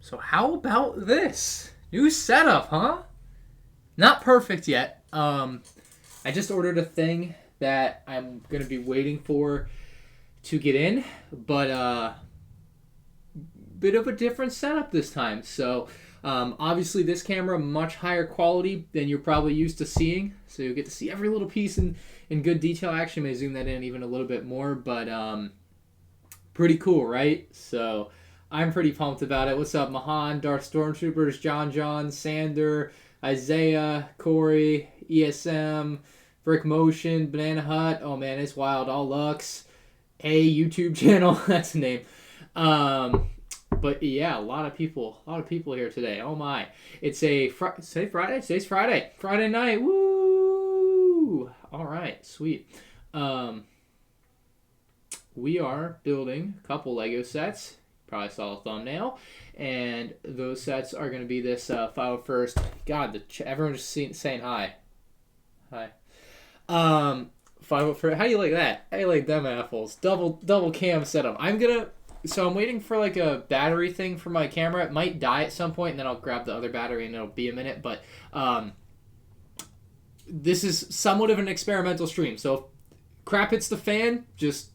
So how about this? New setup, huh? Not perfect yet. I just ordered a thing that I'm going to be waiting for to get in, but bit of a different setup this time. So obviously this camera much higher quality than you're probably used to seeing. So you'll get to see every little piece in good detail. I actually may zoom that in even a little bit more, but pretty cool, right? So I'm pretty pumped about it. What's up, Mahan, Darth Stormtroopers, John, Sander, Isaiah, Corey, ESM, Brick Motion, Banana Hut. Oh man, it's wild. All Lux, a YouTube channel. That's the name. But yeah, a lot of people here today. Oh my, it's a Friday. Today's Friday night. Woo! All right, sweet. We are building a couple Lego sets. Probably saw a thumbnail, and those sets are going to be this 501st. God, everyone just saying hi. 501st. How do you like that? How do you like them apples? Double cam setup. So I'm waiting for like a battery thing for my camera. It might die at some point, and then I'll grab the other battery, and it'll be a minute. But this is somewhat of an experimental stream. So if crap hits the fan, just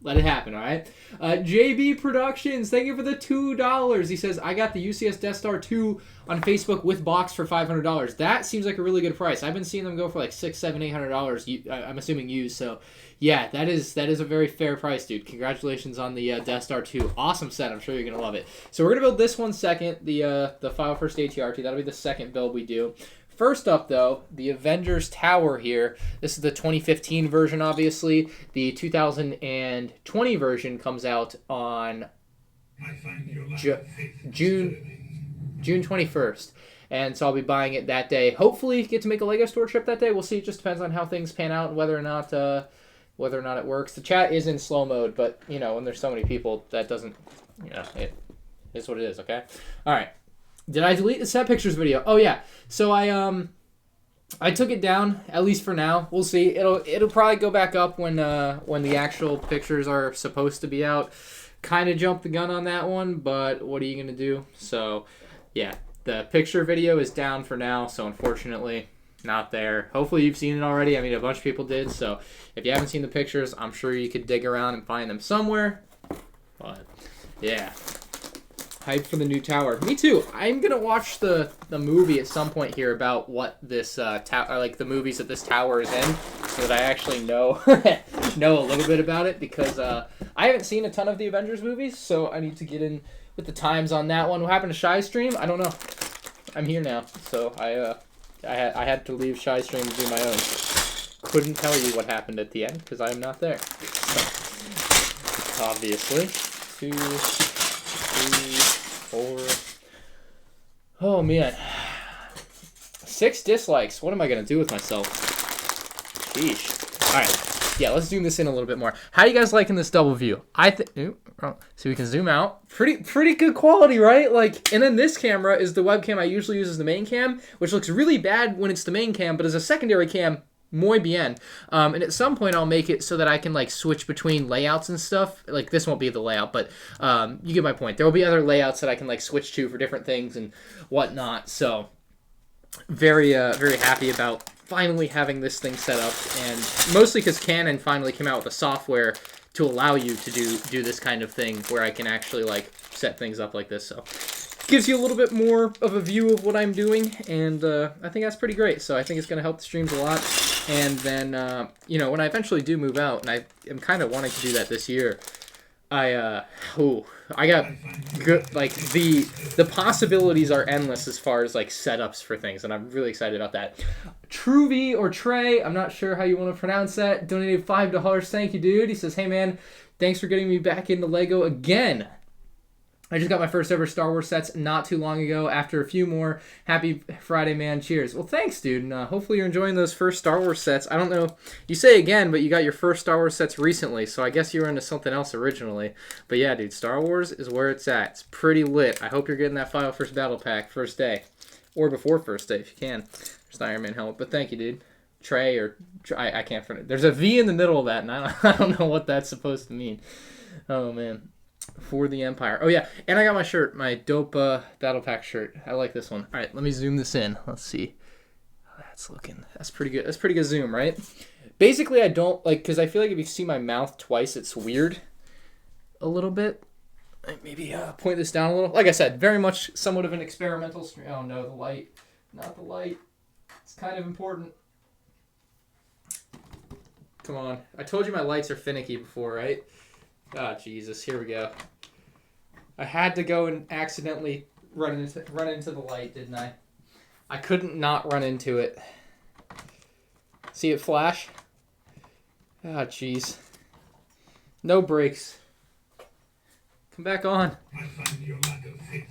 let it happen, all right? JB Productions, thank you for the $2. He says, I got the UCS Death Star 2 on Facebook with box for $500. That seems like a really good price. I've been seeing them go for like $600, $700, $800. I'm assuming used. So, yeah, that is a very fair price, dude. Congratulations on the Death Star 2. Awesome set. I'm sure you're going to love it. So we're going to build this one second, the 501st ATRT. That'll be the second build we do. First up, though, the Avengers Tower here. This is the 2015 version, obviously. The 2020 version comes out on June 21st. And so I'll be buying it that day. Hopefully get to make a Lego store trip that day. We'll see. It just depends on how things pan out and whether or not it works. The chat is in slow mode, but, you know, when there's so many people, that doesn't, it is what it is, okay? All right. Did I delete the set pictures video? Oh yeah. So I took it down, at least for now. We'll see. It'll probably go back up when the actual pictures are supposed to be out. Kind of jumped the gun on that one, but what are you gonna do? So yeah, the picture video is down for now. So unfortunately, not there. Hopefully you've seen it already. I mean, a bunch of people did. So if you haven't seen the pictures, I'm sure you could dig around and find them somewhere. But yeah. Hyped for the new tower. Me too. I'm gonna watch the movie at some point here about what this tower, like the movies that this tower is in, so that I actually know know a little bit about it, because I haven't seen a ton of the Avengers movies, so I need to get in with the times on that one. What happened to Shy Stream? I don't know. I'm here now, so I had to leave Shy Stream to do my own. Couldn't tell you what happened at the end because I'm not there. So, obviously, 2, 3, 4. Oh man, 6 dislikes. What am I gonna do with myself? Sheesh. All right, yeah. Let's zoom this in a little bit more. How you guys liking this double view? I think. So we can zoom out. Pretty good quality, right? Like, and then this camera is the webcam I usually use as the main cam, which looks really bad when it's the main cam, but as a secondary cam, muy bien. And at some point I'll make it so that I can like switch between layouts and stuff. Like this won't be the layout, but you get my point. There will be other layouts that I can like switch to for different things and whatnot. So very happy about finally having this thing set up, and mostly because Canon finally came out with a software to allow you to do this kind of thing where I can actually like set things up like this. So gives you a little bit more of a view of what I'm doing, and I think that's pretty great. So I think it's going to help the streams a lot. And then, when I eventually do move out, and I am kind of wanting to do that this year, I got good, like, the possibilities are endless as far as, like, setups for things, and I'm really excited about that. Truvy or Trey, I'm not sure how you want to pronounce that, donated $5. Thank you, dude. He says, hey, man, thanks for getting me back into Lego again. I just got my first ever Star Wars sets not too long ago. After a few more, happy Friday, man. Cheers. Well, thanks, dude. And hopefully you're enjoying those first Star Wars sets. I don't know. You say again, but you got your first Star Wars sets recently, so I guess you were into something else originally. But yeah, dude, Star Wars is where it's at. It's pretty lit. I hope you're getting that Final First Battle Pack first day. Or before first day, if you can. There's an Iron Man helmet. But thank you, dude. Trey or... I can't... There's a V in the middle of that, and I don't know what that's supposed to mean. Oh, man. For the Empire. Oh yeah, and I got my shirt, my dope Battle Pack shirt. I like this one. All right, let me zoom this in. Let's see. That's pretty good. That's pretty good zoom, right? Basically, I don't like, because I feel like if you see my mouth twice, it's weird a little bit. Maybe point this down a little. Like I said, very much somewhat of an experimental stream. Oh no, the light. Not the light. It's kind of important. Come on. I told you my lights are finicky before, right? Ah, Jesus. Here we go. I had to go and accidentally run into the light, didn't I? I couldn't not run into it. See it flash? Ah, jeez. No brakes. Come back on.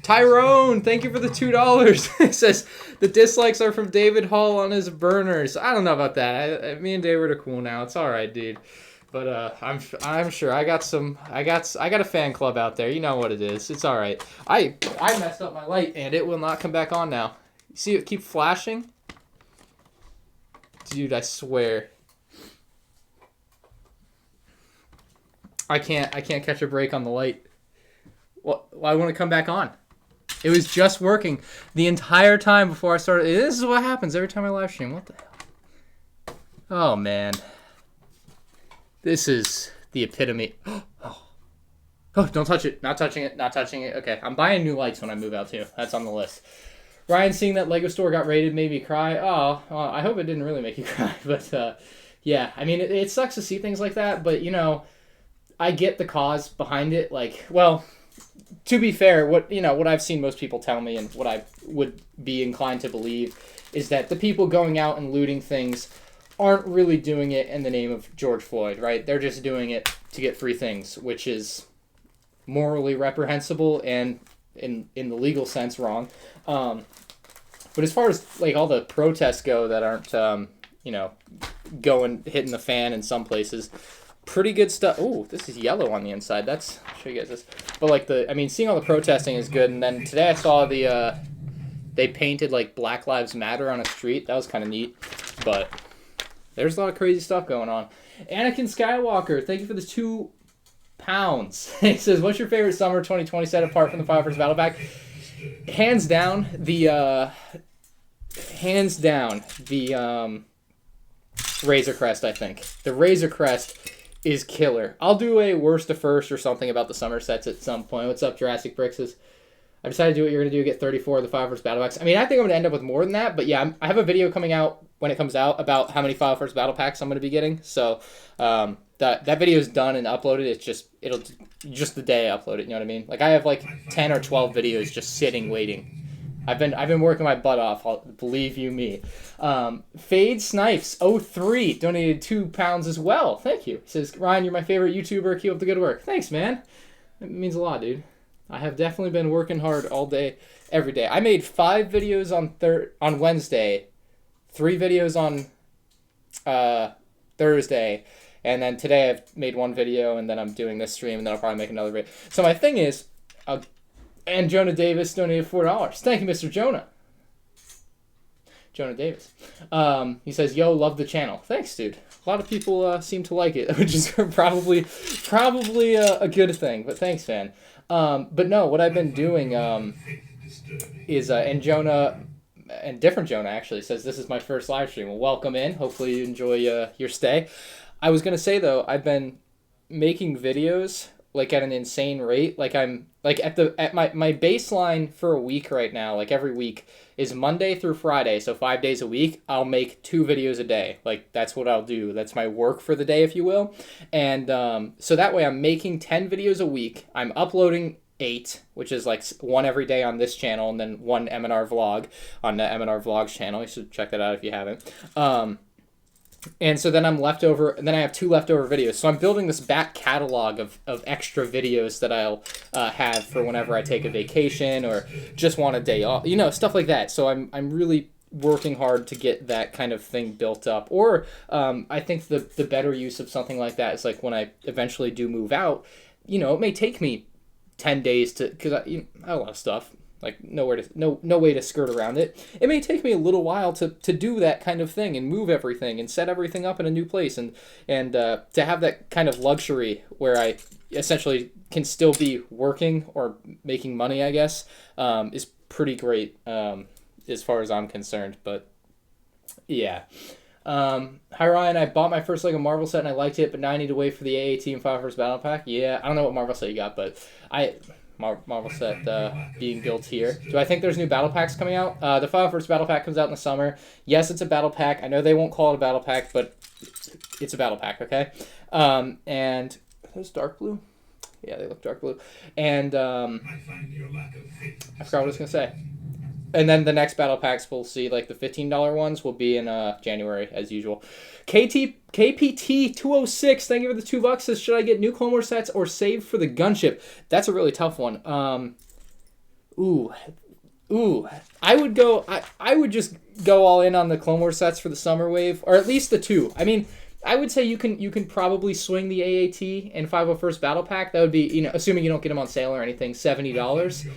Tyrone, thank you for the $2. It says the dislikes are from David Hall on his burners. I don't know about that. Me and David are cool now. It's all right, dude. But I'm sure I got a fan club out there. You know what it is. It's all right. I messed up my light and it will not come back on now. You see it keep flashing? Dude, I swear. I can't catch a break on the light. Well, why won't it come back on? It was just working the entire time before I started. This is what happens every time I live stream. What the hell? Oh, man. This is the epitome. Oh, don't touch it. Not touching it. Not touching it. Okay, I'm buying new lights when I move out, too. That's on the list. Ryan, seeing that Lego Store got raided made me cry. Oh, well, I hope it didn't really make you cry. But, yeah, I mean, it sucks to see things like that. But, you know, I get the cause behind it. Like, well, to be fair, what I've seen most people tell me and what I would be inclined to believe is that the people going out and looting things aren't really doing it in the name of George Floyd, right? They're just doing it to get free things, which is morally reprehensible and in the legal sense wrong. But as far as like all the protests go that aren't hitting the fan in some places, pretty good stuff. Oh, this is yellow on the inside. I'll show you guys this. But seeing all the protesting is good. And then today I saw they painted like Black Lives Matter on a street. That was kind of neat. But there's a lot of crazy stuff going on. Anakin Skywalker, thank you for the £2. He says, "What's your favorite summer 2020 set apart from the Fire Force Battle Pack?" Hands down, the Razor Crest. I think the Razor Crest is killer. I'll do a worst to first or something about the summer sets at some point. What's up, Jurassic Brixes? I decided to do what you're going to do, get 34 of the Fire Force Battle Packs. I mean, I think I'm going to end up with more than that, but yeah, I have a video coming out when it comes out about how many Fire Force Battle Packs I'm going to be getting. So that video is done and uploaded. It'll just the day I upload it, you know what I mean? Like I have like 10 or 12 videos just sitting waiting. I've been working my butt off, believe you me. Fade Snipes 03 donated £2 as well. Thank you. He says, "Ryan, you're my favorite YouTuber. Keep up the good work." Thanks, man. It means a lot, dude. I have definitely been working hard all day, every day. I made 5 videos on Wednesday, 3 videos on Thursday, and then today I've made 1 video, and then I'm doing this stream, and then I'll probably make another video. So my thing is, and Jonah Davis donated $4. Thank you, Mr. Jonah. Jonah Davis. He says, "Yo, love the channel." Thanks, dude. A lot of people seem to like it, which is probably a good thing. But thanks, man. But no, what I've been doing is, and Jonah, and different Jonah actually says, "This is my first live stream." Well, welcome in. Hopefully you enjoy your stay. I was gonna say though, I've been making videos like at an insane rate. Like I'm like at my baseline for a week right now, like every week is Monday through Friday, so 5 days a week, I'll make 2 videos a day. Like that's what I'll do. That's my work for the day, if you will. And so that way I'm making 10 videos a week. I'm uploading 8, which is like 1 every day on this channel, and then 1 M&R vlog on the M&R Vlogs channel. You should check that out if you haven't. And so then and then I have 2 leftover videos. So I'm building this back catalog of extra videos that I'll have for whenever I take a vacation or just want a day off, stuff like that. So I'm really working hard to get that kind of thing built up. Or I think the better use of something like that is like when I eventually do move out, it may take me 10 days because I have a lot of stuff. Like no way to skirt around it. It may take me a little while to do that kind of thing and move everything and set everything up in a new place and to have that kind of luxury where I essentially can still be working or making money, I guess, is pretty great as far as I'm concerned. But yeah. Hi Ryan, I bought my first Lego Marvel set and I liked it, but now I need to wait for the AAT and 5 Battle Pack. Yeah, I don't know what Marvel set you got, but Marvel set being built here. Do I think there's new battle packs coming out? The 5 Battle Pack comes out in the summer. Yes, it's a battle pack. I know they won't call it a battle pack, but it's a battle pack, okay? And are those dark blue? Yeah, they look dark blue. And I forgot what I was going to say. And then the next battle packs we'll see, like the $15 ones, will be in January, as usual. KPT 206, thank you for the $2. Says, should I get new Clone Wars sets or save for the gunship? That's a really tough one. Ooh. I would go. I would just go all in on the Clone Wars sets for the summer wave, or at least the 2. I mean, I would say you can probably swing the AAT and 501st Battle Pack. That would be, assuming you don't get them on sale or anything, $70.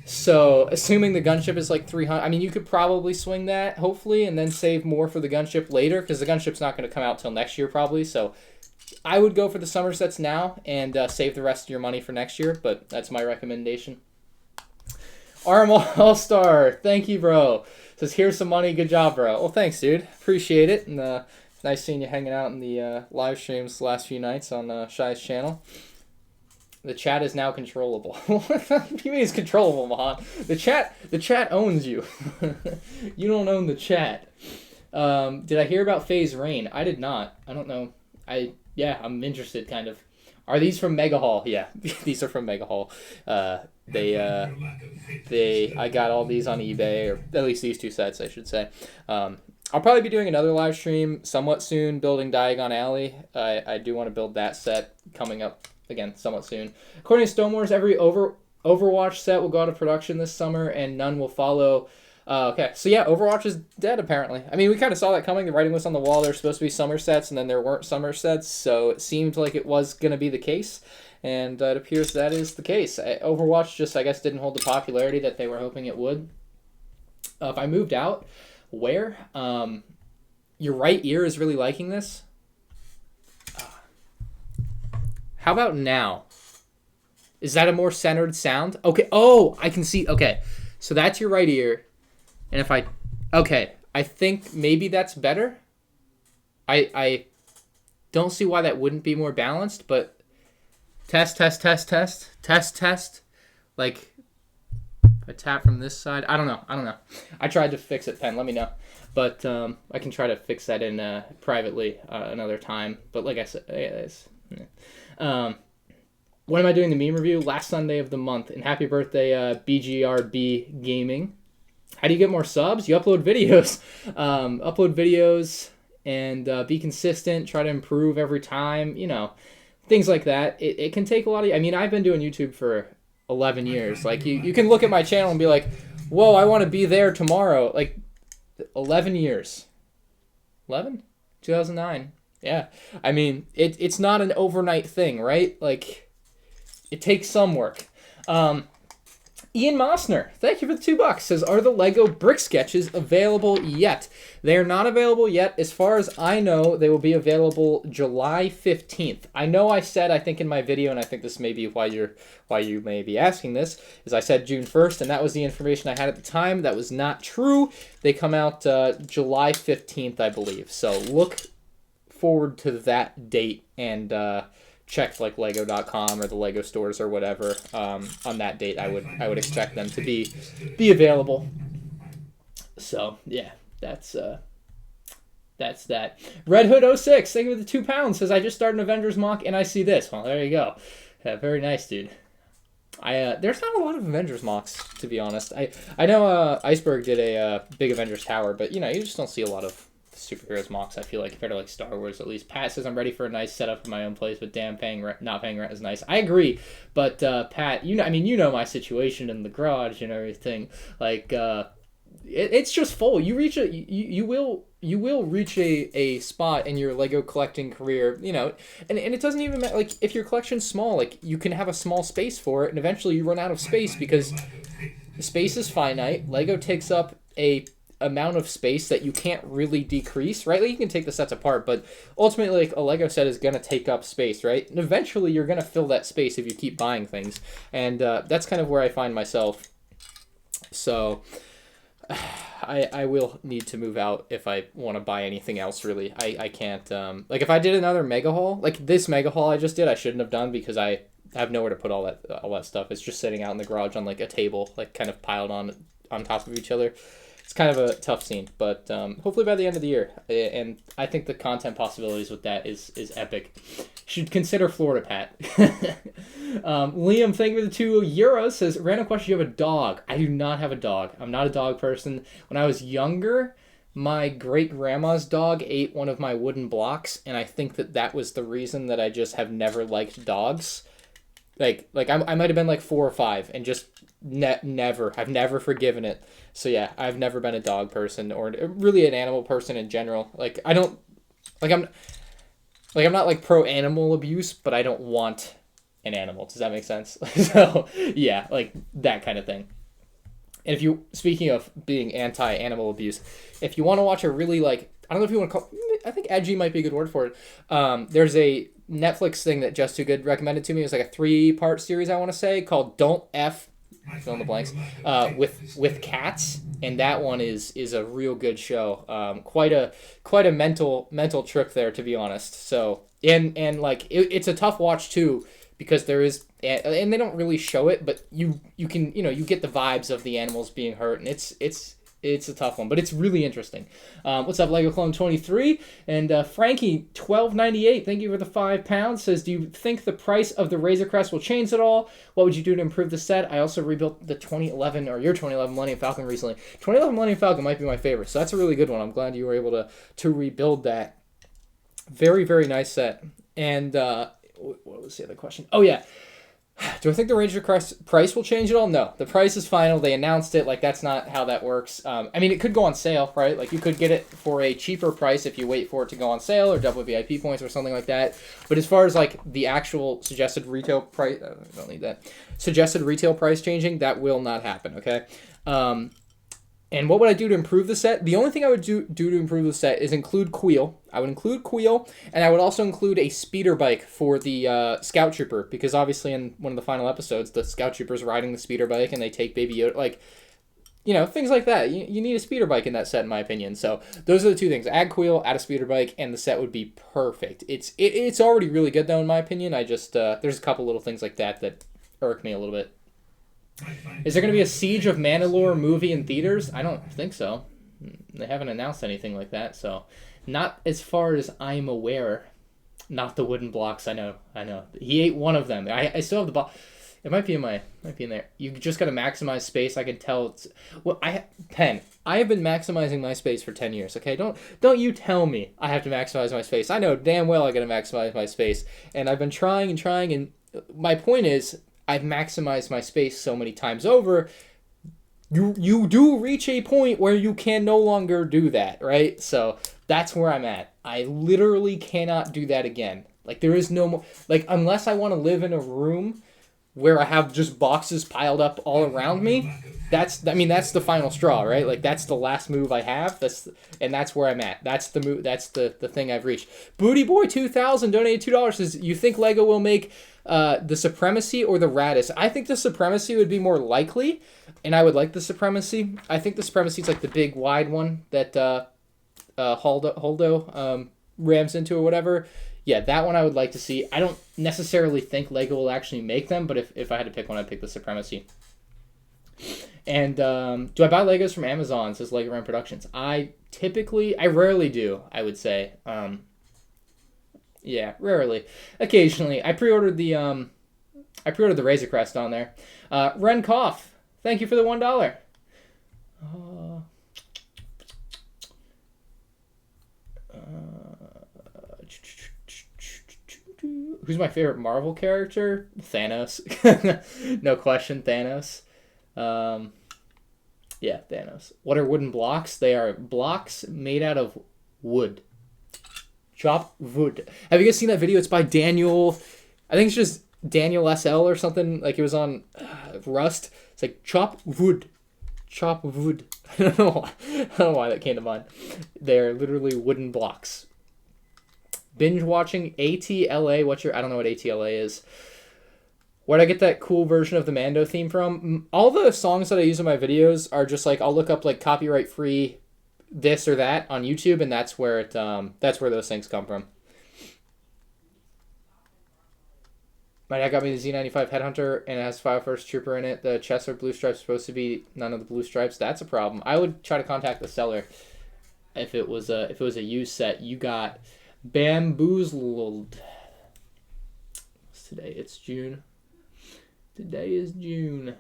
So, assuming the gunship is like 300, I mean, you could probably swing that, hopefully, and then save more for the gunship later, because the gunship's not going to come out till next year, probably. So, I would go for the summer sets now and save the rest of your money for next year, but that's my recommendation. Arm All-Star, thank you, bro. Says, here's some money, good job, bro. Well, thanks, dude. Appreciate it, and nice seeing you hanging out in the live streams the last few nights on Shai's channel. The chat is now controllable. What do you mean it's controllable, Mahan? The chat owns you. You don't own the chat. Did I hear about Phase Rain? I did not. I don't know. I'm interested, kind of. Are these from Mega Hall? Yeah, these are from Mega Hall. I got all these on eBay, or at least these 2 sets, I should say. I'll probably be doing another live stream somewhat soon, building Diagon Alley. I do want to build that set coming up. Again, somewhat soon. According to Stone Wars, every Overwatch set will go out of production this summer, and none will follow. Okay, so yeah, Overwatch is dead, apparently. I mean, we kind of saw that coming. The writing was on the wall. There were supposed to be summer sets, and then there weren't summer sets, so it seemed like it was going to be the case, and it appears that is the case. Overwatch just, I guess, didn't hold the popularity that they were hoping it would. If I moved out, where? Your right ear is really liking this? How about now? Is that a more centered sound? Okay. Oh, I can see. Okay. So that's your right ear. And if okay. I think maybe that's better. I don't see why that wouldn't be more balanced, but test. Like, if I tap from this side. I don't know. I tried to fix it, Pen. Let me know. But I can try to fix that in privately another time. But like I said, when am I doing the meme review? Last Sunday of the month. And happy birthday, BGRB Gaming. How do you get more subs? You upload videos. And be consistent. Try to improve every time. Things like that. It can take a lot of... I mean, I've been doing YouTube for 11 years. Like, you can look at my channel and be like, whoa, I want to be there tomorrow. Like, 11 years. 11? 2009. Yeah, I mean, it's not an overnight thing, right? Like, it takes some work. Ian Mossner, thank you for the $2. Says, are the Lego brick sketches available yet? They are not available yet. As far as I know, they will be available July 15th. I know I said, I think in my video, and I think this may be why you may be asking this, is I said June 1st, and that was the information I had at the time. That was not true. They come out July 15th, I believe. So look forward to that date and check like Lego.com or the Lego stores or whatever on that date. I would expect them to be available. So yeah, that's that. Red Hood 06, thank you for the £2. Says, I just started an Avengers mock and I see this. Well, there you go. Yeah, very nice, dude. There's not a lot of Avengers mocks, to be honest. I know Iceberg did a big Avengers tower, but you just don't see a lot of superheroes mocks, I feel like, compared to like Star Wars at least. Pat says, I'm ready for a nice setup in my own place, but damn, not paying rent is nice. I agree, but Pat, you know my situation in the garage and everything. Like, it's just full. You will reach a spot in your Lego collecting career, and it doesn't even matter, like, if your collection's small, like, you can have a small space for it, and eventually you run out of space because space is finite. Lego takes up a amount of space that you can't really decrease, right? Like you can take the sets apart, but ultimately like a Lego set is going to take up space, right? And eventually you're going to fill that space if you keep buying things. And that's kind of where I find myself. So I will need to move out if I want to buy anything else, really. I can't, like if I did another mega haul, like this mega haul I just did, I shouldn't have done because I have nowhere to put all that stuff. It's just sitting out in the garage on like a table, like kind of piled on top of each other. It's kind of a tough scene, but hopefully by the end of the year. And I think the content possibilities with that is epic. Should consider Florida Pat. Liam, thank you for the €2. Says, random question, you have a dog. I do not have a dog. I'm not a dog person. When I was younger, my great-grandma's dog ate one of my wooden blocks, and I think that was the reason that I just have never liked dogs. Like I might have been like 4 or 5 and just never. I've never forgiven it. So yeah, I've never been a dog person or really an animal person in general. Like I don't, I'm not like pro animal abuse, but I don't want an animal. Does that make sense? So yeah, like that kind of thing. And if you, speaking of being anti-animal abuse, if you want to watch a really like, I don't know if you want to call, I think edgy might be a good word for it. There's a Netflix thing that Just Too Good recommended to me. It was like a 3-part series, I want to say, called Don't F, fill in the blanks, with cats, and that one is a real good show. Quite a mental trip there, to be honest. So and like it's a tough watch too, because there is, and they don't really show it, but you can, you get the vibes of the animals being hurt, and it's a tough one, but it's really interesting. What's up, Lego Clone 23? And Frankie 1298, thank you for the £5. Says, do you think the price of the Razor Crest will change at all? What would you do to improve the set? I also rebuilt the 2011 or your 2011 Millennium Falcon recently. 2011 Millennium Falcon might be my favorite, so that's a really good one. I'm glad you were able to rebuild that. Very, very nice set. And what was the other question? Oh yeah. Do I think the Razor Crest price will change at all? No. The price is final. They announced it. Like, that's not how that works. I mean, it could go on sale, right? Like, you could get it for a cheaper price if you wait for it to go on sale or double VIP points or something like that. But as far as, like, the actual suggested retail price, I don't need that. Suggested retail price changing, that will not happen, okay? And what would I do to improve the set? The only thing I would do to improve the set is include Queel. I would include Queel, and I would also include a speeder bike for the Scout Trooper, because obviously in one of the final episodes, the Scout Trooper's riding the speeder bike, and they take Baby Yoda, like, things like that. You need a speeder bike in that set, in my opinion. So those are the 2 things. Add Queel, add a speeder bike, and the set would be perfect. It's already really good, though, in my opinion. I just, there's a couple little things like that irk me a little bit. Is there going to be a Siege of Mandalore movie in theaters? I don't think so. They haven't announced anything like that, so not as far as I'm aware. Not the wooden blocks. I know. He ate one of them. I still have the box. It might be in there. You just got to maximize space. I can tell. I have been maximizing my space for 10 years. Okay, don't you tell me I have to maximize my space. I know damn well I got to maximize my space, and I've been trying, and my point is, I've maximized my space so many times over, you do reach a point where you can no longer do that, right? So that's where I'm at. I literally cannot do that again. Like, there is no more, like, unless I want to live in a room where I have just boxes piled up all around me, that's the final straw, right? Like, that's the last move I have. That's where I'm at. That's the move. That's the thing I've reached. Booty Boy 2000 donated $2. Says, you think Lego will make the Supremacy or the Radis? I think the Supremacy would be more likely, and I would like the Supremacy. I think the Supremacy is like the big wide one that Holdo rams into or whatever. Yeah, that one I would like to see. I don't necessarily think Lego will actually make them, but if I had to pick one, I'd pick the Supremacy. And do I buy Legos from Amazon? Says Lego Ram Productions. I rarely do, I would say. Yeah, rarely. Occasionally. I pre-ordered the Razor Crest on there. Ren Koff, thank you for the $1. Who's my favorite Marvel character? Thanos. No question, Thanos. Yeah, Thanos. What are wooden blocks? They are blocks made out of wood. Chop wood. Have you guys seen that video? It's by Daniel. I think it's just Daniel SL or something. Like, it was on Rust. It's like chop wood. chop wood. I don't know why that came to mind. They're literally wooden blocks. Binge watching ATLA. I don't know what ATLA is. Where'd I get that cool version of the Mando theme from? All the songs that I use in my videos are just like, I'll look up like copyright free this or that on YouTube, and that's where those things come from. My dad got me the Z95 Headhunter, and it has Fire First Trooper in it. The chests are blue stripes, supposed to be none of the blue stripes. That's a problem. I would try to contact the seller if it was a used set. You got bamboozled. What's today? It's June. Today is June.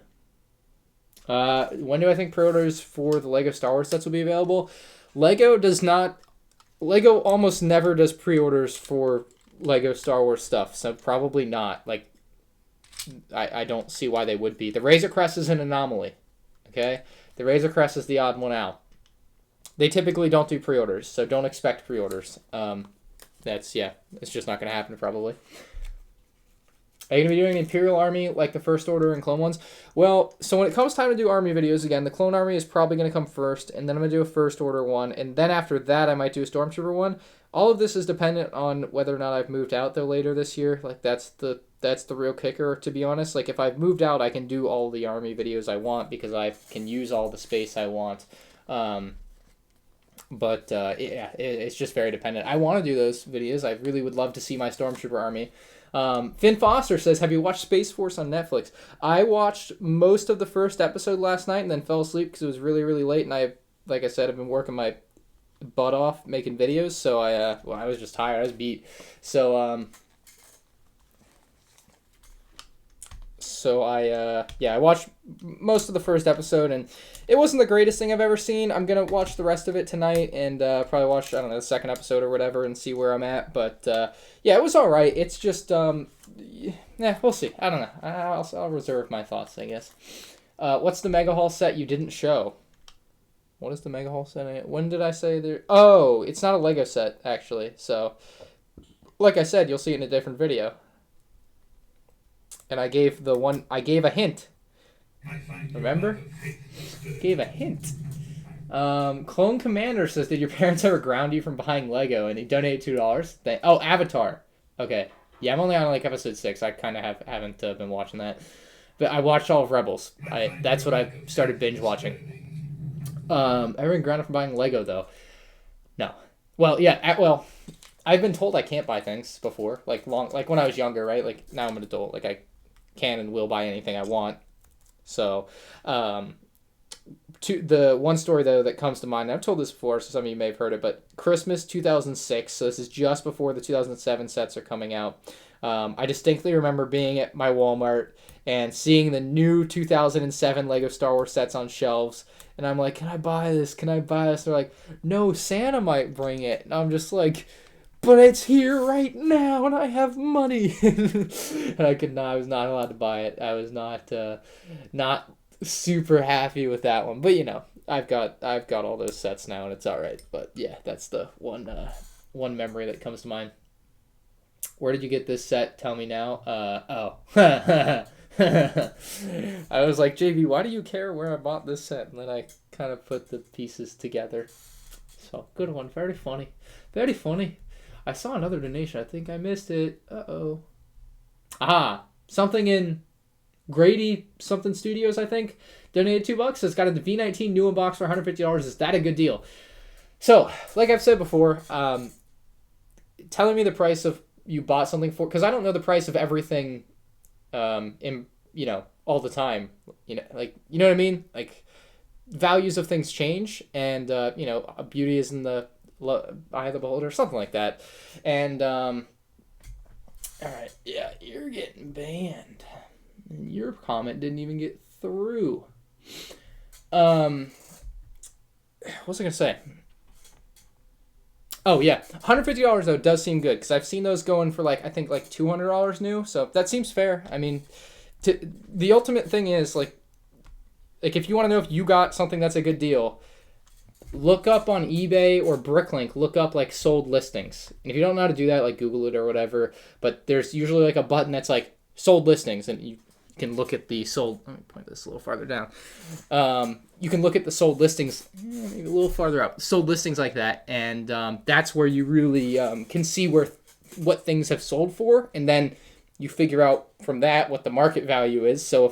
When do I think pre-orders for the Lego Star Wars sets will be available? Lego almost never does pre-orders for Lego Star Wars stuff, so probably not. Like, I don't see why they would be. The Razor Crest is an anomaly, okay? The Razor Crest is the odd one out. They typically don't do pre-orders, so don't expect pre-orders. It's just not going to happen probably. Are you going to be doing Imperial Army like the First Order and Clone ones? Well, so when it comes time to do Army videos again, the Clone Army is probably going to come first, and then I'm going to do a First Order one, and then after that I might do a Stormtrooper one. All of this is dependent on whether or not I've moved out though later this year. Like that's the real kicker, to be honest. Like if I've moved out, I can do all the Army videos I want because I can use all the space I want. It's just very dependent. I want to do those videos. I really would love to see my Stormtrooper Army. Finn Foster says, have you watched Space Force on Netflix? I watched most of the first episode last night and then fell asleep because it was really, really late. And like I said, I've been working my butt off making videos. So I was just tired. I was beat. So I watched most of the first episode and it wasn't the greatest thing I've ever seen. I'm going to watch the rest of it tonight and probably watch, I don't know, the second episode or whatever and see where I'm at. But it was all right. It's just, we'll see. I don't know. I'll reserve my thoughts, I guess. What's the Mega Hall set you didn't show? What is the Mega Hall set? When did I say there? Oh, it's not a Lego set, actually. So, like I said, you'll see it in a different video. And I gave a hint. Remember? Gave a hint. Clone Commander says, did your parents ever ground you from buying Lego? And he donated $2. Avatar. Okay. Yeah, I'm only on like episode 6. I kind of haven't been watching that. But I watched all of Rebels. That's what I started binge watching. Ever been grounded from buying Lego, though? No. Well, yeah. I've been told I can't buy things before. Like when I was younger, right? Like now I'm an adult. Like I can and will buy anything I want. So, the one story though that comes to mind, and I've told this before, so some of you may have heard it, but Christmas 2006. So this is just before the 2007 sets are coming out. I distinctly remember being at my Walmart and seeing the new 2007 Lego Star Wars sets on shelves. And I'm like, can I buy this? Can I buy this? And they're like, no, Santa might bring it. And I'm just like, but it's here right now and I have money. And I was not allowed to buy it. I was not super happy with that one. But I've got all those sets now and it's all right. But yeah, that's the one memory that comes to mind. Where did you get this set? Tell me now. I was like, JV, why do you care where I bought this set? And then I kind of put the pieces together. So, good one. Very funny. Very funny. I saw another donation. I think I missed it. Uh-oh. Aha. Something in Grady something Studios, I think, donated $2. It's got a V19 new in box for $150. Is that a good deal? So, like I've said before, telling me the price of you bought something for, because I don't know the price of everything all the time, like, you know what I mean? Like, values of things change, and beauty is in the eye of the beholder, something like that. And all right, yeah, you're getting banned, and your comment didn't even get through. What was I gonna say? Oh yeah, $150 though does seem good, because I've seen those going for I think $200 new, so that seems fair. I mean, the ultimate thing is like if you want to know if you got something that's a good deal, look up on eBay or Bricklink. Look up sold listings, and if you don't know how to do that, Google it or whatever. But there's usually a button that's sold listings, and you can look at the sold. Let me point this a little farther down. You can look at the sold listings, maybe a little farther up. Sold listings like that, and that's where you really can see what things have sold for, and then you figure out from that what the market value is. So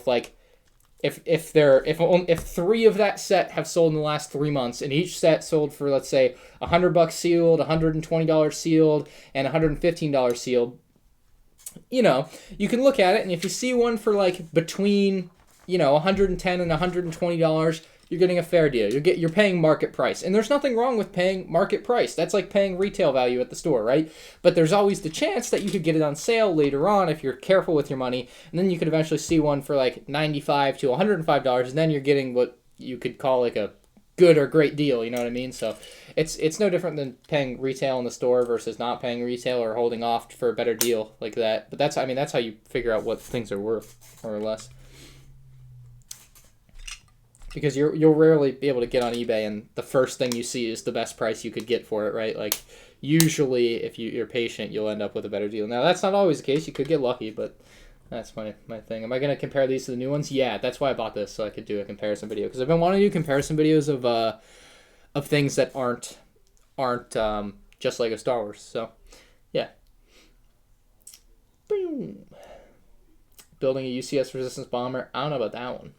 if 3 of that set have sold in the last 3 months, and each set sold for, let's say, $100 sealed, $120 sealed, and $115 sealed, you can look at it, and if you see one for like between, $110 and $120, you're getting a fair deal. You're paying market price, and there's nothing wrong with paying market price. That's like paying retail value at the store, right? But there's always the chance that you could get it on sale later on if you're careful with your money, and then you could eventually see one for like $95 to $105, and then you're getting what you could call like a good or great deal. You know what I mean? So it's no different than paying retail in the store versus not paying retail or holding off for a better deal like that. But that's how you figure out what things are worth, more or less. Because you'll rarely be able to get on eBay and the first thing you see is the best price you could get for it, right? Like, usually if you're patient, you'll end up with a better deal. Now, that's not always the case. You could get lucky, but that's my thing. Am I going to compare these to the new ones? Yeah, that's why I bought this, so I could do a comparison video. Because I've been wanting to do comparison videos of things that aren't just Lego Star Wars. So, yeah. Boom. Building a UCS resistance bomber. I don't know about that one.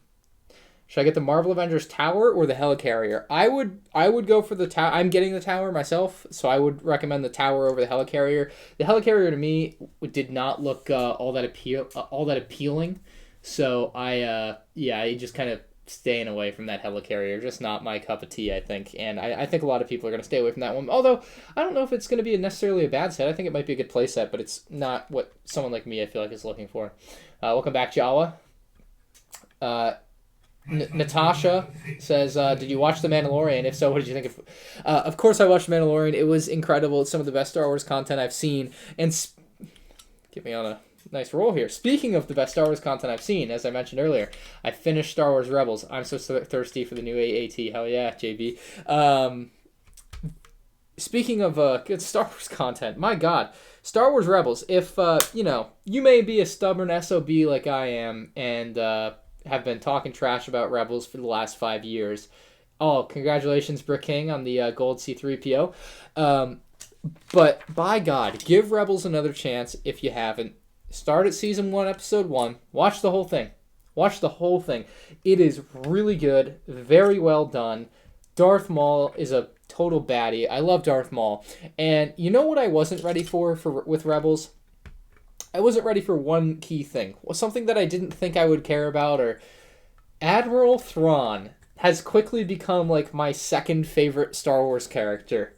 Should I get the Marvel Avengers tower or the helicarrier? I would go for the tower. I'm getting the tower myself, so I would recommend the tower over the helicarrier. The helicarrier to me did not look all that appealing. So I just kind of staying away from that helicarrier. Just not my cup of tea, I think. And I think a lot of people are going to stay away from that one. Although I don't know if it's going to be necessarily a bad set. I think it might be a good play set, but it's not what someone like me I feel like is looking for. Welcome back, Jawa. Natasha says, did you watch The Mandalorian? If so, what did you think of course I watched The Mandalorian. It was incredible. It's some of the best Star Wars content I've seen. And get me on a nice roll here. Speaking of the best Star Wars content I've seen, as I mentioned earlier, I finished Star Wars Rebels. I'm so thirsty for the new AAT. Hell yeah, JB. Speaking of good Star Wars content, my God, Star Wars Rebels. If, you may be a stubborn SOB like I am, and have been talking trash about Rebels for the last 5 years. Oh, congratulations, Brick King, on the gold C-3PO. But by God, give Rebels another chance if you haven't. Start at Season 1, Episode 1. Watch the whole thing. Watch the whole thing. It is really good. Very well done. Darth Maul is a total baddie. I love Darth Maul. And you know what I wasn't ready for with Rebels? I wasn't ready for one key thing. Something that I didn't think I would care about, or Admiral Thrawn has quickly become like my second favorite Star Wars character.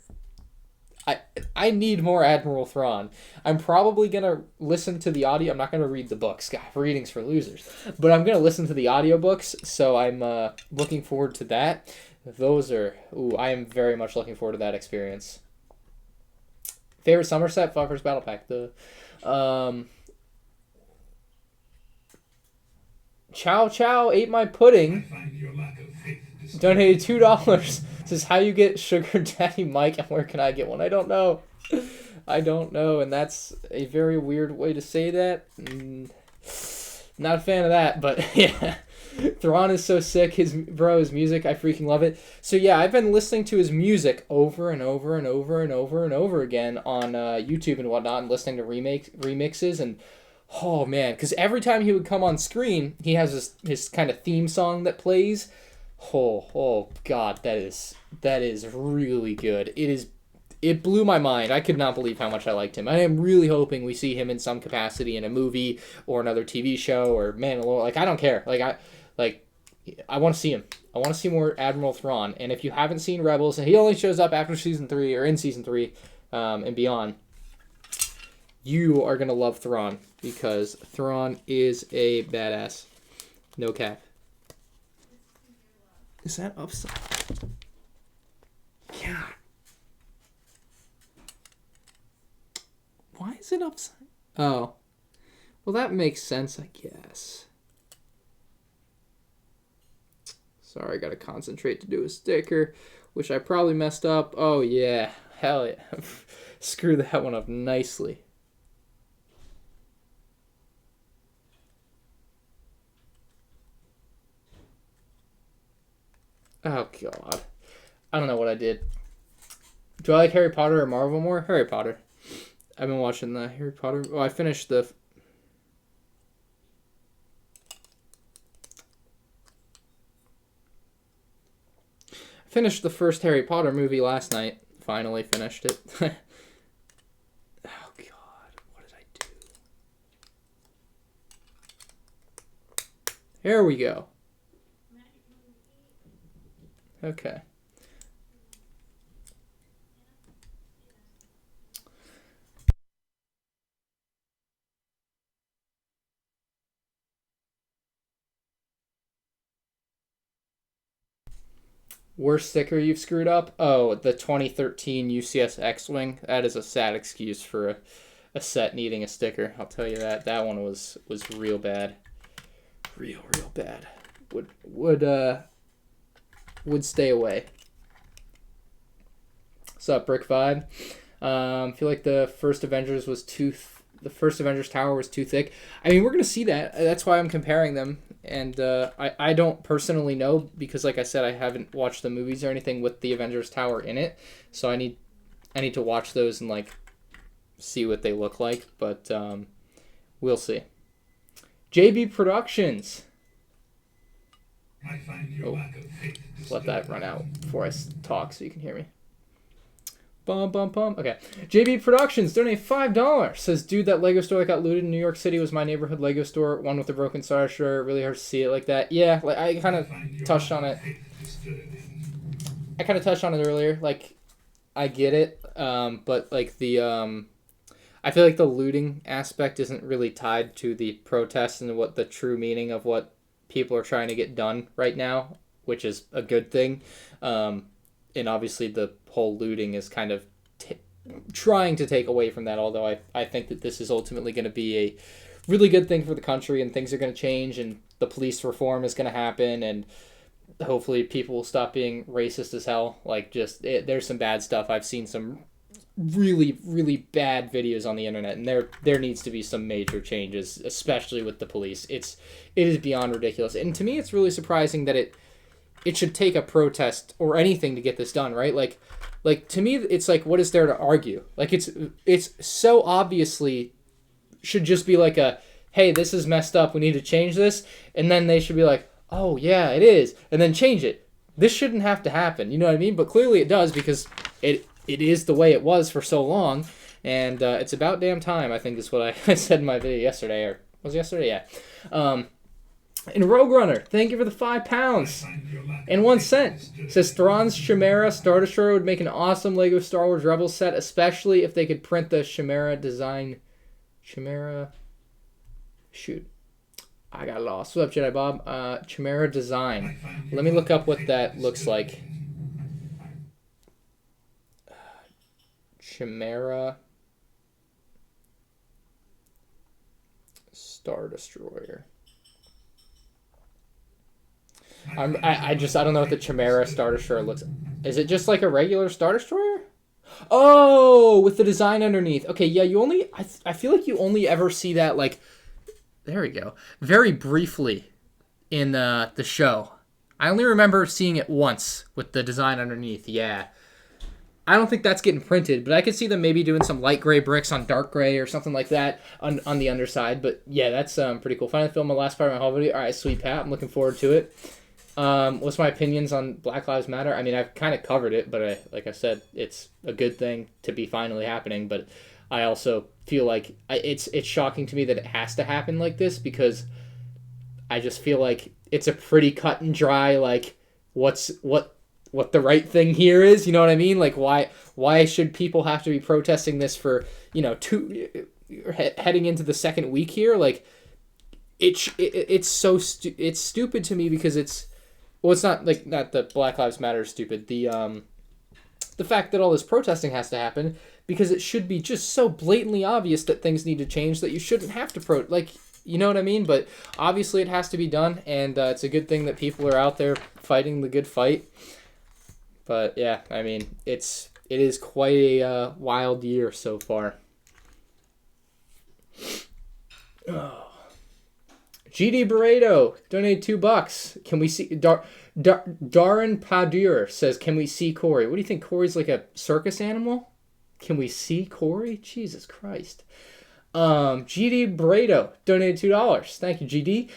I need more Admiral Thrawn. I'm probably going to listen to the audio. I'm not going to read the books. God, reading's for losers. But I'm going to listen to the audiobooks, so I'm looking forward to that. I am very much looking forward to that experience. Favorite Somerset? Fuckers Battle Pack. Chow Chow ate my pudding. Donated $2. Says, how you get Sugar Daddy Mike and where can I get one? I don't know. And that's a very weird way to say that. Not a fan of that, but yeah. Thrawn is so sick. His music, I freaking love it. So yeah, I've been listening to his music over and over and over and over and over again on YouTube and whatnot, and listening to remixes, and oh man, because every time he would come on screen, he has his kind of theme song that plays. Oh God, that is really good. It blew my mind. I could not believe how much I liked him. I am really hoping we see him in some capacity in a movie or another TV show or Mandalorian. Like, I don't care. I want to see him. I want to see more Admiral Thrawn. And if you haven't seen Rebels, and he only shows up after Season 3 or in Season 3 and beyond, you are going to love Thrawn because Thrawn is a badass. No cap. Is that upside? Yeah. Why is it upside? Oh. Well, that makes sense, I guess. Sorry, I gotta concentrate to do a sticker, which I probably messed up. Oh, yeah. Hell yeah. Screw that one up nicely. Oh god, I don't know what I did. Do I like Harry Potter or Marvel more? Harry Potter. I've been watching the Harry Potter. Oh, I finished the first Harry Potter movie last night. Finally finished it. Oh god, what did I do? Here we go. Okay. Worst sticker you've screwed up? Oh, the 2013 UCS X-Wing. That is a sad excuse for a set needing a sticker. I'll tell you that. That one was real bad. Real bad. Would stay away. What's up, Brick Vibe? Feel like the first Avengers Tower was too thick. I mean, we're gonna see that. That's why I'm comparing them. And I don't personally know because, like I said, I haven't watched the movies or anything with the Avengers Tower in it. So I need to watch those and like see what they look like. But we'll see. JB Productions. Oh, let that run out before I talk so you can hear me. Bum. Okay. JB Productions donate $5. Says, dude, that Lego store that got looted in New York City was my neighborhood Lego store. One with a broken star shirt. Really hard to see it like that. Yeah, like I kind of touched on it. Earlier. Like, I get it. But like I feel like the looting aspect isn't really tied to the protests and what the true meaning of what people are trying to get done right now, which is a good thing. And obviously the whole looting is kind of trying to take away from that, although I think that this is ultimately going to be a really good thing for the country and things are going to change and the police reform is going to happen and hopefully people will stop being racist as hell. Like, there's some bad stuff. I've seen some really bad videos on the internet, and there needs to be some major changes, especially with the police. It is beyond ridiculous. And to me, it's really surprising that it should take a protest or anything to get this done, right? Like to me, it's like, what is there to argue? Like, it's so obviously should just be like hey, this is messed up, we need to change this, and then they should be like, oh yeah, it is, and then change it. This shouldn't have to happen, you know what I mean? But clearly it does because it is the way it was for so long, and it's about damn time, I think is what I said in my video yesterday, or was it yesterday? Yeah. And Rogue Runner, thank you for the £5 and 1 cent. Says Thrawn's Chimera Star Destroyer would make an awesome Lego Star Wars Rebels set, especially if they could print the Chimera design. Shoot, I got lost. What's up, Jedi Bob? Chimera design. Let me look up what that looks like. Chimera Star Destroyer. I don't know what the Chimera Star Destroyer looks like. Is it just like a regular Star Destroyer? Oh, with the design underneath. Okay, yeah, I feel like you only ever see that, like, there we go, very briefly in the show. I only remember seeing it once with the design underneath, yeah. I don't think that's getting printed, but I could see them maybe doing some light gray bricks on dark gray or something like that on the underside. But yeah, that's pretty cool. Finally filmed my last part of my whole video. All right, sweet Pat, I'm looking forward to it. What's my opinions on Black Lives Matter? I mean, I've kind of covered it, but like I said, it's a good thing to be finally happening. But I also feel like it's shocking to me that it has to happen like this, because I just feel like it's a pretty cut and dry, like, what the right thing here is, you know what I mean? Like, why should people have to be protesting this for, heading into the second week here? Like, it's stupid to me, because it's not the Black Lives Matter is stupid. The fact that all this protesting has to happen, because it should be just so blatantly obvious that things need to change that you shouldn't have to you know what I mean? But obviously it has to be done, and it's a good thing that people are out there fighting the good fight. But yeah, I mean, it is quite a wild year so far. Oh. GD Burrito donated $2. Can we see Darren Padur says, "Can we see Corey?" What do you think? Corey's like a circus animal? Can we see Corey? Jesus Christ. GD Burrito donated $2. Thank you, GD.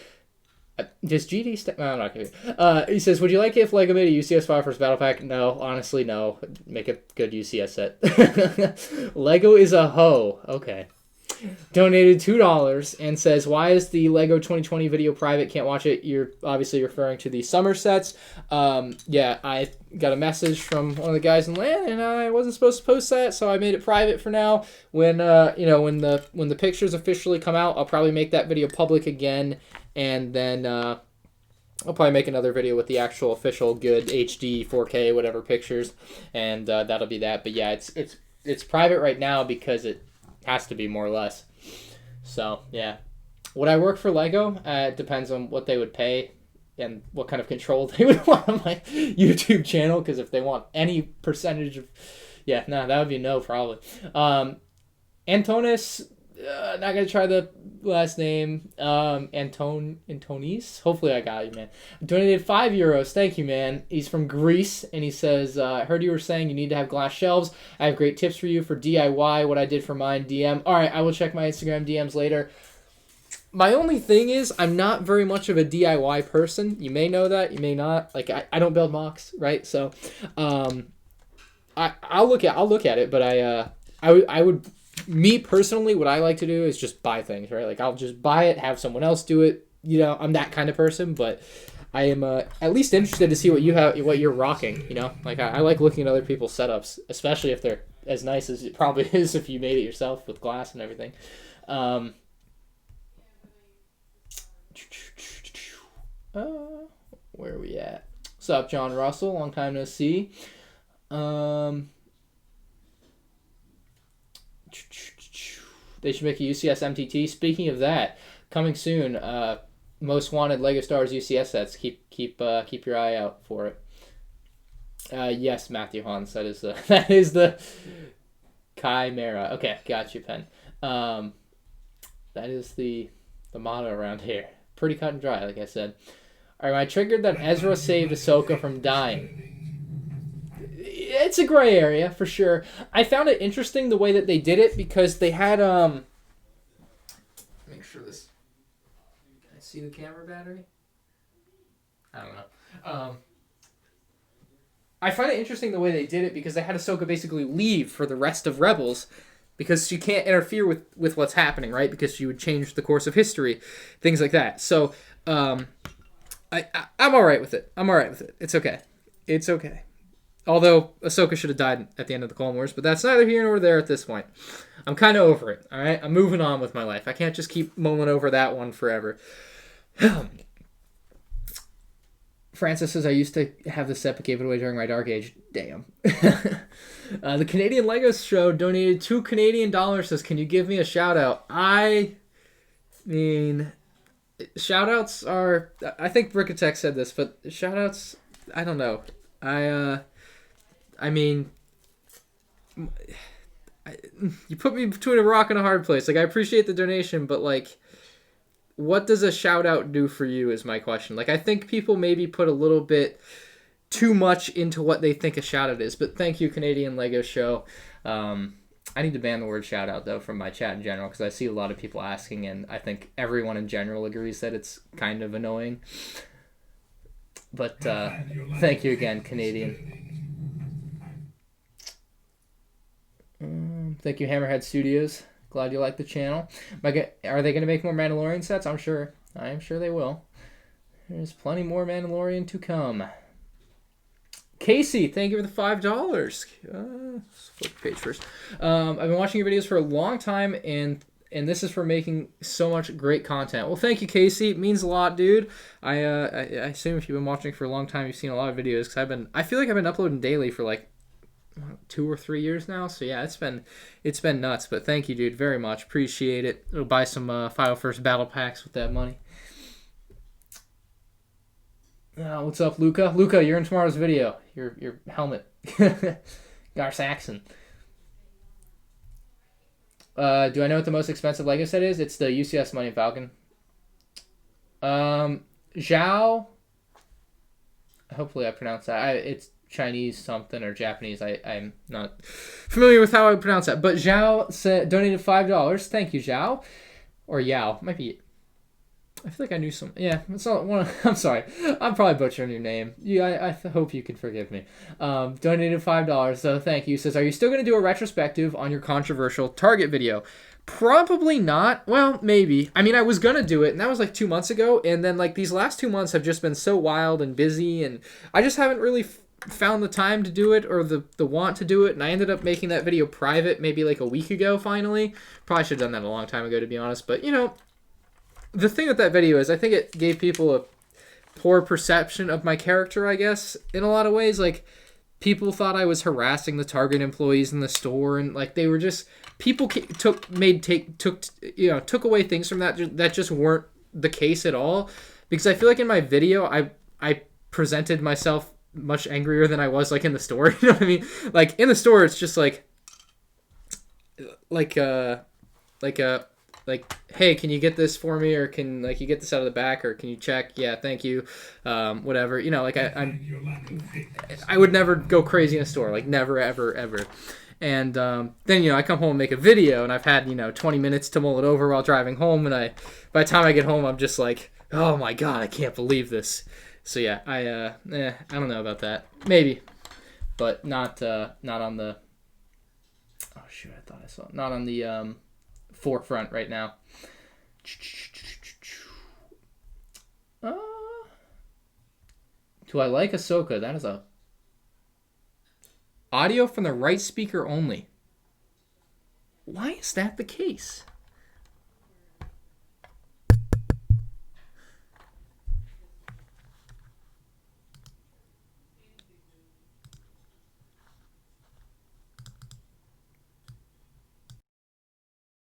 Does GD no, I'm not gonna. He says, "Would you like it if Lego made a UCS 5 first battle pack?" No, honestly, no. Make a good UCS set. Lego is a hoe. Okay. Donated $2 and says, "Why is the Lego 2020 video private? Can't watch it." You're obviously referring to the summer sets. Yeah, I got a message from one of the guys in LAN, and I wasn't supposed to post that, so I made it private for now. When when the pictures officially come out, I'll probably make that video public again, and then I'll probably make another video with the actual official good HD 4K whatever pictures, and that'll be that. But yeah, it's private right now because it has to be, more or less. So yeah, would I work for Lego? It depends on what they would pay and what kind of control they would want on my YouTube channel, because if they want any percentage of, yeah, no, that would be no, probably. Antonis, not gonna try the last name. Antonis. Hopefully I got you, man. Donated €5. Thank you, man. He's from Greece, and he says, "I heard you were saying you need to have glass shelves. I have great tips for you for DIY. What I did for mine, DM." All right, I will check my Instagram DMs later. My only thing is, I'm not very much of a DIY person. You may know that, you may not. Like, I don't build mocks, right? So, I'll look at it, but I would. Me personally, what I like to do is just buy things, right? Like, I'll just buy it, have someone else do it. You know, I'm that kind of person, but I am at least interested to see what you're rocking, you know? Like, I like looking at other people's setups, especially if they're as nice as it probably is if you made it yourself with glass and everything. Where are we at? What's up, John Russell? Long time no see. They should make a UCS MTT. Speaking of that, coming soon. Most wanted Lego Stars UCS sets. Keep your eye out for it. Yes, Matthew Hans. That is the Chimera. Okay, got you, Pen. That is the motto around here. Pretty cut and dry, like I said. All right, I triggered that Ezra saved Ahsoka from dying. It's a gray area for sure. I found it interesting the way that they did it, because they had make sure this. Can I see the camera battery? I don't know. I find it interesting the way they did it, because they had Ahsoka basically leave for the rest of Rebels, because she can't interfere with what's happening, right? Because she would change the course of history, things like that. So I'm all right with it. It's okay. It's okay. Although Ahsoka should have died at the end of the Clone Wars, but that's neither here nor there at this point. I'm kind of over it, all right? I'm moving on with my life. I can't just keep mulling over that one forever. Francis says, "I used to have this set but gave it away during my dark age." Damn. The Canadian Lego Show donated $2 Canadian. Says, "Can you give me a shout out?" I mean, shout outs are, I think Brickatech said this, but shout outs, I don't know. I mean, you put me between a rock and a hard place. Like, I appreciate the donation, but, like, what does a shout out do for you is my question. Like, I think people maybe put a little bit too much into what they think a shout out is. But thank you, Canadian Lego Show. I need to ban the word shout out, though, from my chat in general, because I see a lot of people asking, and I think everyone in general agrees that it's kind of annoying. But thank you again, Canadian. Thank you, Hammerhead Studios. Glad you like the channel. Are they going to make more Mandalorian sets? I'm sure. I am sure they will. There's plenty more Mandalorian to come. Casey, thank you for the $5. Flip the page first. I've been watching your videos for a long time, and this is for making so much great content. Well, thank you, Casey. It means a lot, dude. I assume if you've been watching for a long time, you've seen a lot of videos, because I feel like I've been uploading daily for like 2 or 3 years now. So yeah, it's been nuts. But thank you, dude, very much. Appreciate it. I'll buy some Final First battle packs with that money. What's up, Luca? Luca, you're in tomorrow's video. Your helmet. Gar Saxon. Do I know what the most expensive Lego set is? It's the UCS Millennium Falcon. Zhao. Hopefully I pronounced that. It's Chinese something or Japanese. I'm not familiar with how I pronounce that. But Zhao said donated $5. Thank you, Zhao. Or Yao. Might be. I feel like I knew some. Yeah, it's not one. I'm sorry. I'm probably butchering your name. I hope you can forgive me. Donated $5, so thank you. Says, are you still going to do a retrospective on your controversial Target video? Probably not. Well, maybe. I mean, I was going to do it, and that was like 2 months ago. And then like these last 2 months have just been so wild and busy, and I just haven't really found the time to do it or the want to do it. And I ended up making that video private maybe like a week ago finally. Probably should have done that a long time ago, to be honest. But, you know, the thing with that video is I think it gave people a poor perception of my character, I guess, in a lot of ways. Like, people thought I was harassing the Target employees in the store, and like they were just people took away things from that just weren't the case at all. Because I feel like in my video I presented myself much angrier than I was like in the store. You know what I mean? Like in the store it's just like hey, can you get this for me, or can like you get this out of the back, or can you check? Yeah, thank you. Whatever, you know, like I would never go crazy in a store, like never ever. And then, you know, I come home and make a video, and I've had, you know, 20 minutes to mull it over while driving home, and by the time I get home I'm just like, oh my god, I can't believe this. So yeah, I don't know about that. Maybe, but not on the. Oh shoot, I thought I saw it. Not on the forefront right now. Do I like Ahsoka? That is a audio from the right speaker only. Why is that the case?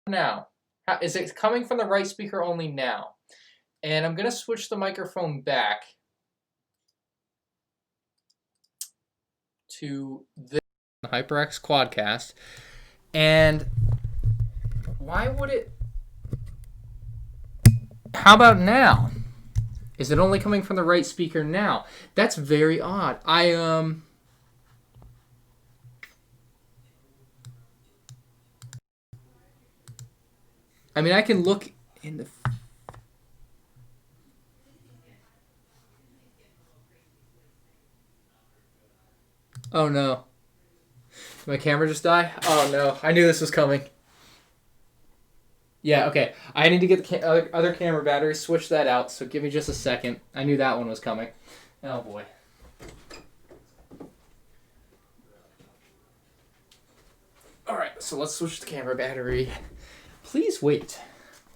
Now, is it coming from the right speaker only now? And I'm going to switch the microphone back to the HyperX Quadcast. And why would it... How about now? Is it only coming from the right speaker now? That's very odd. I mean, I can look in the... Oh, no. Did my camera just die? Oh, no. I knew this was coming. Yeah, okay. I need to get the other camera battery, switch that out, so give me just a second. I knew that one was coming. Oh, boy. All right, so let's switch the camera battery. Please wait.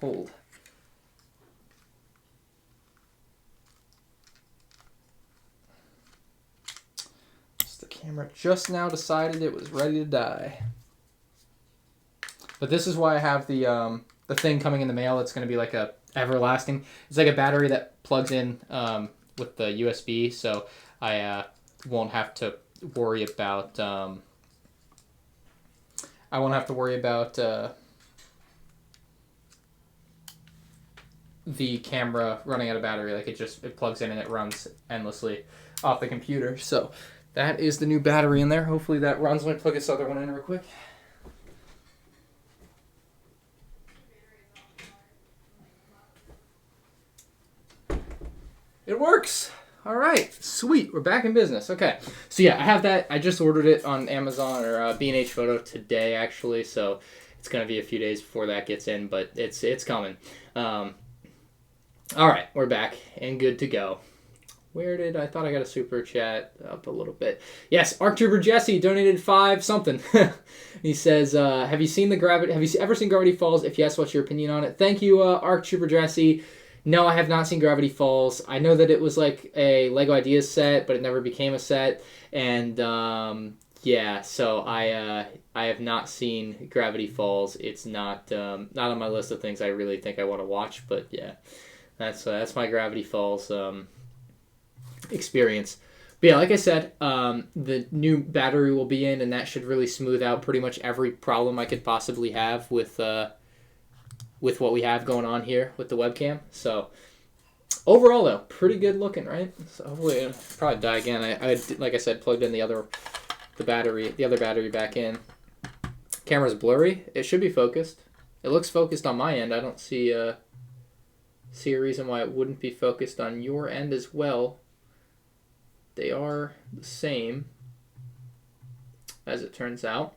Hold. So the camera just now decided it was ready to die. But this is why I have the thing coming in the mail. It's going to be like a everlasting. It's like a battery that plugs in with the USB, so I won't have to worry about. I won't have to worry about the camera running out of battery. Like it plugs in and it runs endlessly off the computer. So that is the new battery in there. Hopefully that runs. Let me plug this other one in real quick. It works. All right, sweet. We're back in business. Okay, so yeah, I have that. I just ordered it on Amazon or B&H Photo today, actually. So it's gonna be a few days before that gets in, but it's coming. All right, we're back and good to go. I thought I got a super chat up a little bit. Yes, Arc Trooper Jesse donated 5 something. He says, have you ever seen Gravity Falls? If yes, what's your opinion on it? Thank you, Arc Trooper Jesse. No, I have not seen Gravity Falls. I know that it was like a Lego Ideas set, but it never became a set. And yeah, so I have not seen Gravity Falls. It's not on my list of things I really think I want to watch. But yeah, that's my Gravity Falls experience. But yeah, like I said, the new battery will be in, and that should really smooth out pretty much every problem I could possibly have with what we have going on here with the webcam. So Overall, though, pretty good looking, right? So hopefully, it'll probably die again. I like I said, plugged in the other battery back in. Camera's blurry. It should be focused. It looks focused on my end. I don't see a reason why it wouldn't be focused on your end as well. They are the same, as it turns out.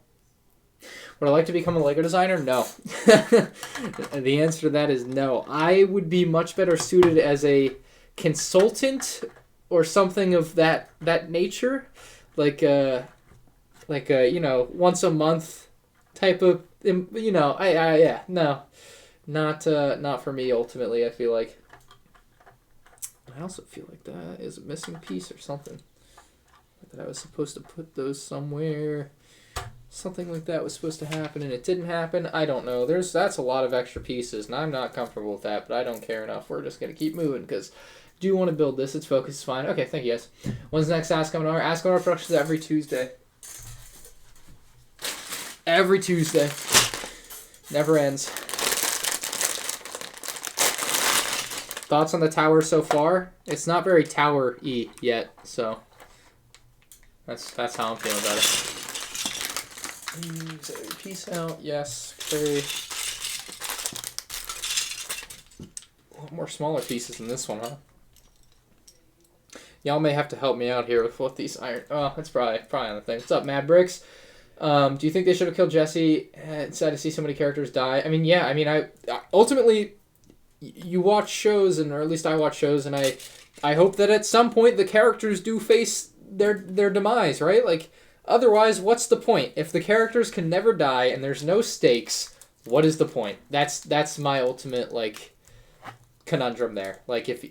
Would I like to become a Lego designer? No. The answer to that is no. I would be much better suited as a consultant or something of that nature, like once a month type of, not for me ultimately. I feel like I also feel like that is a missing piece or something, that I was supposed to put those somewhere. Something like that was supposed to happen and it didn't happen. I don't know. That's a lot of extra pieces and I'm not comfortable with that, but I don't care enough. We're just going to keep moving because I do want to build this. It's focused. It's fine. Okay, thank you guys. When's the next Ask Commodore? Ask Commodore Productions every Tuesday. Every Tuesday. Never ends. Thoughts on the tower so far? It's not very tower-y yet, so that's how I'm feeling about it. Peace out. Yes. Very. A lot more smaller pieces than this one, huh? Y'all may have to help me out here with what these iron. Oh, that's probably on the thing. What's up, Mad Bricks? Do you think they should have killed Jesse? It's sad to see so many characters die. I mean, yeah. I mean, I ultimately, you watch shows, or at least I watch shows, and I hope that at some point the characters do face their demise, right? Like. Otherwise, what's the point? If the characters can never die and there's no stakes, what is the point? That's my ultimate conundrum there. Like if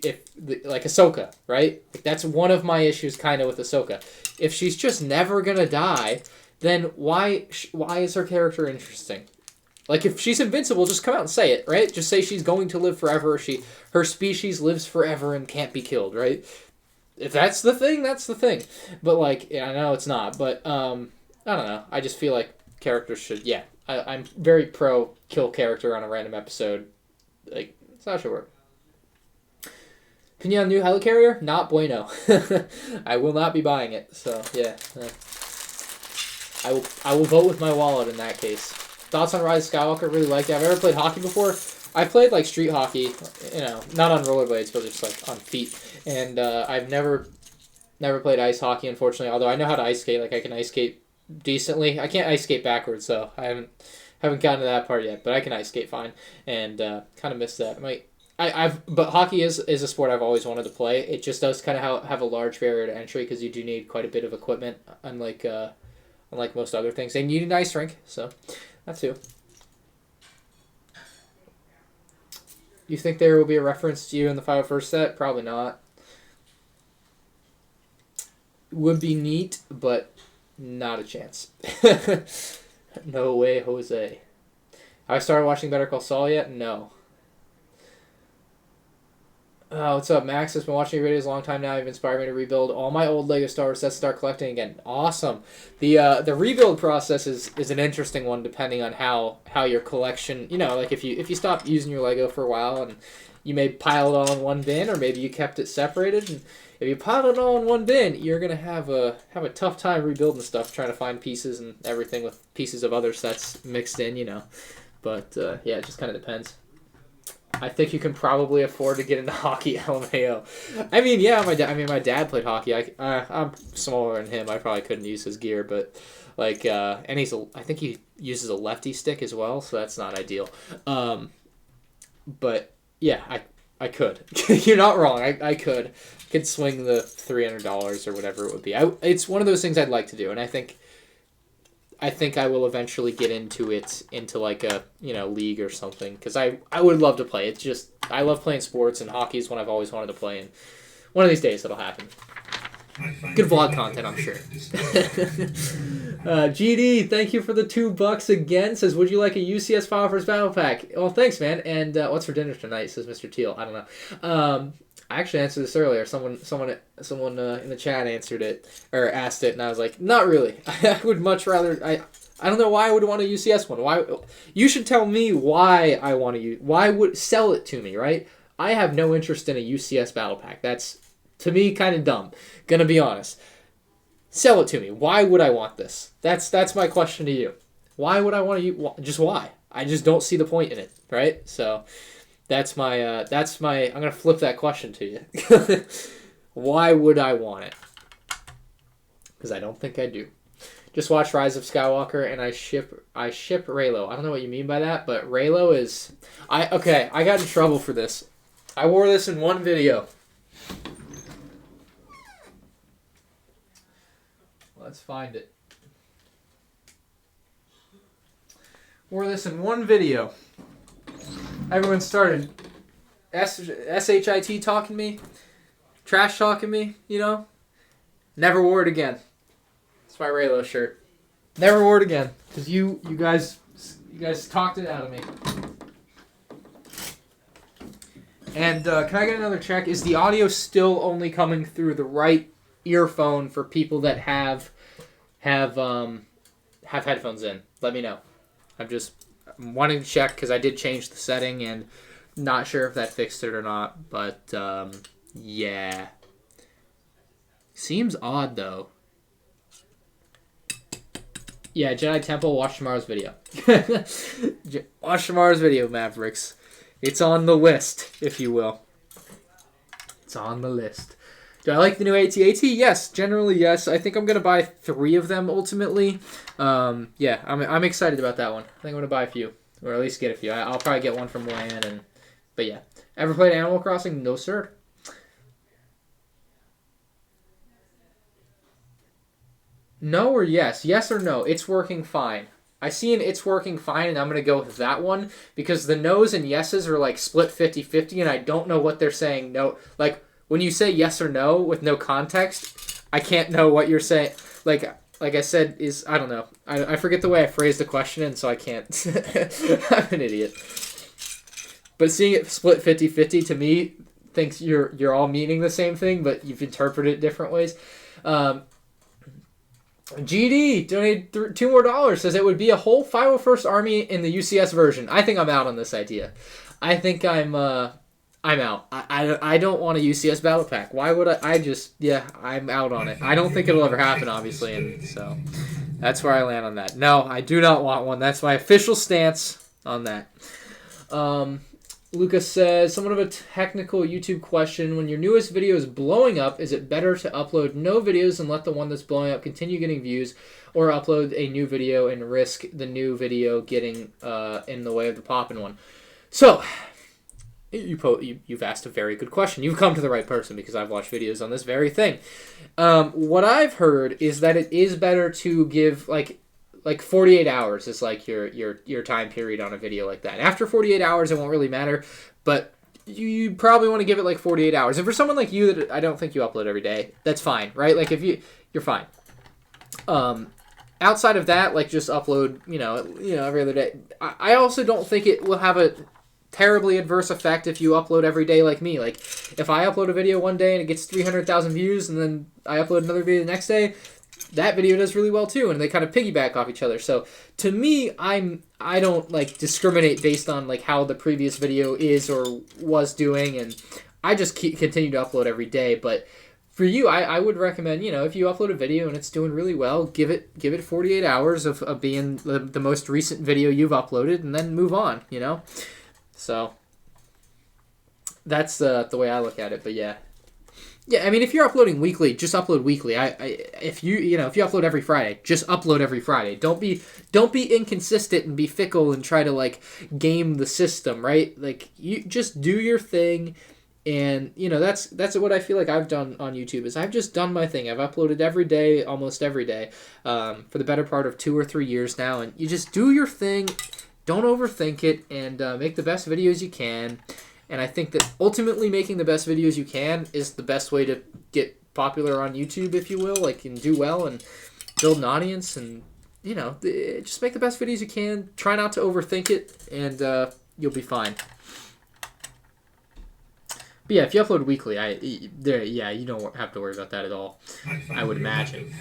like Ahsoka, right? Like that's one of my issues kind of with Ahsoka. If she's just never gonna die, then why is her character interesting? Like if she's invincible, just come out and say it, right? Just say she's going to live forever. Her species lives forever and can't be killed, right? If that's the thing, that's the thing. But, I know it's not. But, I don't know. I just feel like characters should, I'm very pro kill character on a random episode. Like, that's how it should work. Opinion on new helicarrier? Not bueno. I will not be buying it. So, yeah. I will vote with my wallet in that case. Thoughts on Rise of Skywalker? Really like it. I've ever played hockey before. I played street hockey, not on rollerblades, but just on feet. And I've never played ice hockey, unfortunately. Although I know how to ice skate. I can ice skate decently. I can't ice skate backwards, so I haven't gotten to that part yet. But I can ice skate fine, and kind of missed that. But hockey is a sport I've always wanted to play. It just does kind of have a large barrier to entry because you do need quite a bit of equipment, unlike most other things. They need an ice rink, so that too. You think there will be a reference to you in the 501st set? Probably not. Would be neat, but not a chance. No way, Jose. Have I started watching Better Call Saul yet? No. What's up, Max? I've been watching your videos a long time now. You've inspired me to rebuild all my old Lego Star Wars sets, start collecting again. Awesome. The rebuild process is an interesting one depending on how your collection, if you stop using your Lego for a while and you may pile it all in one bin, or maybe you kept it separated. And if you pile it all in one bin, you're gonna have a tough time rebuilding stuff, trying to find pieces and everything with pieces of other sets mixed in, But it just kind of depends. I think you can probably afford to get into hockey, LMAO. I mean, yeah, my dad played hockey. I'm smaller than him. I probably couldn't use his gear, but and I think he uses a lefty stick as well, so that's not ideal. But yeah, I could. You're not wrong. I could swing the $300 or whatever it would be. It's one of those things I'd like to do, and I think I will eventually get into a league or something, because I would love to play. It's just I love playing sports, and hockey is one I've always wanted to play, and one of these days it'll happen. Good vlog content, I'm sure. GD, thank you for the $2 again. Says, would you like a UCS file for his battle pack? Well, thanks, man. And what's for dinner tonight? Says Mr. Teal. I don't know. I actually answered this earlier. Someone in the chat answered it or asked it, and I was like, not really. I would much rather. I don't know why I would want a UCS one. Why? You should tell me why I want to use. Why would sell it to me, right? I have no interest in a UCS battle pack. That's, to me, kind of dumb. Gonna be honest. Sell it to me. Why would I want this? That's my question to you. Why would I want to? Just why? I just don't see the point in it, right? So that's my. I'm gonna flip that question to you. Why would I want it? Because I don't think I do. Just watched Rise of Skywalker and I ship Reylo. I don't know what you mean by that, but Reylo is. I got in trouble for this. I wore this in one video. Let's find it. Wore this in one video. Everyone started SHIT talking me, trash talking me, you know. Never wore it again. It's my Reylo shirt. Never wore it again because you guys talked it out of me. And can I get another check? Is the audio still only coming through the right earphone for people that have headphones in? Let me know. I'm wanting to check because I did change the setting and not sure if that fixed it or not. But yeah, seems odd though. Yeah, Jedi Temple. Watch tomorrow's video. Watch tomorrow's video, Mavericks. It's on the list, if you will. It's on the list. Do I like the new AT-AT? Yes, generally yes. I think I'm gonna buy 3 of them ultimately. Yeah, I'm excited about that one. I think I'm gonna buy a few, or at least get a few. I'll probably get one from Lan, but yeah. Ever played Animal Crossing? No, sir. No or yes? Yes or no? It's working fine. I see an it's working fine, and I'm going to go with that one because the no's and yeses are like split 50-50, and I don't know what they're saying. No, like when you say yes or no with no context, I can't know what you're saying. Like I said, I don't know. I forget the way I phrased the question, and so I can't. I'm an idiot. But seeing it split 50-50 to me thinks you're all meaning the same thing, but you've interpreted it different ways. GD donated $2 more. Says it would be a whole 501st Army in the UCS version. I think I'm out on this idea. I think I'm out. I don't want a UCS battle pack. Why would I'm out on it. I don't think it'll ever happen, obviously, and so that's where I land on that. No, I do not want one. That's my official stance on that. Lucas says, somewhat of a technical YouTube question. When your newest video is blowing up, is it better to upload no videos and let the one that's blowing up continue getting views, or upload a new video and risk the new video getting in the way of the poppin' one? So, you've asked a very good question. You've come to the right person because I've watched videos on this very thing. What I've heard is that it is better to give, like 48 hours is like your time period on a video like that. After 48 hours, it won't really matter, but you probably want to give it like 48 hours. And for someone like you that I don't think you upload every day, that's fine, right? Like if you're fine. Outside of that, like just upload, every other day. I also don't think it will have a terribly adverse effect if you upload every day like me. Like if I upload a video one day and it gets 300,000 views, and then I upload another video the next day, that video does really well too, and they kind of piggyback off each other. So to me, I don't like discriminate based on like how the previous video is or was doing, and I just continue to upload every day. But for you, I would recommend, if you upload a video and it's doing really well, give it 48 hours of being the most recent video you've uploaded, and then move on. So that's the way I look at it. But yeah. Yeah, I mean, if you're uploading weekly, just upload weekly. If you upload every Friday, just upload every Friday. Don't be inconsistent and be fickle and try to like game the system, right? Like you just do your thing, and that's what I feel like I've done on YouTube is I've just done my thing. I've uploaded every day, almost every day, for the better part of 2 or 3 years now, and you just do your thing. Don't overthink it, and make the best videos you can. And I think that ultimately making the best videos you can is the best way to get popular on YouTube, if you will, like, and do well and build an audience, and, just make the best videos you can. Try not to overthink it, and you'll be fine. But yeah, if you upload weekly, you don't have to worry about that at all, I would imagine.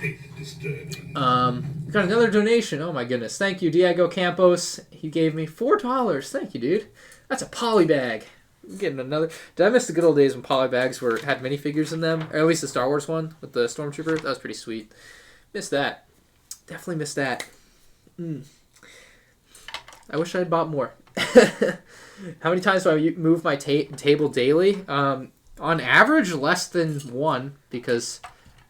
Got another donation. Oh my goodness. Thank you, Diego Campos. He gave me $4. Thank you, dude. That's a poly bag. I'm getting another. Did I miss the good old days when polybags had minifigures in them? Or at least the Star Wars one with the Stormtrooper. That was pretty sweet. Missed that. Definitely missed that. I wish I had bought more. How many times do I move my table daily? On average, less than one, because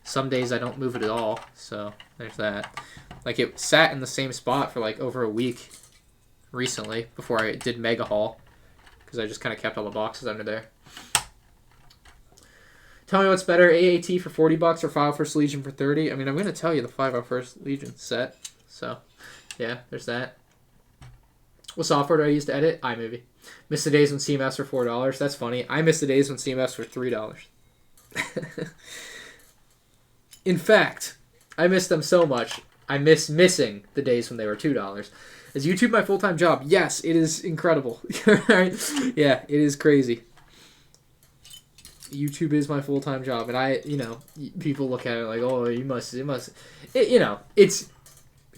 some days I don't move it at all. So there's that. Like, it sat in the same spot for like over a week recently before I did Mega Haul, because I just kind of kept all the boxes under there. Tell me what's better, AAT for $40 or 5 First Legion for $30. I mean, I'm going to tell you the 5 First Legion set. So, yeah, there's that. What software do I use to edit? iMovie. Miss the days when CMS were $4. That's funny. I miss the days when CMS were $3. In fact, I miss them so much, I miss missing the days when they were $2. Is YouTube my full-time job? Yes, it is incredible. Yeah, it is crazy. YouTube is my full-time job, and people look at it like, oh, it must. It's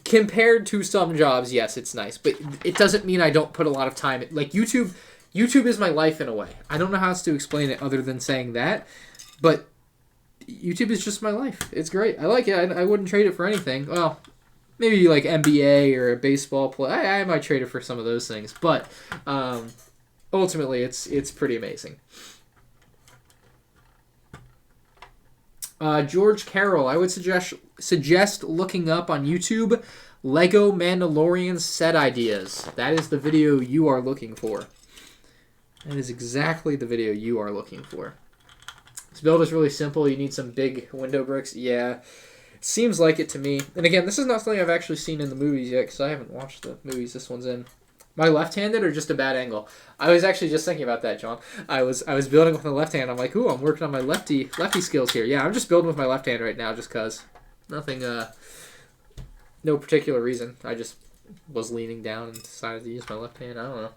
compared to some jobs, yes, it's nice, but it doesn't mean I don't put a lot of time. Like, YouTube is my life in a way. I don't know how else to explain it other than saying that, but YouTube is just my life. It's great. I like it. I wouldn't trade it for anything. Well, maybe like NBA or a baseball play. I might trade it for some of those things, but ultimately, it's pretty amazing. George Carroll, I would suggest looking up on YouTube Lego Mandalorian set ideas. That is the video you are looking for. That is exactly the video you are looking for. This build is really simple. You need some big window bricks. Yeah, it seems like it to me. And again, this is not something I've actually seen in the movies yet, because I haven't watched the movies this one's in. Am I left-handed or just a bad angle? I was actually just thinking about that, John. I was building with my left hand. I'm like, ooh, I'm working on my lefty skills here. Yeah, I'm just building with my left hand right now, just cause. Nothing, no particular reason. I just was leaning down and decided to use my left hand. I don't know.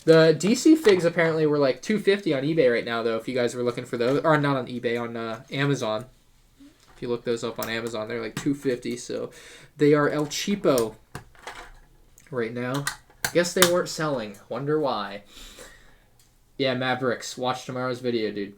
The DC figs apparently were like $250 on eBay right now, though. If you guys were looking for those, or not on eBay, on Amazon. If you look those up on Amazon, they're like $250. So they are El Cheapo right now. Guess they weren't selling. Wonder why. Yeah, Mavericks. Watch tomorrow's video, dude.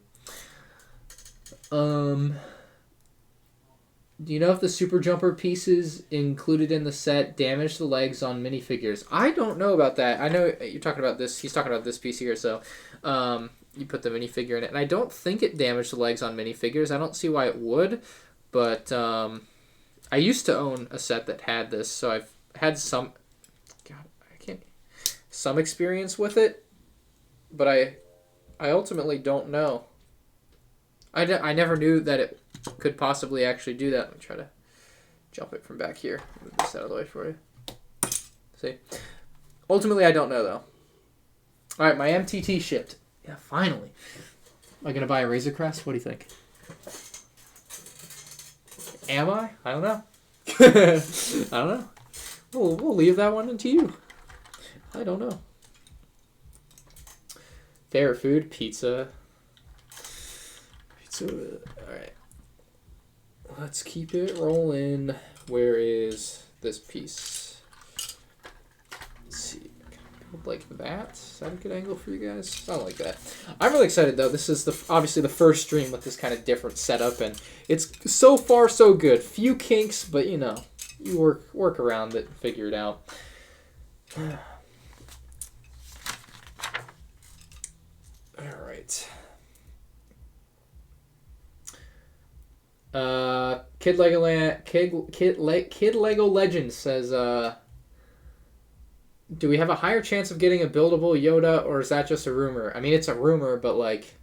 Do you know if the Super Jumper pieces included in the set damage the legs on minifigures? I don't know about that. I know you're talking about this. He's talking about this piece here. So you put the minifigure in it. And I don't think it damaged the legs on minifigures. I don't see why it would. But I used to own a set that had this. So I've had some experience with it. But I ultimately don't know. I never knew that it could possibly actually do that. Let me try to jump it from back here. Move this out of the way for you. See? Ultimately, I don't know, though. All right, my MTT shipped. Yeah, finally. Am I going to buy a Razor Crest? What do you think? Am I? I don't know. I don't know. We'll leave that one to you. I don't know. Favorite food? Pizza. Alright. Let's keep it rolling. Where is this piece? Let's see. Like that? Is that a good angle for you guys? I like that. I'm really excited, though. This is obviously the first stream with this kind of different setup, and it's so far so good. Few kinks, but you work around it and figure it out. Alright. Kid Lego Legend says, do we have a higher chance of getting a buildable Yoda, or is that just a rumor? I mean, it's a rumor, but like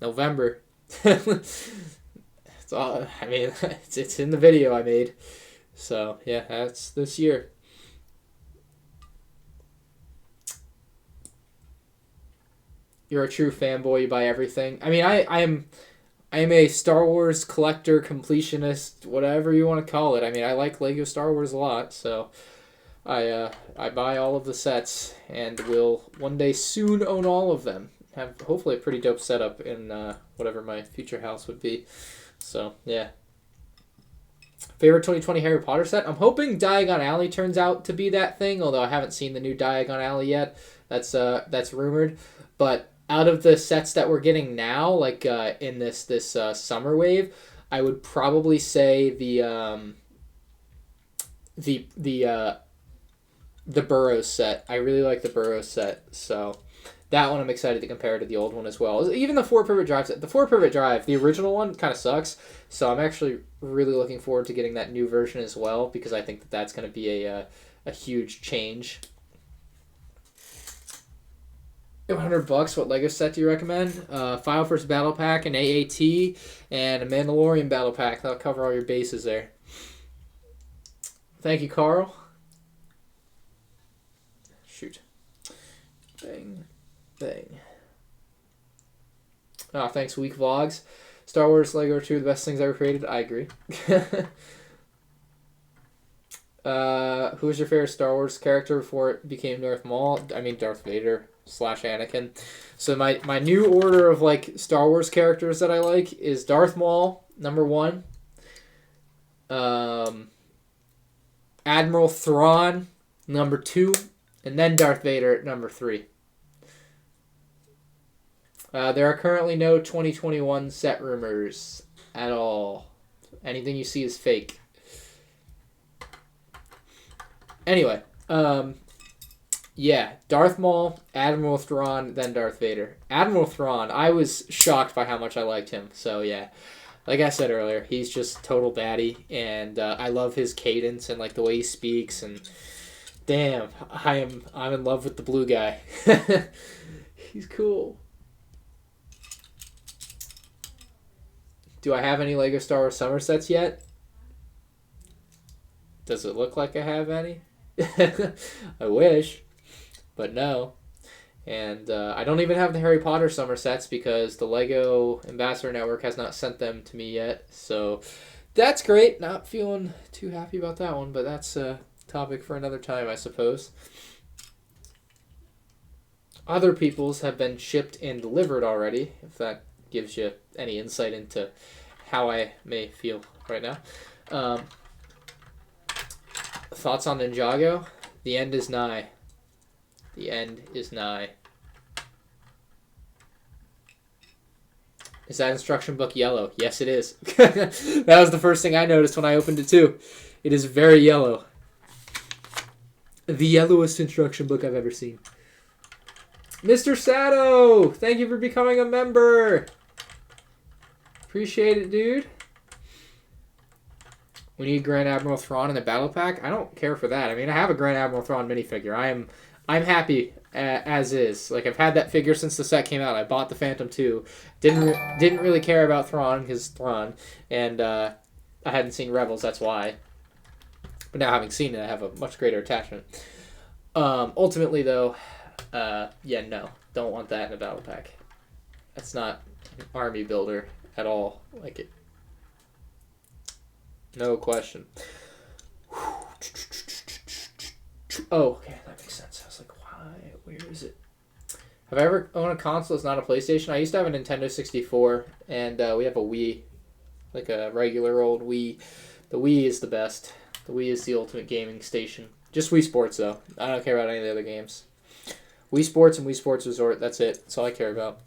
November. It's all. I mean, it's in the video I made. So yeah, that's this year. You're a true fanboy. You buy everything. I mean, I am a Star Wars collector, completionist, whatever you want to call it. I mean, I like Lego Star Wars a lot, so I buy all of the sets and will one day soon own all of them. Have hopefully a pretty dope setup in whatever my future house would be. So yeah, Favorite 2020 Harry Potter set? I'm hoping Diagon Alley turns out to be that thing, although I haven't seen the new Diagon Alley yet. That's rumored. But out of the sets that we're getting now, like in this summer wave, I would probably say the Burrows set. I really like the Burrows set, so that one I'm excited to compare to the old one as well. Even the 4 Pivot Drive set. The 4 Pivot Drive, the original one, kind of sucks, so I'm actually really looking forward to getting that new version as well, because I think that that's going to be a huge change. $100, what Lego set do you recommend? File First Battle Pack, an AAT, and a Mandalorian Battle Pack. That'll cover all your bases there. Thank you, Carl. Shoot. Bang. Bang. Oh, thanks, Week Vlogs. Star Wars Lego are 2 of the best things ever created. I agree. Who was your favorite Star Wars character before it became Darth Maul? I mean, Darth Vader / Anakin. So my new order of like Star Wars characters that I like is Darth Maul, number 1. Admiral Thrawn, number 2. And then Darth Vader at number 3. There are currently no 2021 set rumors at all. Anything you see is fake. Anyway, yeah, Darth Maul, Admiral Thrawn, then Darth Vader. Admiral Thrawn, I was shocked by how much I liked him. So yeah, like I said earlier, he's just total baddie, and I love his cadence and like the way he speaks. And damn, I'm in love with the blue guy. He's cool. Do I have any Lego Star Wars summer sets yet? Does it look like I have any? I wish, but no. And I don't even have the Harry Potter summer sets because the Lego Ambassador Network has not sent them to me yet. So that's great. Not feeling too happy about that one, but that's a topic for another time, I suppose. Other people's have been shipped and delivered already, if that gives you any insight into how I may feel right now. Thoughts on Ninjago? The end is nigh. The end is nigh. Is that instruction book yellow? Yes, it is. That was the first thing I noticed when I opened it too. It is very yellow. The yellowest instruction book I've ever seen. Mr. Sato! Thank you for becoming a member! Appreciate it, dude. We need Grand Admiral Thrawn in the battle pack. I don't care for that. I mean, I have a Grand Admiral Thrawn minifigure. I'm happy as is. Like, I've had that figure since the set came out. I bought the Phantom 2. Didn't really care about Thrawn because Thrawn, and I hadn't seen Rebels. That's why. But now having seen it, I have a much greater attachment. Ultimately, though, yeah, no, don't want that in a battle pack. That's not an army builder at all. Like it. No question. Oh, okay, that makes sense. I was like, why? Where is it? Have I ever owned a console that's not a PlayStation? I used to have a Nintendo 64, and we have a Wii. Like a regular old Wii. The Wii is the best. The Wii is the ultimate gaming station. Just Wii Sports, though. I don't care about any of the other games. Wii Sports and Wii Sports Resort, that's it. That's all I care about.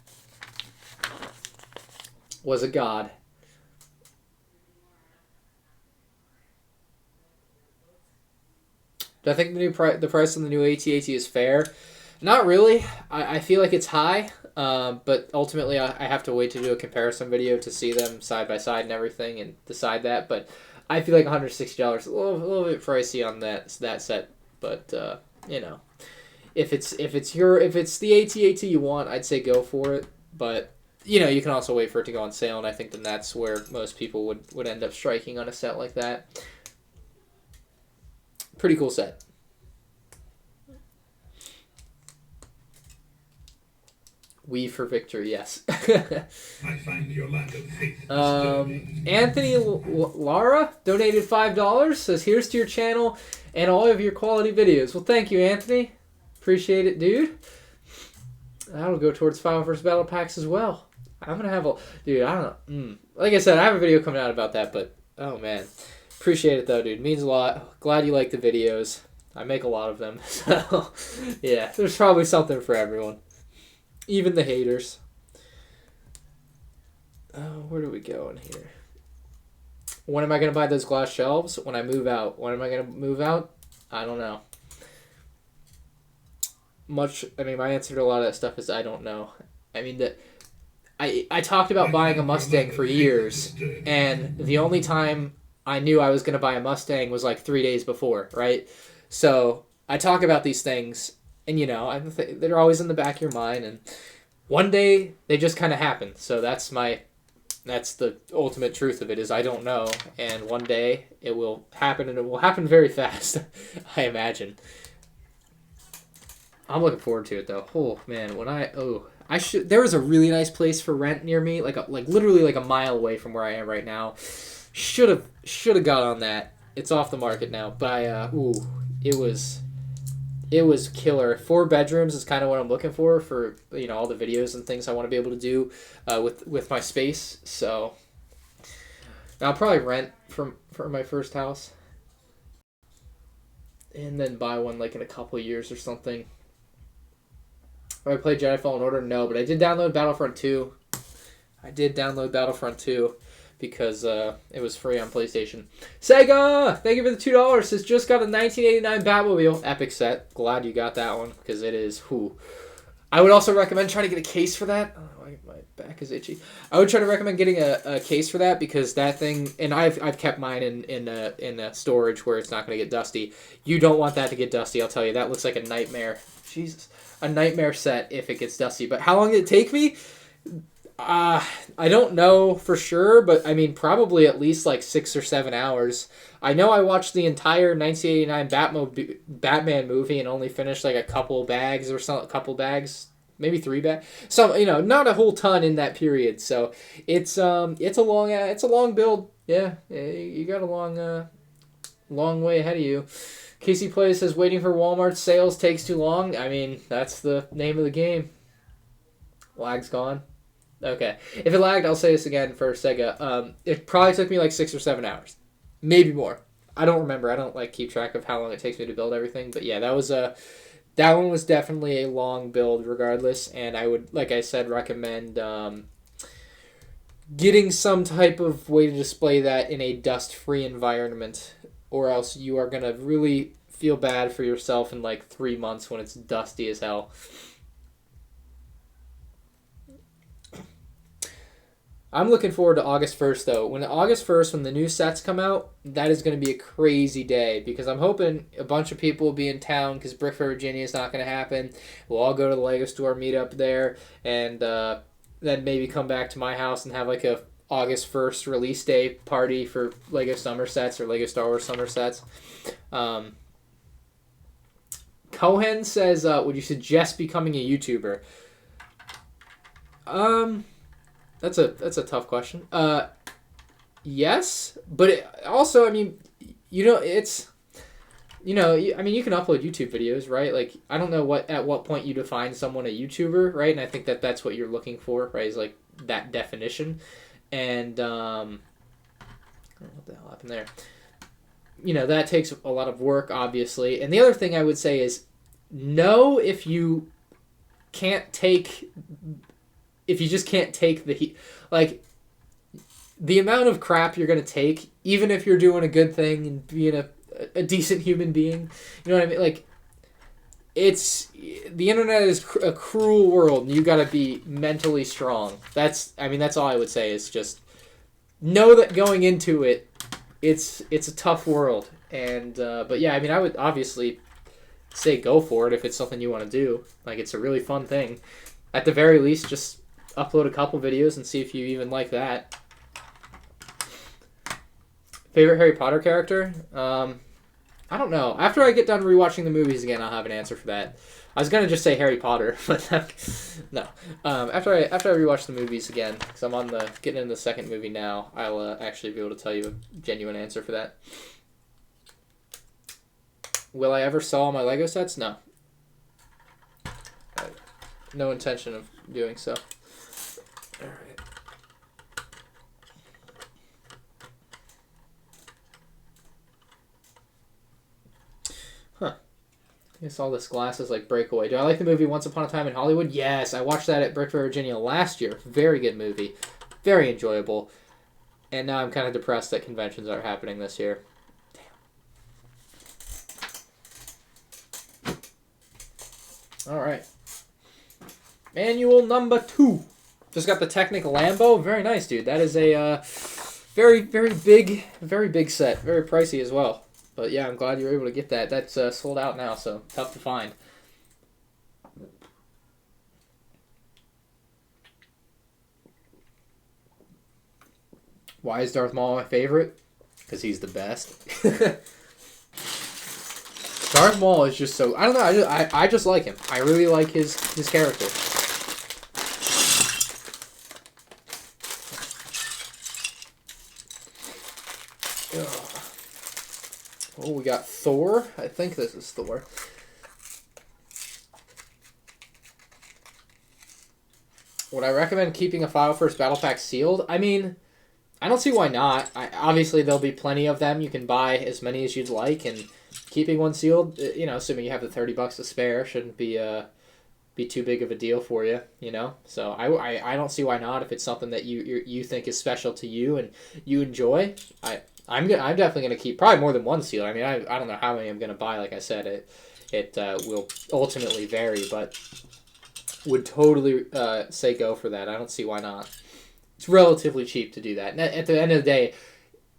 Was a god. Do I think the price on the new AT-AT is fair? Not really. I feel like it's high, but ultimately I have to wait to do a comparison video to see them side by side and everything and decide that. But I feel like $160 is a little bit pricey on that set. But you know, if it's the AT-AT you want, I'd say go for it. But you know, you can also wait for it to go on sale, and I think then that's where most people would end up striking on a set like that. Pretty cool set. Wii for victory, yes. I find your lack of faith. Anthony Lara donated $5. Says, here's to your channel and all of your quality videos. Well, thank you, Anthony. Appreciate it, dude. That'll go towards Final First Battle Packs as well. I'm going to have a... Dude, I don't know. Like I said, I have a video coming out about that, but... Oh, man. Appreciate it though, dude. Means a lot. Glad you like the videos. I make a lot of them. So, yeah, there's probably something for everyone. Even the haters. Where do we go in here? When am I going to buy those glass shelves? When I move out. When am I going to move out? I don't know. My answer to a lot of that stuff is I don't know. I mean, I talked about buying a Mustang for years, and the only time I knew I was going to buy a Mustang was like 3 days before, right? So I talk about these things, and they're always in the back of your mind, and one day they just kind of happen. So that's the ultimate truth of it, is I don't know, and one day it will happen, and it will happen very fast, I imagine. I'm looking forward to it though. Oh man, there was a really nice place for rent near me, like literally like a mile away from where I am right now. Should have got on that. It's off the market now, but it was killer. 4 bedrooms is kind of what I'm looking for all the videos and things I want to be able to do with my space. So I'll probably rent for my first house, and then buy one like in a couple of years or something. Have I played Jedi Fallen Order? No, but I did download Battlefront 2. Because it was free on PlayStation. Sega! Thank you for the $2. It's just got a 1989 Batmobile. Epic set. Glad you got that one, because it is, I would also recommend trying to get a case for that. Oh, my back is itchy. I would try to recommend getting a case for that, because that thing, and I've kept mine in storage where it's not going to get dusty. You don't want that to get dusty, I'll tell you. That looks like a nightmare. Jesus. A nightmare set if it gets dusty. But how long did it take me? I don't know for sure, but I mean probably at least like 6 or 7 hours. I know I watched the entire 1989 Batman movie and only finished like a couple bags, maybe 3 bags. So not a whole ton in that period. So it's a long build. Yeah, you got a long way ahead of you. Casey Plays says waiting for Walmart sales takes too long. I mean, that's the name of the game. Lag's gone. Okay. If it lagged, I'll say this again for Sega. It probably took me like 6 or 7 hours. Maybe more. I don't remember. I don't keep track of how long it takes me to build everything. But yeah, that one was definitely a long build regardless. And I would, like I said, recommend getting some type of way to display that in a dust-free environment, or else you are going to really feel bad for yourself in like 3 months when it's dusty as hell. I'm looking forward to August 1st, though. When the new sets come out, that is going to be a crazy day, because I'm hoping a bunch of people will be in town, because Brick for Virginia is not going to happen. We'll all go to the Lego store, meet up there, and then maybe come back to my house and have like a August 1st release day party for Lego Summer Sets or Lego Star Wars Summer Sets. Cohen says, would you suggest becoming a YouTuber? That's a tough question. Yes, but also, I mean, you can upload YouTube videos, right? Like, I don't know at what point you define someone a YouTuber, right? And I think that's what you're looking for, right? Is like that definition. And I don't know what the hell happened there. That takes a lot of work, obviously. And the other thing I would say is, know if you just can't take the heat. Like, the amount of crap you're going to take, even if you're doing a good thing and being a decent human being, you know what I mean? Like, the internet is a cruel world, and you got to be mentally strong. That's all I would say, is just know that going into it, it's a tough world. And but yeah, I mean, I would obviously say go for it if it's something you want to do. Like, it's a really fun thing. At the very least, just upload a couple videos and see if you even like that. Favorite Harry Potter character? I don't know. After I get done rewatching the movies again, I'll have an answer for that. I was gonna just say Harry Potter, but no. After I rewatch the movies again, because I'm getting into the second movie now, I'll actually be able to tell you a genuine answer for that. Will I ever sell all my Lego sets? No. No intention of doing so. All right. Huh. I guess all this glass is like Breakaway. Do I like the movie Once Upon a Time in Hollywood? Yes, I watched that at Brickford, Virginia last year. Very good movie. Very enjoyable. And now I'm kind of depressed that conventions aren't happening this year. Damn. All right. Manual number 2. Just got the Technic Lambo. Very nice, dude. That is a very big set. Very pricey as well. But yeah, I'm glad you were able to get that. That's sold out now, so tough to find. Why is Darth Maul my favorite? Because he's the best. Darth Maul is just so... I don't know. I just like him. I really like his character. Oh, we got Thor. I think this is Thor. Would I recommend keeping a File First Battle Pack sealed? I mean, I don't see why not. Obviously, there'll be plenty of them. You can buy as many as you'd like, and keeping one sealed, assuming you have the $30 to spare, shouldn't be too big of a deal for you, So I don't see why not if it's something that you think is special to you and you enjoy. I'm definitely going to keep probably more than one seal. I mean, I don't know how many I'm going to buy. Like I said, it will ultimately vary, but would totally say go for that. I don't see why not. It's relatively cheap to do that. And at the end of the day,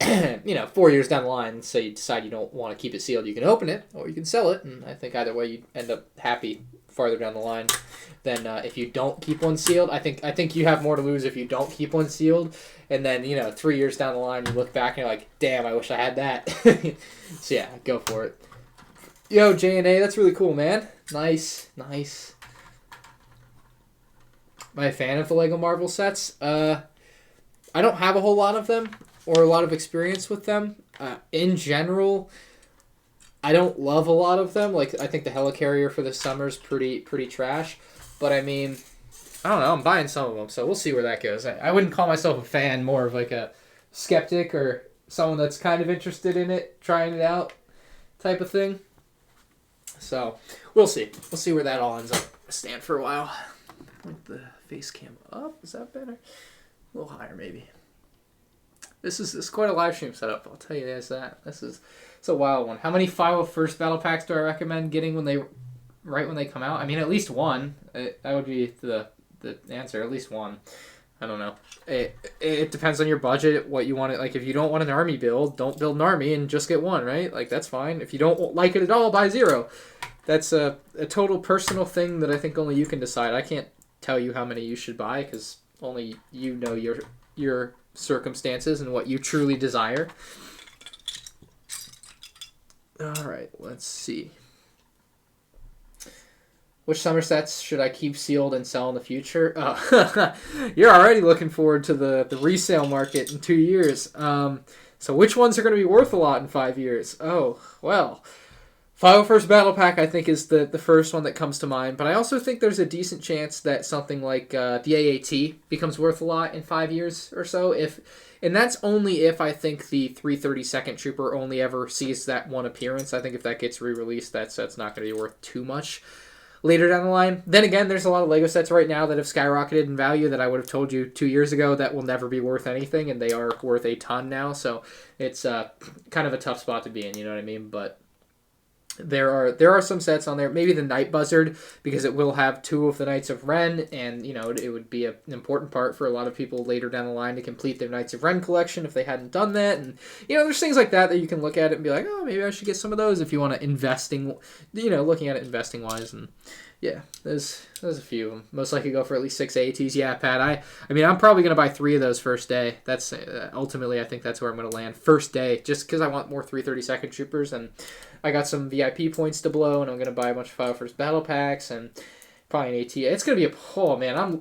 4 years down the line, say you decide you don't want to keep it sealed, you can open it or you can sell it. And I think either way you end up happy farther down the line than if you don't keep one sealed. I think you have more to lose if you don't keep one sealed. And then, 3 years down the line, you look back and you're like, damn, I wish I had that. So yeah, go for it. Yo, J&A, that's really cool, man. Nice. Am I a fan of the LEGO Marvel sets? I don't have a whole lot of them or a lot of experience with them. In general, I don't love a lot of them. Like, I think the Helicarrier for this summer is pretty trash. But, I mean, I don't know. I'm buying some of them, so we'll see where that goes. I wouldn't call myself a fan, more of like a skeptic or someone that's kind of interested in it, trying it out type of thing. So, we'll see. We'll see where that all ends up. Stand for a while. Point the face cam up. Is that better? A little higher, maybe. This is quite a live stream setup. I'll tell you guys that. It's a wild one. How many File First Battle Packs do I recommend getting when they come out? I mean, at least one. That would be the answer. At least one. I don't know. It depends on your budget, what you want it. Like, if you don't want an army build, don't build an army and just get one, right? Like, that's fine. If you don't like it at all, buy 0. That's a total personal thing that I think only you can decide. I can't tell you how many you should buy because only you know your circumstances and what you truly desire. All right, let's see. Which summer sets should I keep sealed and sell in the future? Oh, you're already looking forward to the resale market in 2 years. So which ones are going to be worth a lot in 5 years? Oh, well, File First Battle Pack I think is the first one that comes to mind, but I also think there's a decent chance that something like the AAT becomes worth a lot in 5 years or so. And that's only if I think the 332nd Trooper only ever sees that one appearance. I think if that gets re-released, that set's not going to be worth too much later down the line. Then again, there's a lot of LEGO sets right now that have skyrocketed in value that I would have told you 2 years ago that will never be worth anything, and they are worth a ton now. So it's kind of a tough spot to be in, you know what I mean? But there are some sets on there. Maybe the Night Buzzard, because it will have 2 of the Knights of Ren, and it would be an important part for a lot of people later down the line to complete their Knights of Ren collection if they hadn't done that. And there's things like that you can look at it and be like, oh, maybe I should get some of those if you want to looking at it investing wise. And yeah, there's a few of them. Most likely go for at least 6 ATs. Yeah, Pat, I mean, I'm probably going to buy 3 of those first day. That's ultimately, I think that's where I'm going to land first day, just because I want more 332nd Troopers, and I got some VIP points to blow, and I'm going to buy a bunch of File First Battle Packs, and probably an AT. It's going to be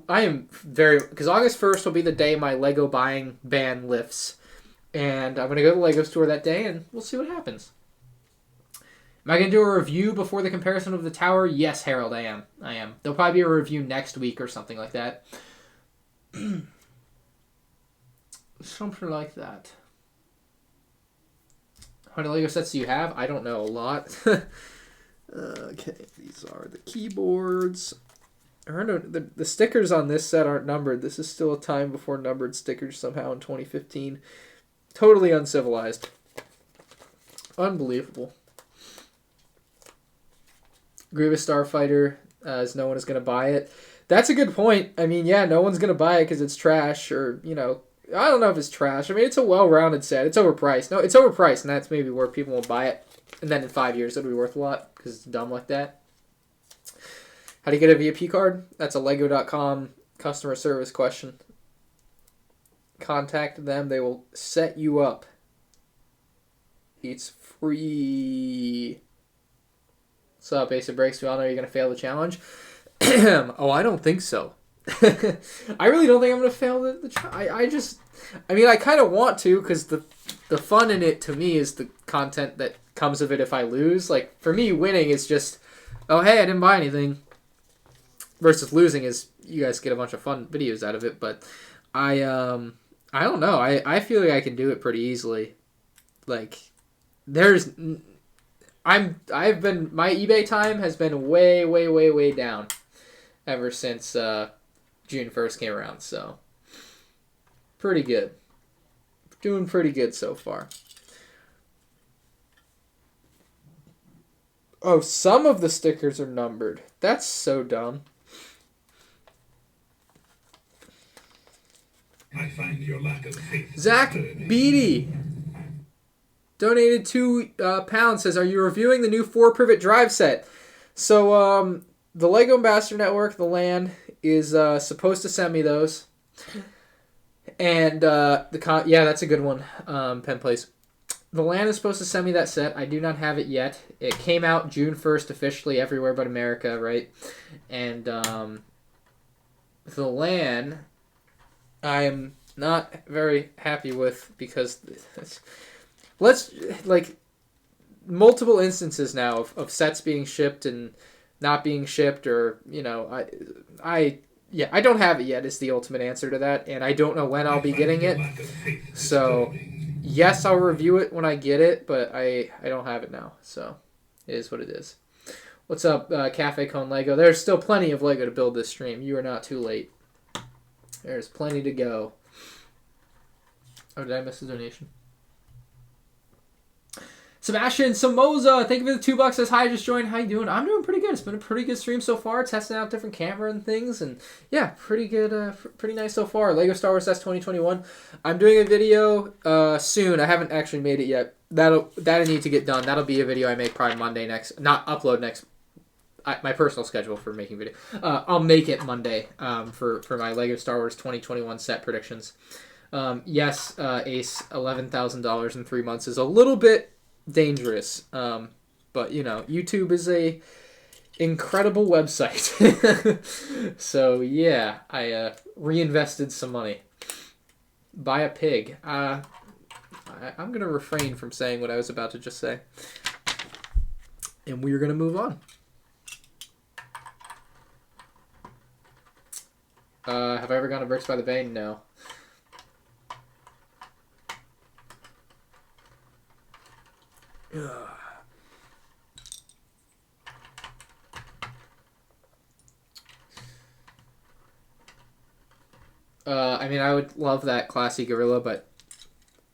I am very, because August 1st will be the day my Lego buying ban lifts, and I'm going to go to the Lego store that day, and we'll see what happens. Am I going to do a review before the comparison of the tower? Yes, Harold, I am. There'll probably be a review next week or something like that. Something like that. How many LEGO sets do you have? I don't know, a lot. Okay, these are the keyboards. I don't know, the stickers on this set aren't numbered. This is still a time before numbered stickers somehow in 2015. Totally uncivilized. Unbelievable. Grievous Starfighter, as no one is going to buy it. That's a good point. I mean, yeah, no one's going to buy it because it's trash, or, you know, I don't know if it's trash. I mean, it's a well-rounded set. It's overpriced. No, it's overpriced, and that's maybe where people will buy it. And then in 5 years, it'll be worth a lot because it's dumb like that. How do you get a VIP card? That's a Lego.com customer service question. Contact them. They will set you up. It's free. What's up, Ace of Breaks? We all know you're going to fail the challenge. Oh, I don't think so. I really don't think I'm going to fail the challenge. I mean, I kind of want to because the fun in it to me is the content that comes of it if I lose. Like, for me, winning is just, oh, hey, I didn't buy anything. Versus losing is you guys get a bunch of fun videos out of it, but I don't know. I feel like I can do it pretty easily. Like my eBay time has been way down ever since June 1st came around, so pretty good. Doing pretty good so far. Oh, some of the stickers are numbered. That's so dumb. I find your lack of faith. Zach Beatty donated £2. Says, "Are you reviewing the new 4-pivot drive set?" So, the Lego Ambassador Network, the LAN, is supposed to send me those. And yeah, that's a good one. Penn Place. The LAN is supposed to send me that set. I do not have it yet. It came out June 1st officially everywhere but America, right? And the LAN, I am not very happy with because multiple instances now of sets being shipped and not being shipped, or, you know, I don't have it yet is the ultimate answer to that, and I don't know when I'll be getting it. So yes, I'll review it when I get it, but I don't have it now, so it is what it is. What's up, Cafe Cone Lego? There's still plenty of Lego to build this stream. You are not too late. There's plenty to go. Oh, did I miss a donation? Sebastian Somoza, thank you for the $2. Says, hi, just joined. How you doing? I'm doing pretty good. It's been a pretty good stream so far. Testing out different camera and things, and yeah, pretty good. Pretty nice so far. Lego Star Wars S 2021. I'm doing a video soon. I haven't actually made it yet. That I need to get done. That'll be a video I make probably Monday next. Not upload next. My personal schedule for making video. I'll make it Monday for my Lego Star Wars 2021 set predictions. Yes, Ace, $11,000 in 3 months is a little bit dangerous, but you know, YouTube is a incredible website. So yeah, I reinvested some money. Buy a pig. I'm gonna refrain from saying what I was about to just say, and we're gonna move on. Have I ever gone to Bricks by the Bay? No. I mean, I would love that classy gorilla, but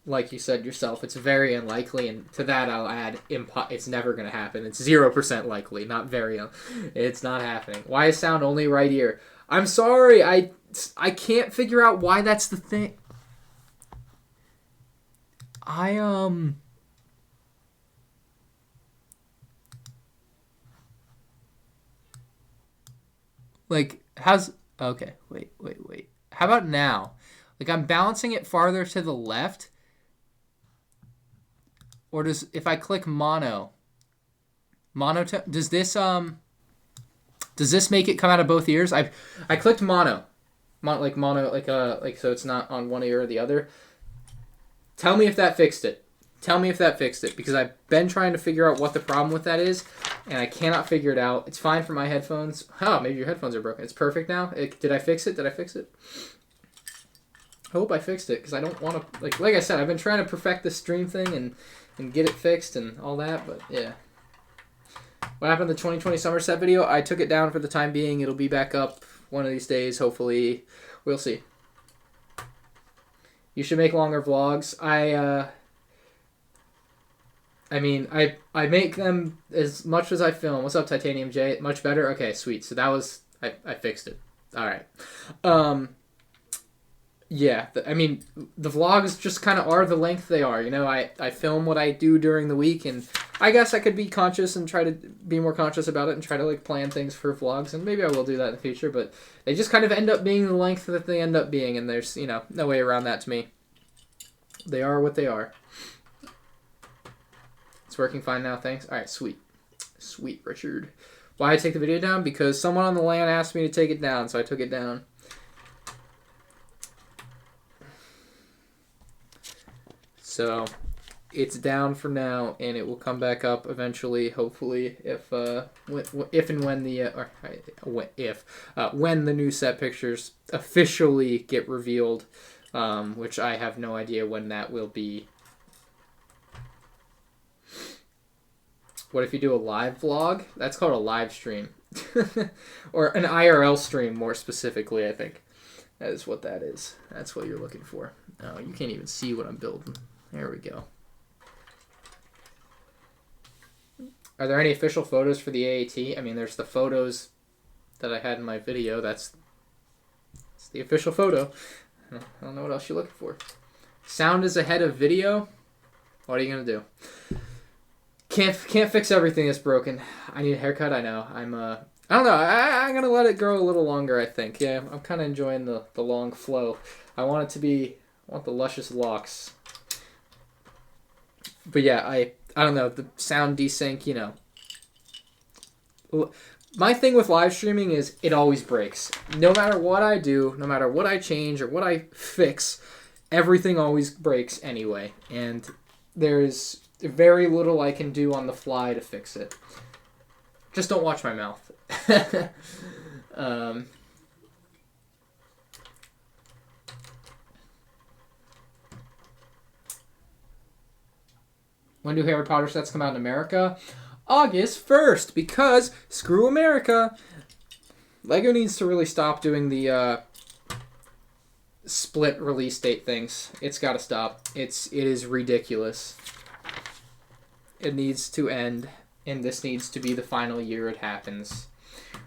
like you said yourself, it's very unlikely, and to that I'll add, it's never going to happen. It's 0% likely, not very, it's not happening. Why is sound only right ear? I'm sorry, I can't figure out why that's the thing. Like, okay, wait. How about now? Like, I'm balancing it farther to the left. Or if I click monotone, does this make it come out of both ears? I clicked mono, so it's not on one ear or the other. Tell me if that fixed it. Because I've been trying to figure out what the problem with that is, and I cannot figure it out. It's fine for my headphones. Oh, maybe your headphones are broken. It's perfect now. Did I fix it? I hope I fixed it, because I don't want to... Like I said, I've been trying to perfect this stream thing and get it fixed and all that, but yeah. What happened to the 2020 Somerset video? I took it down for the time being. It'll be back up one of these days, hopefully. We'll see. You should make longer vlogs. I mean, I make them as much as I film. What's up, Titanium J? Much better? Okay, sweet. So that was... I fixed it. All right. Yeah, I mean, the vlogs just kind of are the length they are. You know, I film what I do during the week, and I guess I could be conscious and try to be more conscious about it and try to, like, plan things for vlogs, and maybe I will do that in the future, but they just kind of end up being the length that they end up being, and there's, you know, no way around that to me. They are what they are. It's working fine now, thanks. All right, sweet. Sweet, Richard. Why I take the video down? Because someone on the LAN asked me to take it down, so I took it down. So, it's down for now, and it will come back up eventually, hopefully, if and when the when the new set pictures officially get revealed, which I have no idea when that will be. What if you do a live vlog? That's called a live stream, or an IRL stream, more specifically. I think that is what that is. That's what you're looking for. Oh, you can't even see what I'm building. There we go. Are there any official photos for the AAT? I mean, there's the photos that I had in my video. That's the official photo. I don't know what else you're looking for. Sound is ahead of video. What are you gonna do? Can't fix everything that's broken. I need a haircut. I know. I don't know. I'm gonna let it grow a little longer. I think. Yeah, I'm kind of enjoying the long flow. I want it to be. I want the luscious locks. But yeah, I don't know, the sound desync, you know. My thing with live streaming is it always breaks. No matter what I do, no matter what I change or what I fix, everything always breaks anyway. And there's very little I can do on the fly to fix it. Just don't watch my mouth. When do Harry Potter sets come out in America? August 1st, because screw America. LEGO needs to really stop doing the split release date things. It's got to stop. It is ridiculous. It needs to end, and this needs to be the final year it happens.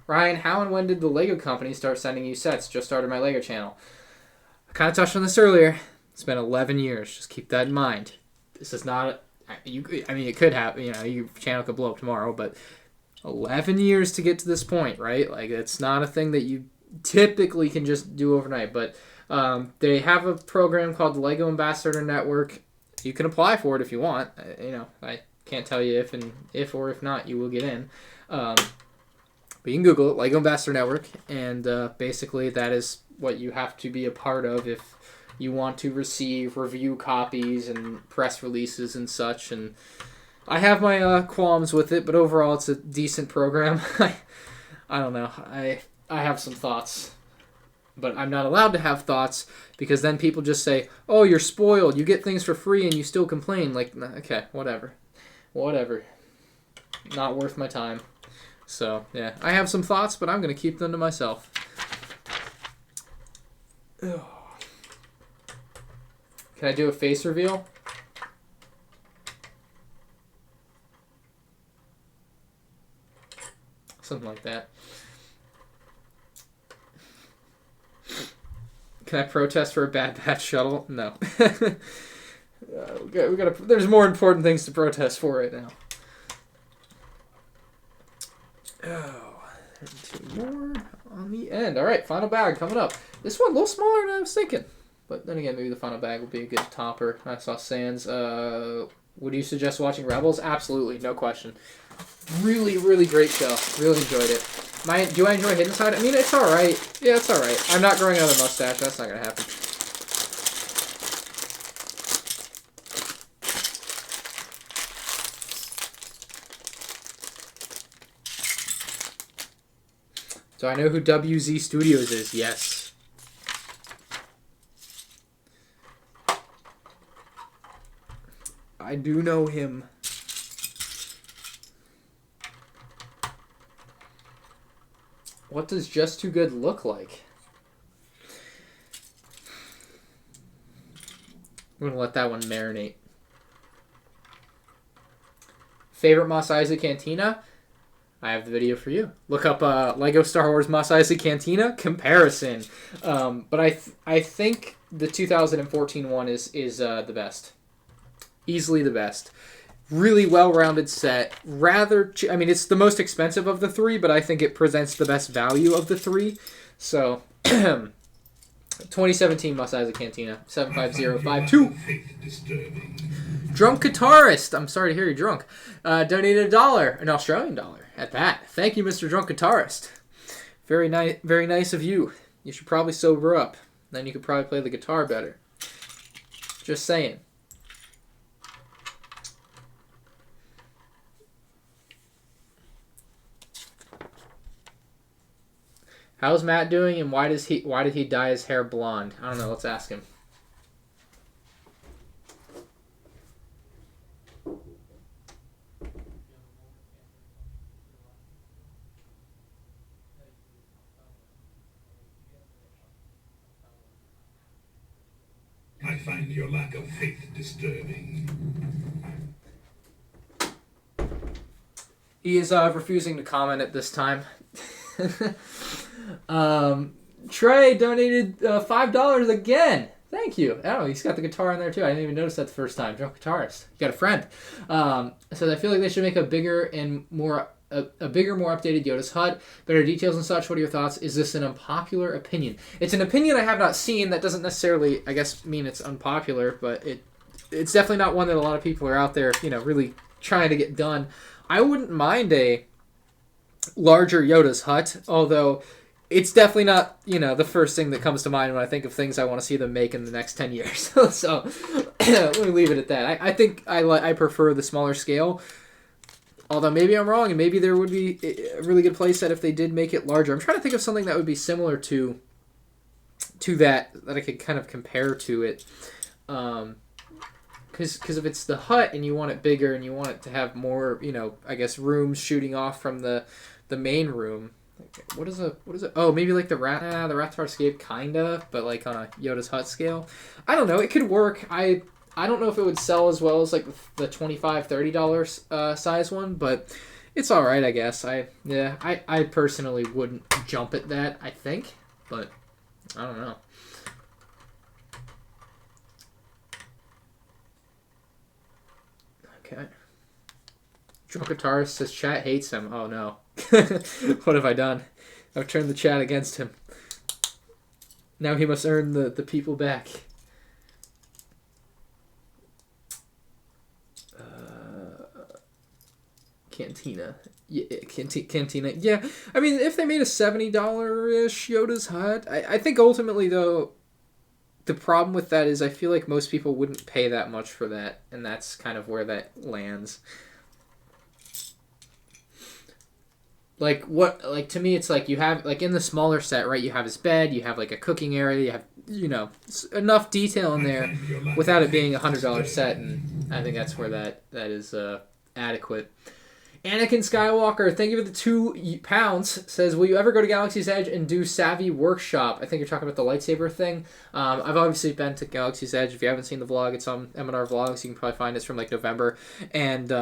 Ryan, how and when did the LEGO company start sending you sets? Just started my LEGO channel. I kind of touched on this earlier. It's been 11 years. Just keep that in mind. This is not... I mean, it could happen, you know, your channel could blow up tomorrow, but 11 years to get to this point, right? Like, it's not a thing that you typically can just do overnight, but they have a program called the LEGO Ambassador Network. You can apply for it if you want. You know, I can't tell you if or if not you will get in. But you can Google it, LEGO Ambassador Network, and basically that is what you have to be a part of if you want to receive review copies and press releases and such. And I have my qualms with it, but overall it's a decent program. I don't know. I have some thoughts, but I'm not allowed to have thoughts because then people just say, oh, you're spoiled. You get things for free and you still complain. Like, okay, whatever. Not worth my time. So, yeah, I have some thoughts, but I'm going to keep them to myself. Ugh. Can I do a face reveal? Something like that. Can I protest for a Bad Batch shuttle? No. we gotta. There's more important things to protest for right now. Oh, 2 more on the end. All right, final bag coming up. This one a little smaller than I was thinking. But then again, maybe the final bag will be a good topper. I saw Sans. Would you suggest watching Rebels? Absolutely, no question. Really, really great show. Really enjoyed it. Do I enjoy Hidden Side? I mean, it's alright. Yeah, it's alright. I'm not growing another mustache. That's not going to happen. So I know who WZ Studios is. Yes. I do know him. What does just too good look like? We're going to let that one marinate. Favorite Mos Eisley Cantina? I have the video for you. Look up Lego Star Wars Mos Eisley Cantina comparison. But I think the 2014 one is the best. Easily the best. Really well-rounded set. I mean, it's the most expensive of the three, but I think it presents the best value of the three. So, 2017 Mos Eisley Cantina, 75052. Drunk Guitarist. I'm sorry to hear you're drunk. Donated $1, an Australian dollar at that. Thank you, Mr. Drunk Guitarist. Very nice of you. You should probably sober up. Then you could probably play the guitar better. Just saying. How's Matt doing, and why did he dye his hair blonde? I don't know. Let's ask him. I find your lack of faith disturbing. He is refusing to comment at this time. Trey donated $5 again. Thank you. Oh, he's got the guitar in there too. I didn't even notice that the first time. Drunk Guitarist. You got a friend. So I feel like they should make a bigger, more updated Yoda's hut, better details and such. What are your thoughts? Is this an unpopular opinion? It's an opinion I have not seen. That doesn't necessarily, I guess, mean it's unpopular, but it's definitely not one that a lot of people are out there, really trying to get done. I wouldn't mind a larger Yoda's hut, although it's definitely not, the first thing that comes to mind when I think of things I want to see them make in the next 10 years. So let me leave it at that. I think I prefer the smaller scale. Although maybe I'm wrong, and maybe there would be a really good playset if they did make it larger. I'm trying to think of something that would be similar to that I could kind of compare to it. Because if it's the hut and you want it bigger and you want it to have more, I guess rooms shooting off from the main room. What is it? Oh, maybe like the Rathtar Escape, kinda, but like on a Yoda's hut scale. I don't know. It could work. I don't know if it would sell as well as like the $25-$30 size one, but it's all right, I guess. I personally wouldn't jump at that, I think, but I don't know. Okay. Drunk Guitarist says chat hates him. Oh no. What have I done? I've turned the chat against him. Now he must earn the people back. Cantina. Yeah, Cantina. Yeah, I mean, if they made a $70-ish Yoda's hut, I think ultimately, though, the problem with that is I feel like most people wouldn't pay that much for that, and that's kind of where that lands. To me, it's like you have, like in the smaller set, right, you have his bed, you have like a cooking area, you have, enough detail in there without it being a $100 set, and I think that's where that is adequate. Anakin Skywalker, thank you for the £2, says, will you ever go to Galaxy's Edge and do Savvy Workshop? I think you're talking about the lightsaber thing. I've obviously been to Galaxy's Edge. If you haven't seen the vlog, it's on M&R Vlogs. You can probably find it from like November. And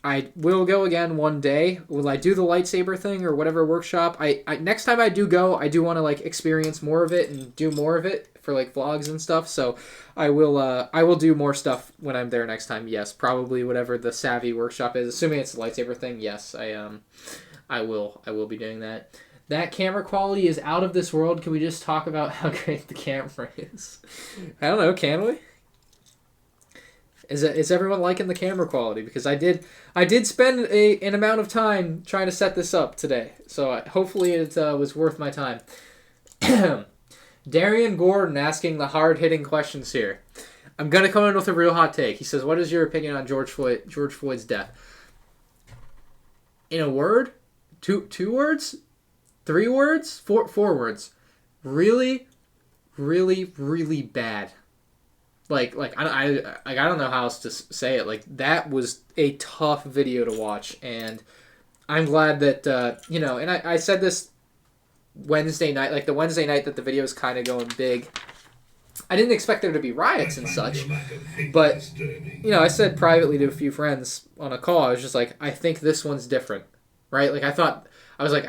I will go again one day. Will I do the lightsaber thing or whatever workshop? I next time I do go, I do want to like experience more of it and do more of it for like vlogs and stuff. So I will do more stuff when I'm there next time. Yes, probably whatever the Savvy Workshop is, assuming it's a lightsaber thing. Yes, I will be doing that. That camera quality is out of this world. Can we just talk about how great the camera is? I don't know, can we? Is everyone liking the camera quality? Because I did spend an amount of time trying to set this up today, so hopefully it was worth my time. Darian Gordon asking the hard-hitting questions here. I'm going to come in with a real hot take. He says, what is your opinion on George Floyd's death? In a word? Two words? 3 words? 4 words. Really, really, really bad. Like I don't know how else to say it. Like, that was a tough video to watch, and I'm glad that, and I said this Wednesday night, like the Wednesday night that the video is kind of going big, I didn't expect there to be riots and such. But, you know, I said privately to a few friends on a call, I was just like, I think this one's different, right? Like, I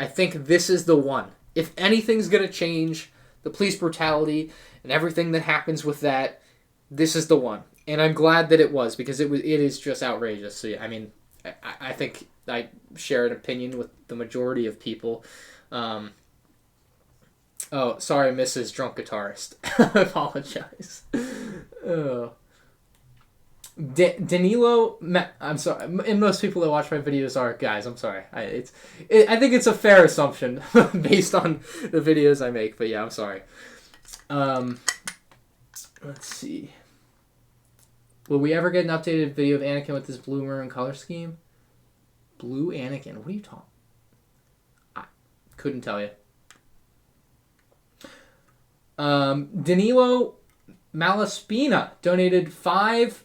think this is the one. If anything's going to change the police brutality and everything that happens with that, this is the one. And I'm glad that it was, because it is just outrageous. So, yeah, I mean, I think I share an opinion with the majority of people. Oh, sorry, Mrs. Drunk Guitarist. I apologize. Oh. Danilo, I'm sorry, and most people that watch my videos are guys. I'm sorry. I think it's a fair assumption based on the videos I make. But yeah, I'm sorry. Let's see. Will we ever get an updated video of Anakin with his blue maroon color scheme? Blue Anakin? What are you talking? I couldn't tell you. Danilo Malaspina donated $5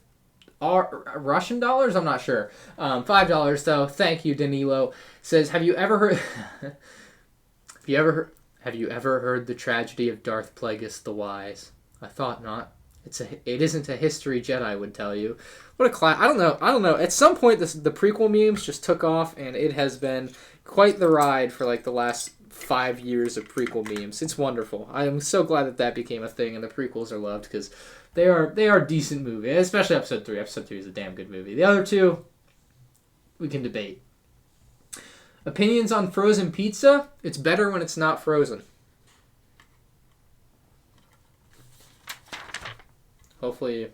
Russian dollars. I'm not sure. $5 though. Thank you, Danilo. Says, have you ever heard? Have you ever heard the tragedy of Darth Plagueis the Wise? I thought not. It isn't a history Jedi would tell you. What a class! I don't know. At some point, the prequel memes just took off, and it has been quite the ride for like the last 5 years of prequel memes. It's wonderful. I am so glad that became a thing, and the prequels are loved because they are decent movies, especially Episode 3. Episode 3 is a damn good movie. The other two, we can debate. Opinions on frozen pizza? It's better when it's not frozen. Hopefully,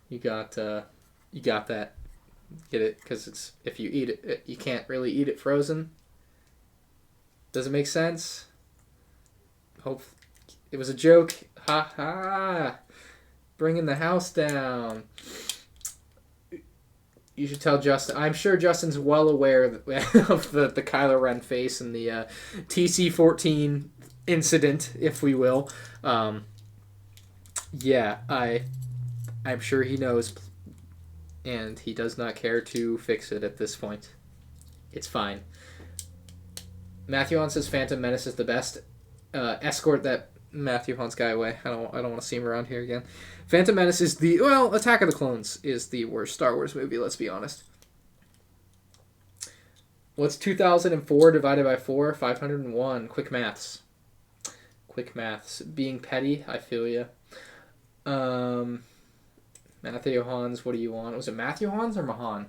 you got that. Get it? Because it's if you eat it, you can't really eat it frozen. Does it make sense? Hope it was a joke. Ha ha! Bringing the house down. You should tell Justin. I'm sure Justin's well aware of the Kylo Ren face and the TC-14 incident, if we will. Yeah, I'm sure he knows, and he does not care to fix it at this point. It's fine. Matthew Hahn says Phantom Menace is the best. Escort that Matthew Hahn's guy away. I don't want to see him around here again. Phantom Menace is Attack of the Clones is the worst Star Wars movie, let's be honest. What's 2004 divided by 4? 501. Quick maths. Being petty, I feel ya. Matthew Hahn's, what do you want? Was it Matthew Hahn's or Mahan?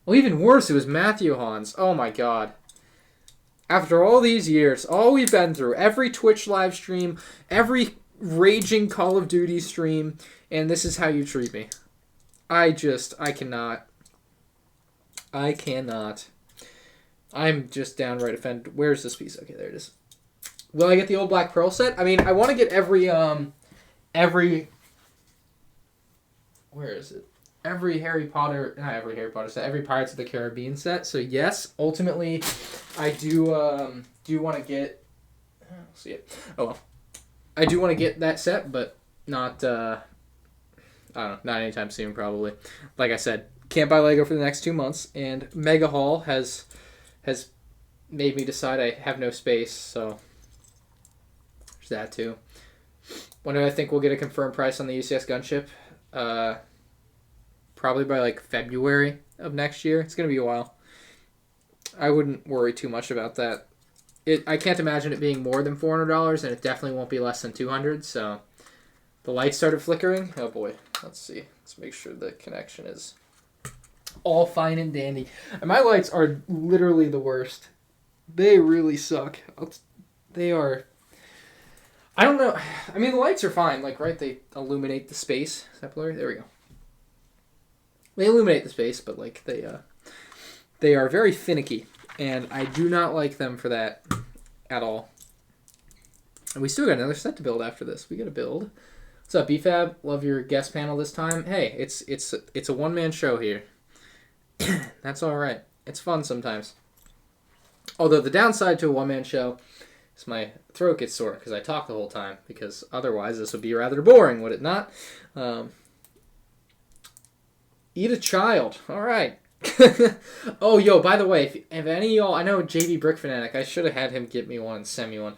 Well, even worse, it was Matthew Hahn's. Oh my god. After all these years, all we've been through, every Twitch live stream, every raging Call of Duty stream, and this is how you treat me. I cannot. I'm just downright offended. Where's this piece? Okay, there it is. Will I get the old Black Pearl set? I mean, I want to get every where is it? Every Harry Potter set, every Pirates of the Caribbean set. So yes, ultimately, I do want to get. See it. Oh well, I do want to get that set, but not. I don't know, not anytime soon, probably. Like I said, can't buy Lego for the next 2 months, and Mega Haul has made me decide I have no space. So there's that too. When do I think we'll get a confirmed price on the UCS gunship? Probably by like February of next year. It's going to be a while. I wouldn't worry too much about that. I can't imagine it being more than $400, and it definitely won't be less than $200. So the lights started flickering. Oh boy. Let's see. Let's make sure the connection is all fine and dandy. And my lights are literally the worst. They really suck. They are... I don't know. I mean, the lights are fine. Like, right? They illuminate the space. Is that blurry? There we go. They illuminate the space, but like they are very finicky, and I do not like them for that at all. And we still got another set to build after this. We got to build. What's up, BFAB? Love your guest panel this time. Hey, it's a one-man show here. That's all right. It's fun sometimes. Although the downside to a one-man show is my throat gets sore because I talk the whole time. Because otherwise, this would be rather boring, would it not? Eat a child. All right. Oh, yo, by the way, if any of y'all, I know JB Brick Fanatic, I should have had him get me one and send me one.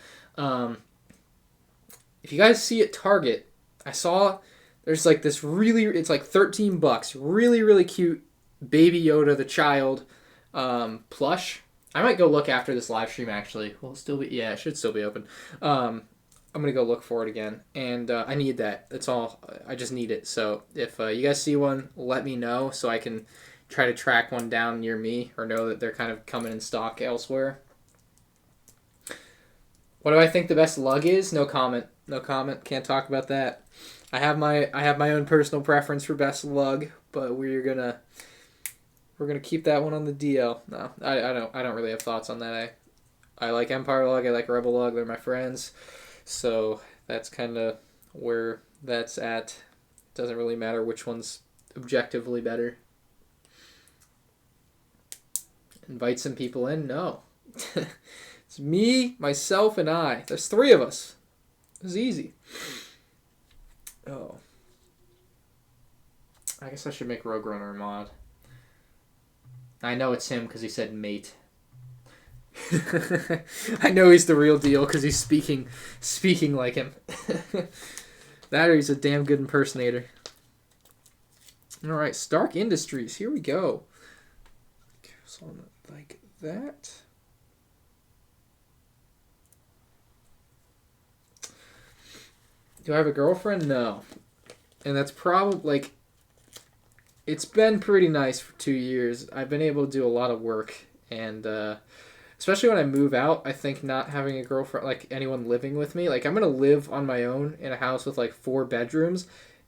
If you guys see at Target, I saw there's like this really, it's like $13, really, really cute Baby Yoda the Child plush. I might go look after this live stream actually. Will it still be? Yeah, it should still be open. I'm gonna go look for it again, and I need that. That's all. I just need it. So if you guys see one, let me know so I can try to track one down near me or know that they're kind of coming in stock elsewhere. What do I think the best lug is? No comment. No comment. Can't talk about that. I have my own personal preference for best lug, but we're gonna keep that one on the DL. No, I don't really have thoughts on that. I like Empire lug. I like Rebel lug. They're my friends. So that's kind of where that's at. Doesn't really matter which one's objectively better. Invite some people in? No. It's me, myself, and I. There's 3 of us. It's easy. Oh. I guess I should make Rogue Runner a mod. I know it's him because he said mate. I know he's the real deal because he's speaking like him. That or he's a damn good impersonator. Alright, Stark Industries. Here we go. So like that. Do I have a girlfriend? No. And that's probably, like, it's been pretty nice for 2 years. I've been able to do a lot of work, and especially when I move out, I think not having a girlfriend, like anyone living with me, like I'm going to live on my own in a house with like 4 bedrooms,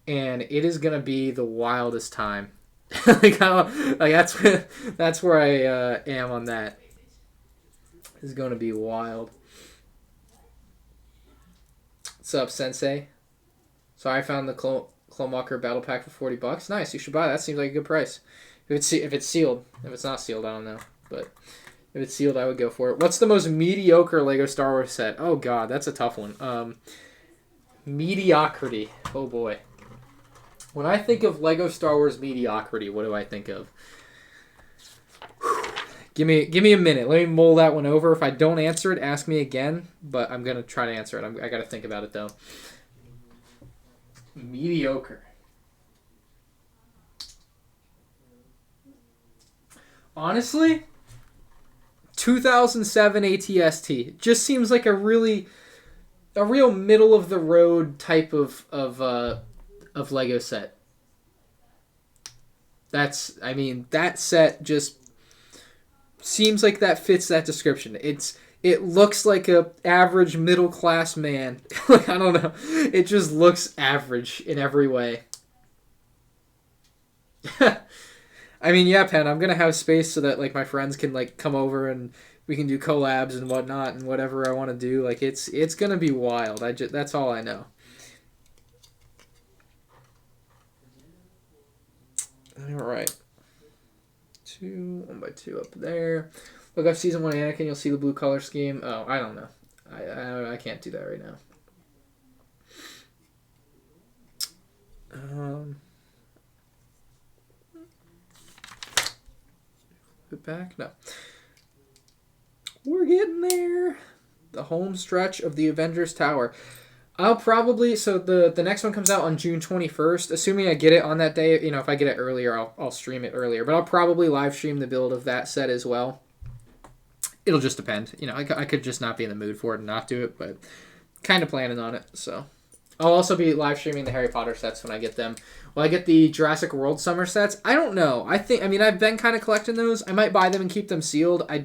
and it is going to be the wildest time. Like that's where I am on that. It's going to be wild. What's up, Sensei? So I found the Clone Walker Battle Pack for $40. Nice, you should buy that. That seems like a good price. If it's sealed. If it's not sealed, I don't know. But if it's sealed, I would go for it. What's the most mediocre Lego Star Wars set? Oh god, that's a tough one. Mediocrity. Oh boy. When I think of Lego Star Wars mediocrity, what do I think of? Give me a minute. Let me mull that one over. If I don't answer it, ask me again. But I'm gonna try to answer it. I gotta think about it though. Mediocre. Honestly, 2007 ATST just seems like a real middle of the road type of Lego set. That set just seems like that fits that description. It looks like a average middle class man. Like I don't know. It just looks average in every way. I mean, yeah, Pen, I'm gonna have space so that like my friends can like come over and we can do collabs and whatnot and whatever I want to do. Like it's gonna be wild. That's all I know. All right, 1 by 2 up there. Look up season 1 Anakin. You'll see the blue color scheme. Oh, I don't know. I can't do that right now. Put back? No. We're getting there. The home stretch of the Avengers Tower. I'll probably... So the next one comes out on June 21st. Assuming I get it on that day. You know, if I get it earlier, I'll stream it earlier. But I'll probably live stream the build of that set as well. It'll just depend. You know, I could just not be in the mood for it and not do it. But kind of planning on it, so... I'll also be live streaming the Harry Potter sets when I get them. Will I get the Jurassic World summer sets? I don't know. I've been kind of collecting those. I might buy them and keep them sealed. I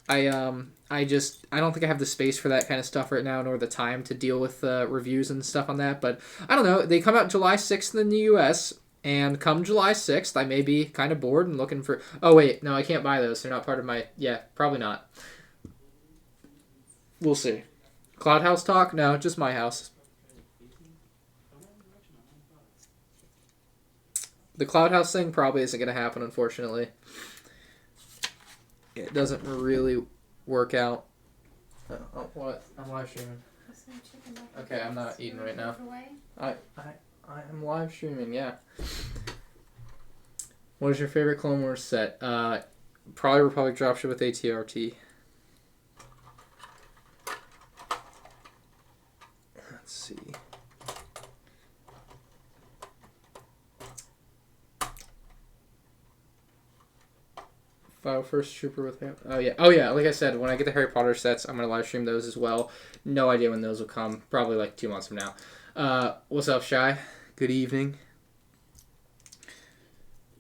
don't think I have the space for that kind of stuff right now, nor the time to deal with reviews and stuff on that. But I don't know. They come out July 6th in the U.S., and come July 6th, I may be kind of bored and looking for... Oh, wait. No, I can't buy those. They're not part of my... Yeah, probably not. We'll see. Cloud House talk? No, just my house. The Cloud House thing probably isn't going to happen, unfortunately. It doesn't really work out. Oh, what? I'm live streaming. Okay, I'm not eating right now. I am live streaming, yeah. What is your favorite Clone Wars set? Probably Republic Dropship with ATRT. Let's see. File First Trooper with him. Oh yeah. Like I said, when I get the Harry Potter sets, I'm gonna live stream those as well. No idea when those will come. Probably like 2 months from now. What's up, Shy? Good evening.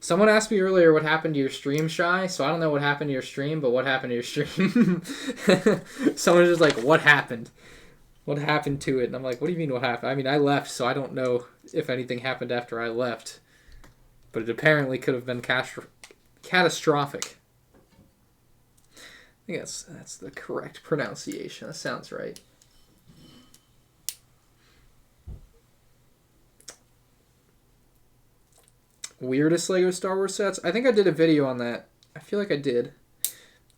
Someone asked me earlier what happened to your stream, Shy. So I don't know what happened to your stream, but what happened to your stream? Someone's just like, what happened? What happened to it? And I'm like, what do you mean what happened? I mean, I left, so I don't know if anything happened after I left. But it apparently could have been catastrophic. I think that's the correct pronunciation. That sounds right. Weirdest Lego Star Wars sets? I think I did a video on that. I feel like I did.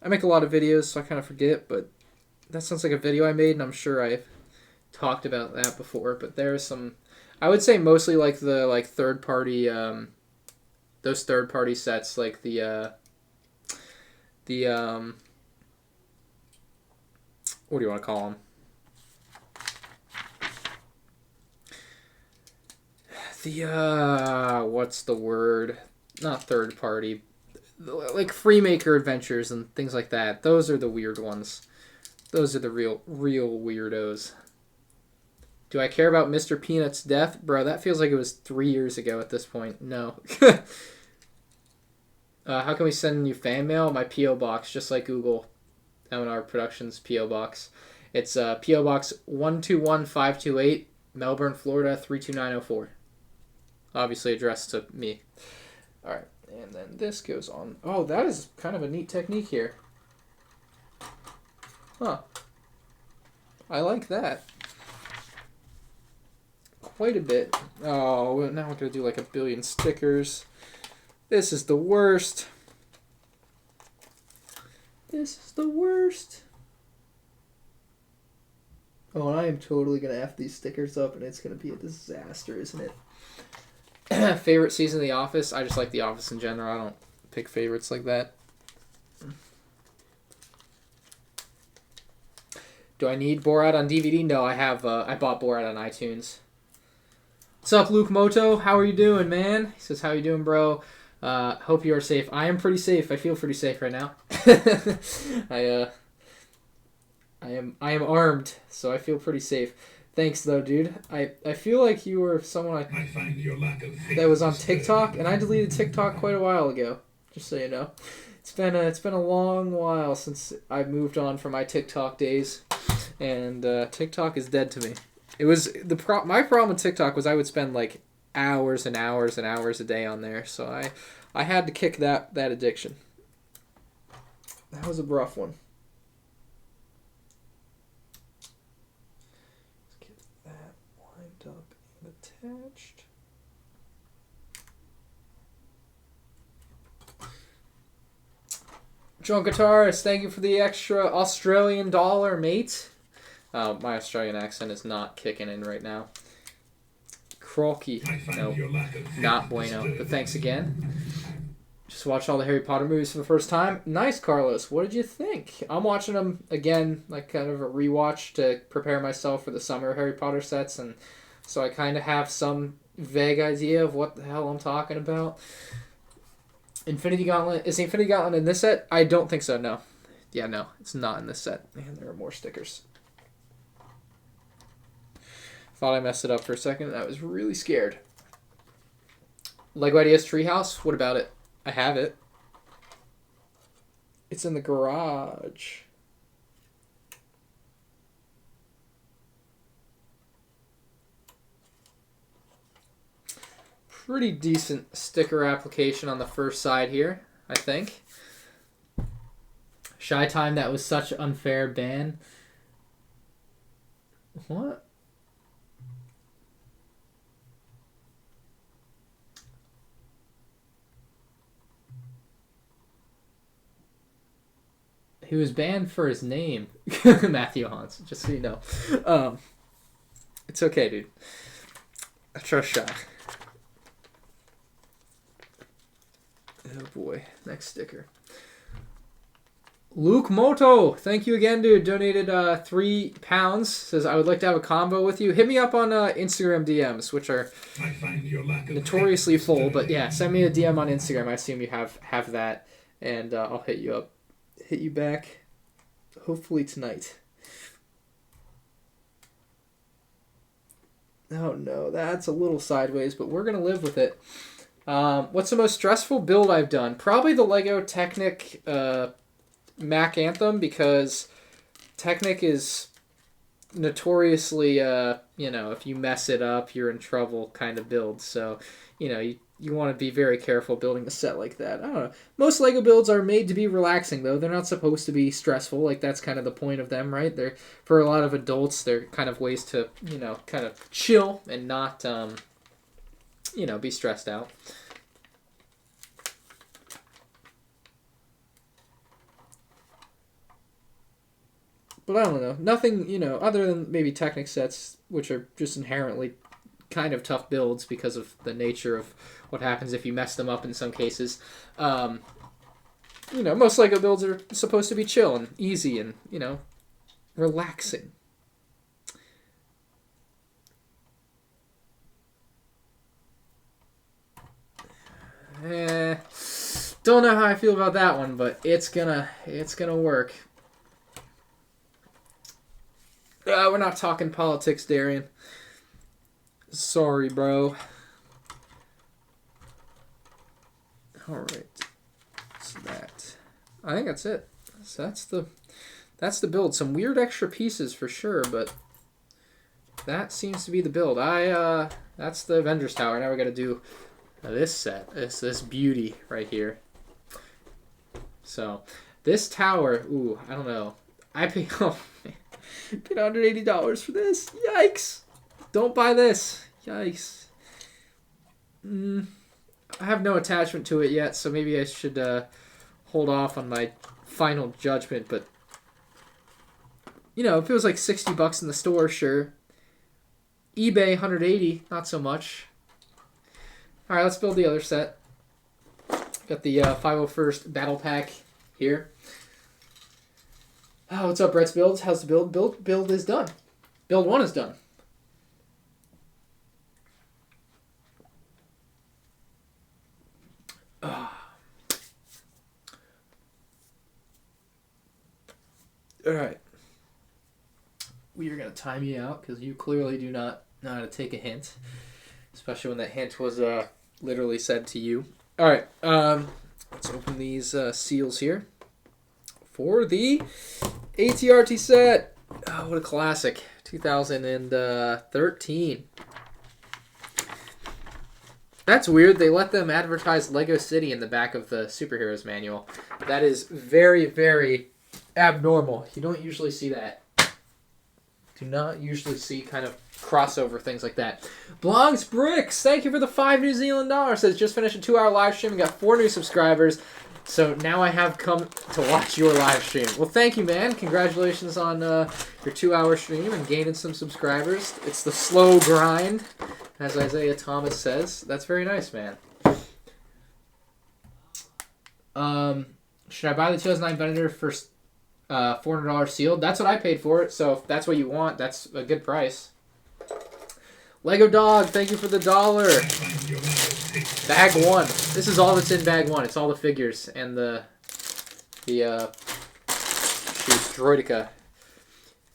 I make a lot of videos, so I kind of forget, but that sounds like a video I made, and I'm sure I've talked about that before. But there's some... I would say mostly like the third-party... those third-party sets, like the what do you want to call them? What's the word? Not third party. Like Freemaker Adventures and things like that. Those are the weird ones. Those are the real weirdos. Do I care about Mr. Peanut's death? Bro, that feels like it was 3 years ago at this point. No. How can we send you fan mail? My P.O. Box, just like Google. M&R Productions P.O. Box. It's P.O. Box 121528, Melbourne, Florida 32904. Obviously addressed to me. Alright, and then this goes on. Oh, that is kind of a neat technique here. Huh. I like that. Quite a bit. Oh, now we're going to do like 1 billion stickers. This is the worst. This is the worst. Oh, and I am totally going to F these stickers up, and it's going to be a disaster, isn't it? Favorite season of The Office? I just like The Office in general. I don't pick favorites like that. Do I need Borat on DVD? No, I have. I bought Borat on iTunes. What's up, Luke Moto? How are you doing, man? He says, how you doing, bro? Hope you are safe. I am pretty safe. I feel pretty safe right now. I am armed, so I feel pretty safe. Thanks, though, dude. I feel like you were someone I find your lack of faith that was on disturbing. TikTok, and I deleted TikTok quite a while ago. Just so you know, it's been a long while since I moved on from my TikTok days, and TikTok is dead to me. It was my problem with TikTok was I would spend like hours and hours and hours a day on there, so I had to kick that addiction. That was a rough one. Let's get that lined up and attached. Drunk Guitarist, thank you for the extra Australian dollar, mate. My Australian accent is not kicking in right now. Crocky. Nope. Not bueno. But thanks again. Just watched all the Harry Potter movies for the first time. Nice, Carlos. What did you think? I'm watching them again, like kind of a rewatch to prepare myself for the summer Harry Potter sets, and so I kind of have some vague idea of what the hell I'm talking about. Infinity Gauntlet. Is the Infinity Gauntlet in this set? I don't think so, no. Yeah, no. It's not in this set. Man, there are more stickers. Thought I messed it up for a second. I was really scared. Lego Ideas Treehouse? What about it? I have it. It's in the garage. Pretty decent sticker application on the first side here, I think. Shy Time, that was such an unfair ban. What? He was banned for his name. Matthew Hans, just so you know. It's okay, dude. I trust Shy. Oh boy, next sticker. Luke Moto, thank you again, dude. Donated £3. Says, I would like to have a combo with you. Hit me up on Instagram DMs, which are notoriously full. But yeah, send me a DM on Instagram. I assume you have that, and I'll hit you up, hit you back. Hopefully tonight. Oh no, that's a little sideways, but we're gonna live with it. What's the most stressful build I've done? Probably the Lego Technic Mac Anthem, because Technic is notoriously, if you mess it up, you're in trouble kind of build. So, you want to be very careful building a set like that. I don't know. Most Lego builds are made to be relaxing, though. They're not supposed to be stressful. Like, that's kind of the point of them, right? They're, for a lot of adults, they're kind of ways to, kind of chill and not, be stressed out. But I don't know. Nothing, other than maybe Technic sets, which are just inherently kind of tough builds because of the nature of what happens if you mess them up in some cases. Most Lego builds are supposed to be chill and easy and, relaxing. Don't know how I feel about that one, but it's gonna work. We're not talking politics, Darian. Sorry, bro. Alright. So that. I think that's it. So that's the build. Some weird extra pieces for sure, but that seems to be the build. That's the Avengers Tower. Now we gotta do this set. This beauty right here. So this tower, ooh, I don't know. I paid paid $180 for this. Yikes! Don't buy this. Yikes. I have no attachment to it yet, so maybe I should hold off on my final judgment. But if it was like $60 in the store, sure. eBay $180, not so much. All right, let's build the other set. Got the 501st Battle Pack here. Oh, what's up, Brett's Builds? How's the build? Build is done. Build 1 is done. Alright. We are going to time you out because you clearly do not know how to take a hint. Especially when that hint was literally said to you. Alright. Let's open these seals here. For the ATRT set. Oh, what a classic. 2013. That's weird. They let them advertise Lego City in the back of the superheroes manual. That is very, very abnormal. You don't usually see that. Do not usually see kind of crossover things like that. Blogs Bricks, thank you for the $5 New Zealand dollars. Says just finished a 2-hour live stream and got 4 new subscribers. So now I have come to watch your live stream. Well, thank you, man. Congratulations on your 2-hour stream and gaining some subscribers. It's the slow grind, as Isaiah Thomas says. That's very nice, man. Should I buy the 2009 Venator for $400 sealed? That's what I paid for it, so if that's what you want, that's a good price. Lego Dog, thank you for the $1. Bag 1. This is all that's in bag 1. It's all the figures and the Droidica.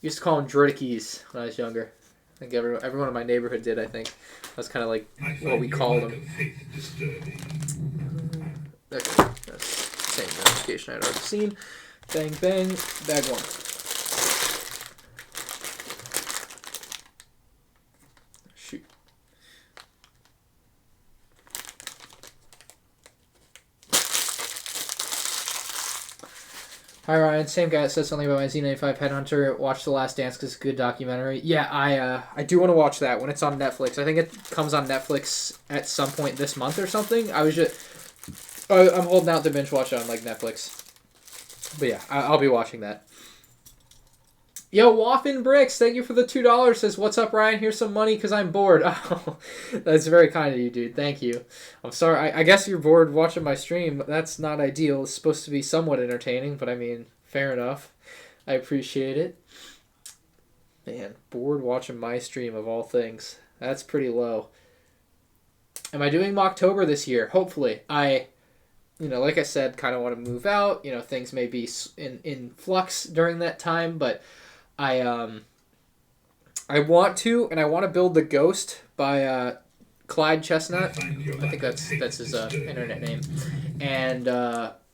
Used to call them Droidickies when I was younger. I think everyone in my neighborhood did, I think. That's kind of like what we called them. Okay, that's the same notification I'd already seen. Bang, bang, bag 1. Shoot. Hi Ryan, same guy that said something about my Z95 Headhunter. Watch The Last Dance because it's a good documentary. Yeah, I do want to watch that when it's on Netflix. I think it comes on Netflix at some point this month or something. I'm holding out to binge watch it on like Netflix. But yeah, I'll be watching that. Yo, Waffin Bricks, thank you for the $2. Says, what's up, Ryan? Here's some money because I'm bored. Oh, that's very kind of you, dude. Thank you. I'm sorry. I guess you're bored watching my stream. That's not ideal. It's supposed to be somewhat entertaining, but I mean, fair enough. I appreciate it. Man, bored watching my stream of all things. That's pretty low. Am I doing Mocktober this year? Hopefully. Like I said, kind of want to move out. Things may be in flux during that time, but I want to, and I want to build the Ghost by Clyde Chestnut. I think that's his internet name. And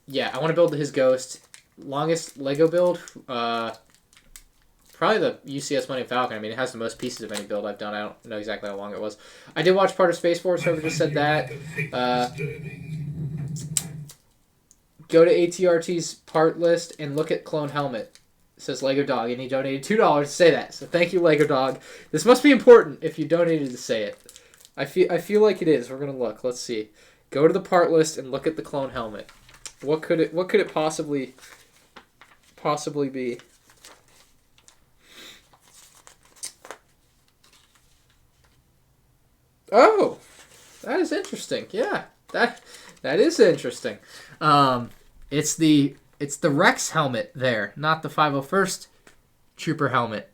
yeah, I want to build his Ghost. Longest Lego build, probably the UCS Millennium Falcon. I mean, it has the most pieces of any build I've done. I don't know exactly how long it was. I did watch part of Space Force. Whoever just said that. Go to ATRT's part list and look at Clone Helmet. It says Lego Dog, and he donated $2 to say that. So thank you, Lego Dog. This must be important if you donated to say it. I feel like it is. We're gonna look. Let's see. Go to the part list and look at the Clone Helmet. What could it possibly be? Oh, that is interesting. Yeah, that is interesting. It's the Rex helmet there, not the 501st Trooper helmet.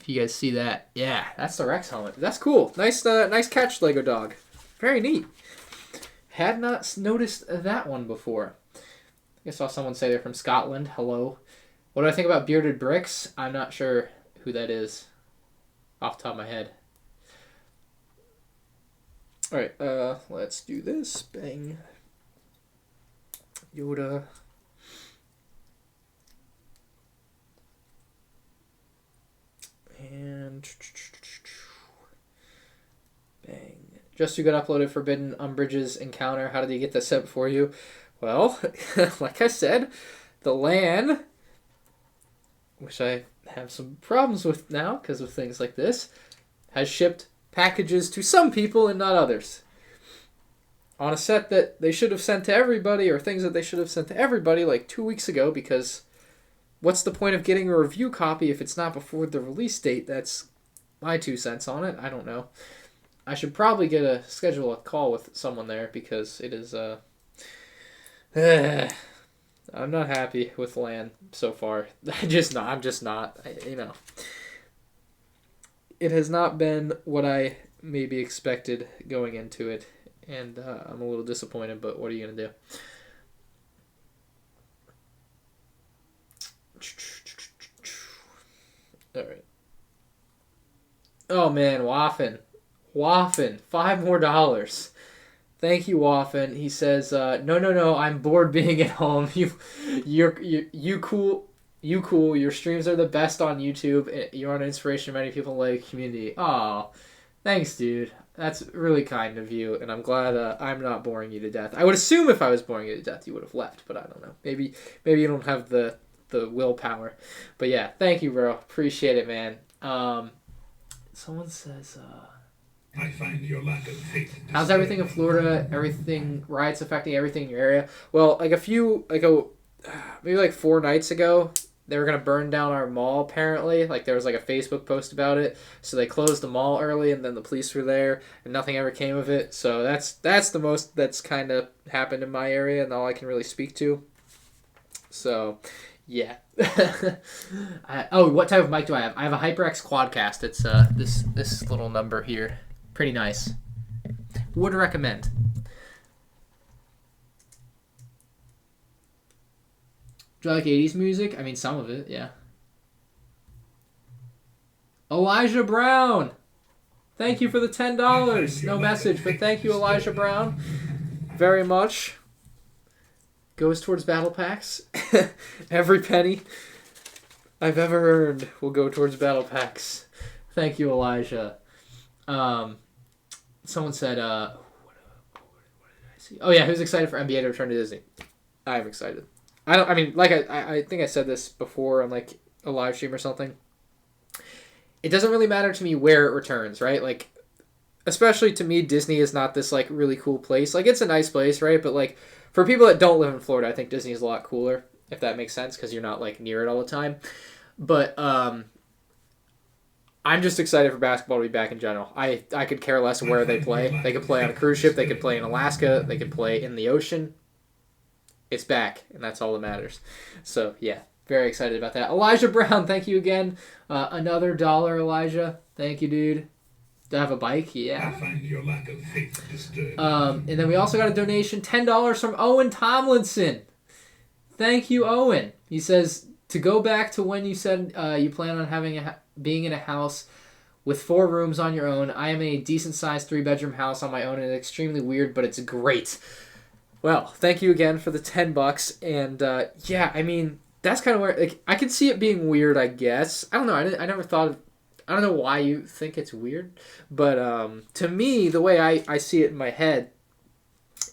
If you guys see that, yeah, that's the Rex helmet. That's cool. Nice catch, Lego Dog. Very neat. Had not noticed that one before. I saw someone say they're from Scotland. Hello. What do I think about Bearded Bricks? I'm not sure who that is off the top of my head. Alright, let's do this. Bang. Yoda. And bang. Just you got uploaded Forbidden Umbridge's encounter. How did he get that set for you? Well, like I said, the LAN, which I have some problems with now because of things like this, has shipped packages to some people and not others. On a set that they should have sent to everybody, or things that they should have sent to everybody like 2 weeks ago, because what's the point of getting a review copy if it's not before the release date? That's my 2 cents on it. I don't know. I should probably schedule a call with someone there, because it is I'm not happy with LAN so far. I'm just not. It has not been what I maybe expected going into it, and I'm a little disappointed, but what are you going to do? Alright. Oh man, Waffen, $5 more. Thank you, Waffen. He says, no, I'm bored being at home. You cool. Your streams are the best on YouTube. You're an inspiration to many people in the Lego community. Aw, thanks, dude. That's really kind of you, and I'm glad I'm not boring you to death. I would assume if I was boring you to death, you would have left, but I don't know. Maybe you don't have the willpower. But yeah, thank you, bro. Appreciate it, man. Someone says, I find your lack of faith disturbing. How's everything in Florida? Riots affecting everything in your area? Well, maybe like 4 nights ago, they were going to burn down our mall, apparently. Like, there was like a Facebook post about it. So they closed the mall early, and then the police were there, and nothing ever came of it. So that's the most that's kind of happened in my area, and all I can really speak to. So, yeah. What type of mic do I have? I have a HyperX Quadcast. It's this little number here. Pretty nice. Would recommend. Do you like 80s music? I mean, some of it, yeah. Elijah Brown! Thank you for the $10. No message, but thank you, Elijah Brown. Very much. Goes towards battle packs. Every penny I've ever earned will go towards battle packs. Thank you, Elijah. Someone said, what did I see? Oh yeah, who's excited for NBA to return to Disney? I'm excited. I think I said this before on like a live stream or something. It doesn't really matter to me where it returns, right? Like, especially to me, Disney is not this like really cool place. Like, it's a nice place, right? But like, for people that don't live in Florida, I think Disney is a lot cooler. if that makes sense, because you're not like near it all the time. But I'm just excited for basketball to be back in general. I could care less where they play. They could play on a cruise ship. They could play in Alaska. They could play in the ocean. It's back, and that's all that matters. So, yeah, very excited about that. Elijah Brown, thank you again. Another $1, Elijah. Thank you, dude. Do I have a bike? Yeah. I find your lack of faith disturbing. And then we also got a donation, $10 from Owen Tomlinson. Thank you, Owen. He says, to go back to when you said you plan on being in a house with 4 rooms on your own, I am in a decent-sized 3-bedroom house on my own, and it's extremely weird, but it's great. Well, thank you again for the $10, and yeah, I mean, that's kind of where, like, I can see it being weird, I guess. I don't know, I never thought of, I don't know why you think it's weird, but to me, the way I see it in my head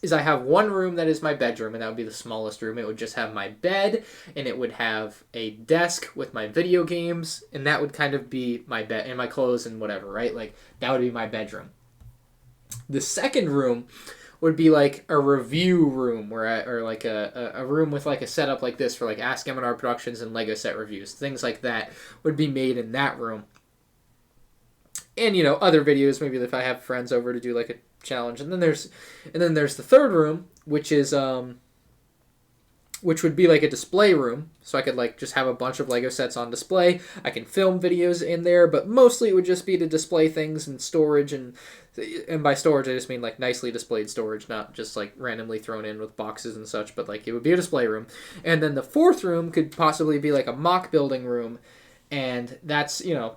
is I have one room that is my bedroom, and that would be the smallest room. It would just have my bed, and it would have a desk with my video games, and that would kind of be my bed, and my clothes and whatever, right? Like, that would be my bedroom. The second room would be like a review room, or like a room with like a setup like this for like Ask M&R Productions and Lego set reviews. Things like that would be made in that room. And, you know, other videos, maybe if I have friends over to do like a challenge. And then there's the third room, which is which would be like a display room, so I could like just have a bunch of Lego sets on display. I can film videos in there, but mostly it would just be to display things and storage, and by storage I just mean like nicely displayed storage, not just like randomly thrown in with boxes and such, but like it would be a display room. And then the fourth room could possibly be like a mock building room, and that's, you know,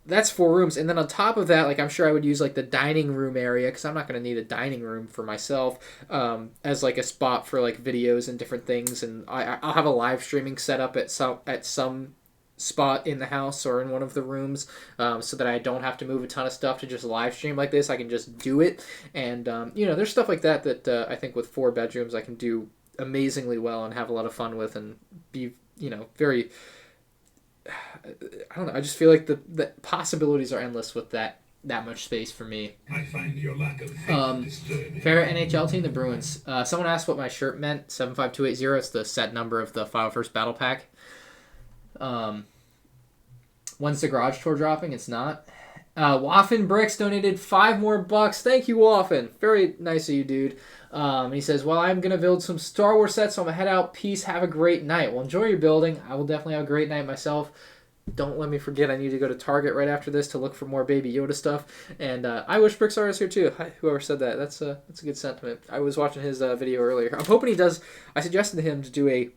that's 4 rooms. And then on top of that, like, I'm sure I would use like the dining room area, because I'm not going to need a dining room for myself, as like a spot for like videos and different things. And I'll have a live streaming setup at some spot in the house or in one of the rooms, so that I don't have to move a ton of stuff to just live stream like this. I can just do it. And you know, there's stuff like that I think with 4 bedrooms I can do amazingly well and have a lot of fun with, and be, you know, very, I don't know, I just feel like the possibilities are endless with that much space for me. I find your lack of faith disturbing. Favorite NHL team, the Bruins. Someone asked what my shirt meant. 75280. It's the set number of the Final First Battle Pack. When's the garage tour dropping? It's not. Waffen Bricks donated $5 more. Thank you, Waffen. Very nice of you, dude. He says, well, I'm going to build some Star Wars sets, so I'm going to head out. Peace. Have a great night. Well, enjoy your building. I will definitely have a great night myself. Don't let me forget, I need to go to Target right after this to look for more Baby Yoda stuff. And I wish Brixar was here too. Whoever said that, that's a good sentiment. I was watching his video earlier. I'm hoping he does. I suggested to him to do a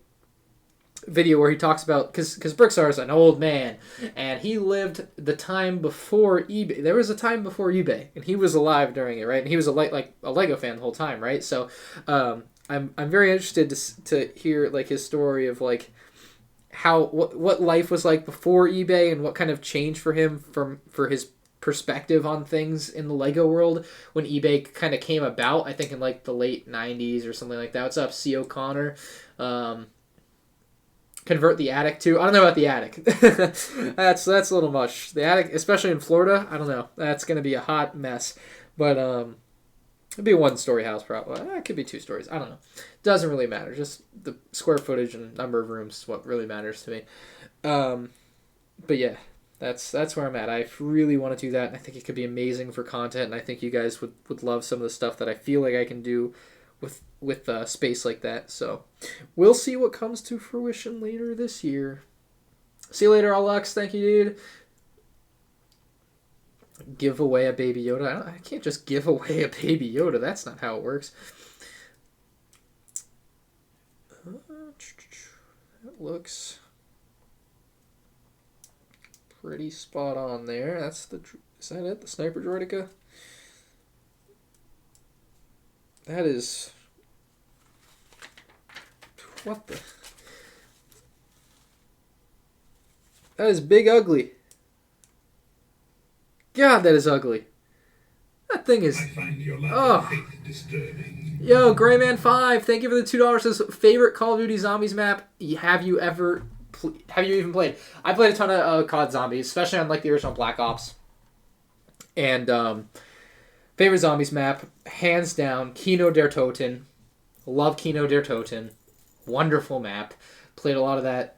video where he talks about, because Brixar is an old man, and he lived the time before eBay. There was a time before eBay, and he was alive during it, right? And he was a Lego fan the whole time, right? So I'm very interested to hear like his story of like what life was like before eBay, and what kind of changed for him for his perspective on things in the Lego world when eBay kind of came about. I think in like the late 90s or something like that. What's up, C. O'Connor? Convert the attic to, I don't know about the attic. that's a little much. The attic, especially in Florida, I don't know. That's going to be a hot mess. But it'd be a 1-story house probably. It could be 2 stories. I don't know. Doesn't really matter. Just the square footage and number of rooms is what really matters to me. But yeah, that's where I'm at. I really want to do that, and I think it could be amazing for content, and I think you guys would love some of the stuff that I feel like I can do with space like that. So we'll see what comes to fruition later this year. See you later, Alex. Thank you, dude. Give away a Baby Yoda. I can't just give away a Baby Yoda. That's not how it works. That looks pretty spot on there. Is that it? The Sniper Droideka? That is... What the... That is big ugly. God, that is ugly. That thing is... I find your lack of faith disturbing. Yo, Grayman5, thank you for the $2. Says, favorite Call of Duty Zombies map have you even played? I played a ton of COD Zombies, especially on like the original Black Ops. And favorite Zombies map, hands down, Kino der Toten. Love Kino der Toten. Wonderful map. Played a lot of that.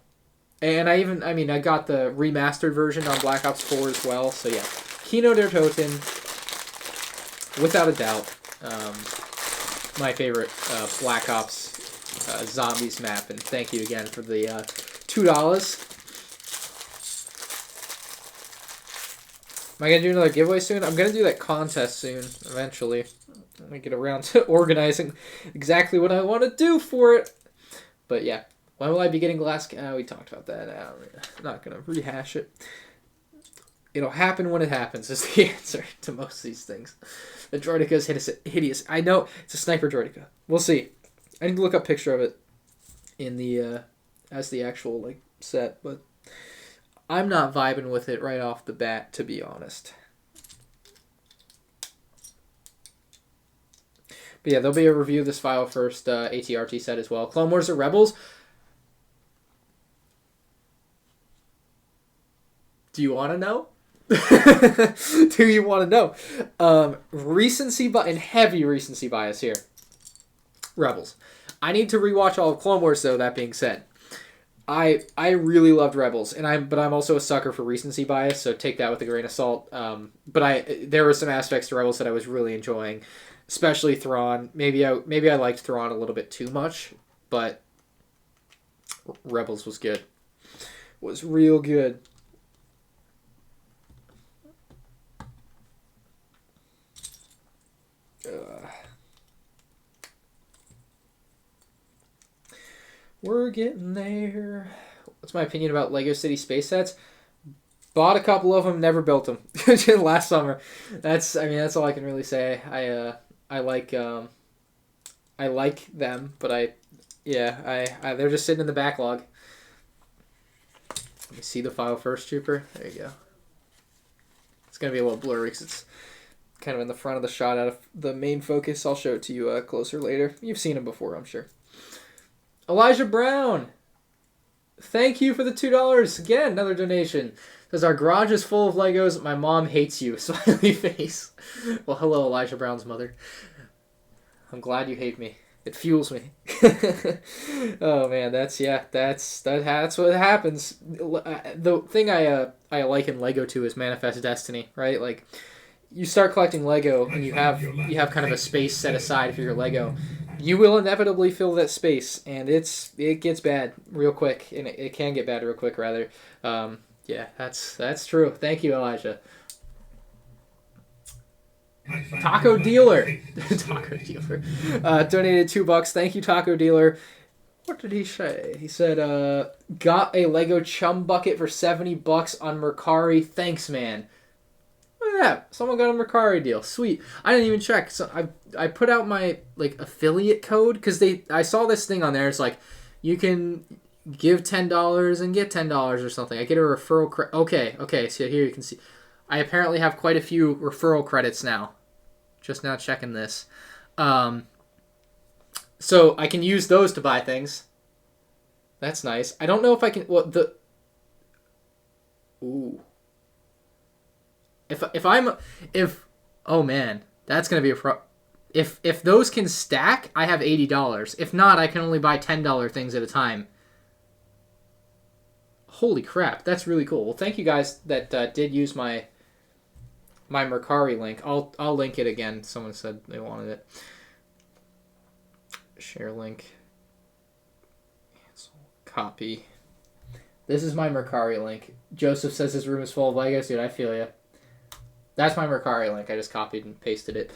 And I got the remastered version on Black Ops 4 as well. So yeah, Kino der Toten, without a doubt, my favorite Black Ops Zombies map. And thank you again for the $2. Am I going to do another giveaway soon? I'm going to do that contest soon, eventually. I'm going to get around to organizing exactly what I want to do for it. But yeah, when will I be getting glass? We talked about that. I'm not going to rehash it. It'll happen when it happens is the answer to most of these things. The Droideka is hideous. I know, it's a sniper Droideka. We'll see. I need to look up a picture of it in the as the actual like set, but I'm not vibing with it right off the bat, to be honest. But yeah, there'll be a review of this File First ATRT set as well. Clone Wars or Rebels? Do you want to know? Do you want to know? Recency and heavy recency bias here. Rebels. I need to rewatch all of Clone Wars, though, that being said. I really loved Rebels, but I'm also a sucker for recency bias, so take that with a grain of salt. But there were some aspects to Rebels that I was really enjoying, especially Thrawn. Maybe I liked Thrawn a little bit too much, but Rebels was good. Was real good. We're getting there. What's my opinion about Lego City space sets? Bought a couple of them, never built them. Last summer. That's all I can really say. I like them, but they're just sitting in the backlog. Let me see the File First, Trooper. There you go. It's gonna be a little blurry because it's kind of in the front of the shot out of the main focus. I'll show it to you closer later. You've seen him before, I'm sure. Elijah Brown, thank you for the $2. Again, another donation. Says, our garage is full of Legos. My mom hates you. Smiley face. Well, hello, Elijah Brown's mother. I'm glad you hate me. It fuels me. Oh man, that's what happens. The thing I liken Lego to is Manifest Destiny, right? Like, you start collecting Lego and you have kind of a space set aside for your Lego. You will inevitably fill that space, and it gets bad real quick, and it can get bad real quick, rather. Yeah, that's true. Thank you, Elijah. Taco Dealer. Taco Dealer. Donated $2. Thank you, Taco Dealer. What did he say? He said, got a Lego chum bucket for $70 on Mercari. Thanks, man. Look at that. Someone got a Mercari deal. Sweet. I didn't even check. So I put out my affiliate code because I saw this thing on there. It's like you can give $10 and get $10 or something. I get a referral credit. Okay. So here you can see. I apparently have quite a few referral credits now. Just now checking this. So I can use those to buy things. That's nice. I don't know if I can. Ooh. Oh man, that's gonna be a pro. If those can stack, I have $80. If not, I can only buy $10 things at a time. Holy crap, that's really cool. Well, thank you guys that did use my Mercari link. I'll link it again. Someone said they wanted it. Share link. Cancel. Copy. This is my Mercari link. Joseph says his room is full of Legos. Dude, I feel ya. That's my Mercari link. I just copied and pasted it.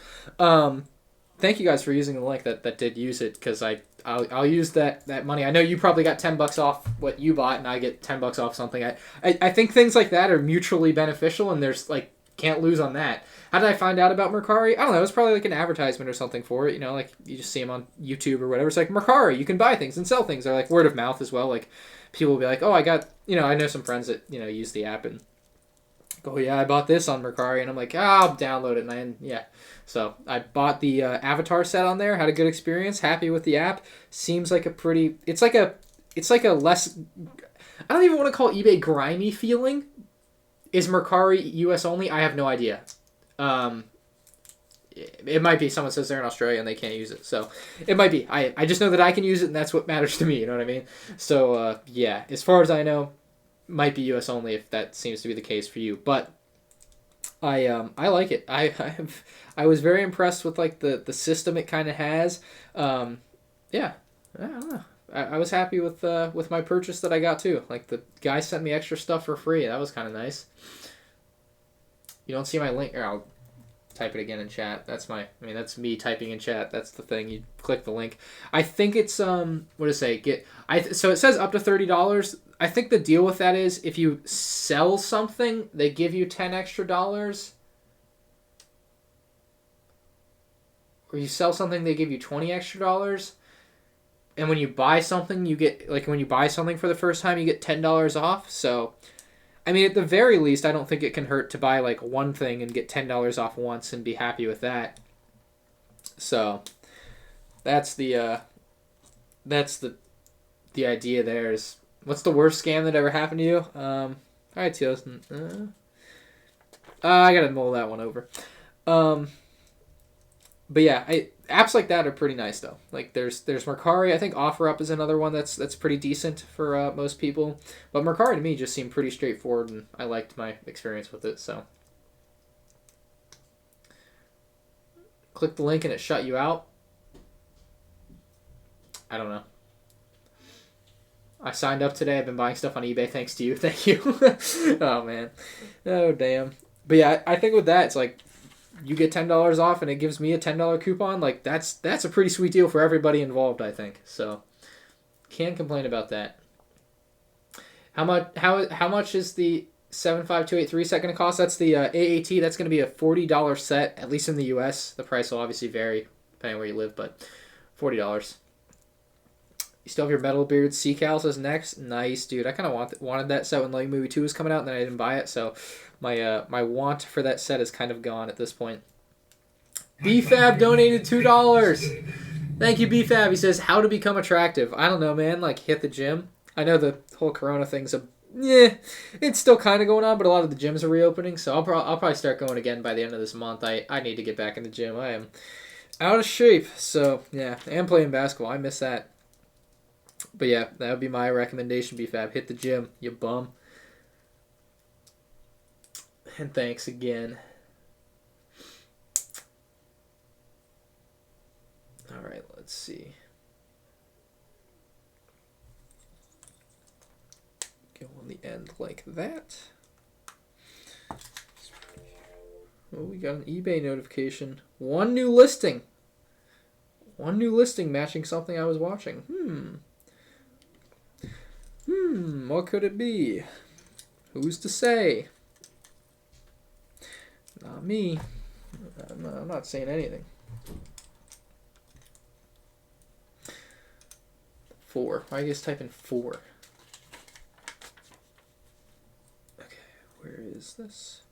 Thank you guys for using the link that did use it, because I'll use that money. I know you probably got $10 off what you bought, and I get $10 off something. I think things like that are mutually beneficial, and there's can't lose on that. How did I find out about Mercari? I don't know. It was probably an advertisement or something for it. You just see them on YouTube or whatever. It's like, Mercari, you can buy things and sell things. Or word of mouth as well. People will be like, oh, I got, I know some friends that, use the app and go, yeah, I bought this on Mercari. And I'm like, I'll download it. So I bought the Avatar set on there. Had a good experience. Happy with the app. Seems like it's like a less, I don't even want to call eBay grimy feeling. Is Mercari US only? I have no idea. it might be someone says they're in Australia and they can't use it. So it might be. I just know that I can use it, and that's what matters to me. You know what I mean? So yeah, as far as I know, might be U.S. only if that seems to be the case for you. But I like it. I was very impressed with like the system it kind of has. Yeah, I don't know. I was happy with my purchase that I got too. Like the guy sent me extra stuff for free. That was kind of nice. You don't see my link. Or I'll type it again in chat. That's me typing in chat. That's the thing. You click the link. I think it's what does it say? So it says up to $30. I think the deal with that is if you sell something, they give you $10 extra. Or you sell something, they give you $20 extra. And when you buy something, you get, like, when you buy something for the first time, you get $10 off. So, I mean, at the very least, I don't think it can hurt to buy, like, one thing and get $10 off once and be happy with that. So, that's the idea there is, what's the worst scam that ever happened to you? All right, 2000. I gotta mull that one over. But yeah, apps like that are pretty nice though. Like there's Mercari. I think OfferUp is another one that's pretty decent for most people. But Mercari to me just seemed pretty straightforward, and I liked my experience with it. So click the link and it shut you out. I don't know. I signed up today. I've been buying stuff on eBay thanks to you. Thank you. Oh man. Oh damn. But yeah, I think with that it's like, you get $10 off and it gives me a $10 coupon. Like that's a pretty sweet deal for everybody involved, I think. So can't complain about that. How much is the 75283 set going to cost? That's the AAT. That's going to be a $40 set, at least in the US. The price will obviously vary depending where you live, but $40. You still have your Metal Beard Seacals as next. Nice, dude. I kind of wanted that set when Lego Movie 2 was coming out, and then I didn't buy it, so my want for that set is kind of gone at this point. BFAB donated $2. Thank you, BFAB. He says, how to become attractive. I don't know, man. Like, hit the gym. I know the whole Corona thing's it's still kind of going on, but a lot of the gyms are reopening, so I'll probably start going again by the end of this month. I need to get back in the gym. I am out of shape, so yeah. And playing basketball. I miss that. But yeah, that would be my recommendation, BFAB. Hit the gym, you bum. And thanks again. Alright, let's see. Go on the end like that. Oh, we got an eBay notification. One new listing. One new listing matching something I was watching. What could it be? Who's to say? Not me. I'm not saying anything. 4. Why are you guys typing 4? Okay, where is this?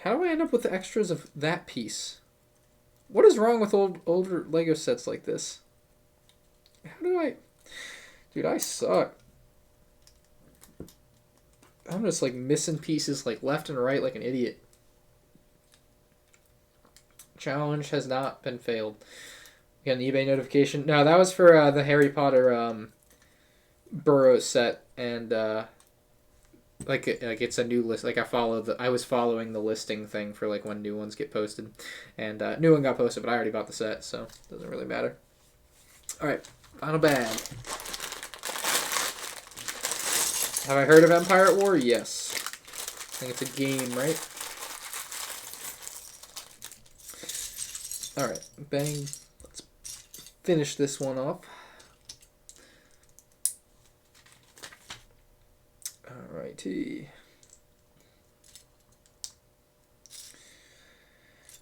How do I end up with the extras of that piece? What is wrong with older Lego sets like this? How do I... Dude, I suck. I'm just like missing pieces like left and right like an idiot. Challenge has not been failed. Got an eBay notification. No, that was for the Harry Potter Burrows set, and like it's a new list. Like I was following the listing thing for like when new ones get posted, and new one got posted, but I already bought the set, so it doesn't really matter. All right, final bag. Have I heard of Empire at War? Yes. I think it's a game, right? Alright, bang. Let's finish this one off. Alrighty.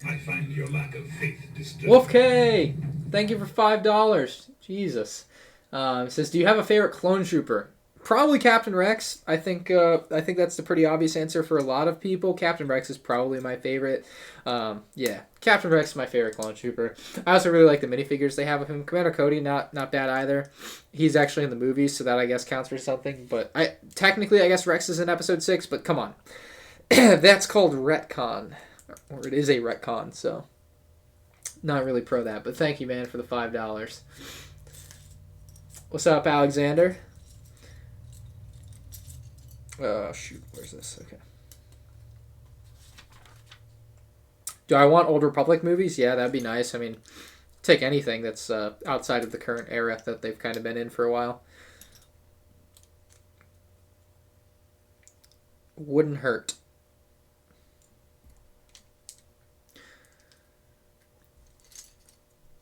I find your lack of faith disturbing. Wolf K! Thank you for $5. Jesus. It says, do you have a favorite clone trooper? Probably Captain Rex. I think that's the pretty obvious answer for a lot of people. Captain Rex is probably my favorite. Yeah, Captain Rex is my favorite clone trooper. I also really like the minifigures they have of him. Commander Cody, not bad either. He's actually in the movies, so that I guess counts for something. But technically I guess Rex is in Episode 6, but come on. That's called retcon. or it is a retcon, so not really pro that. But thank you, man, for the $5. What's up, Alexander? Oh, shoot. Where's this? Okay. Do I want Old Republic movies? Yeah, that'd be nice. I mean, take anything that's outside of the current era that they've kind of been in for a while. Wouldn't hurt.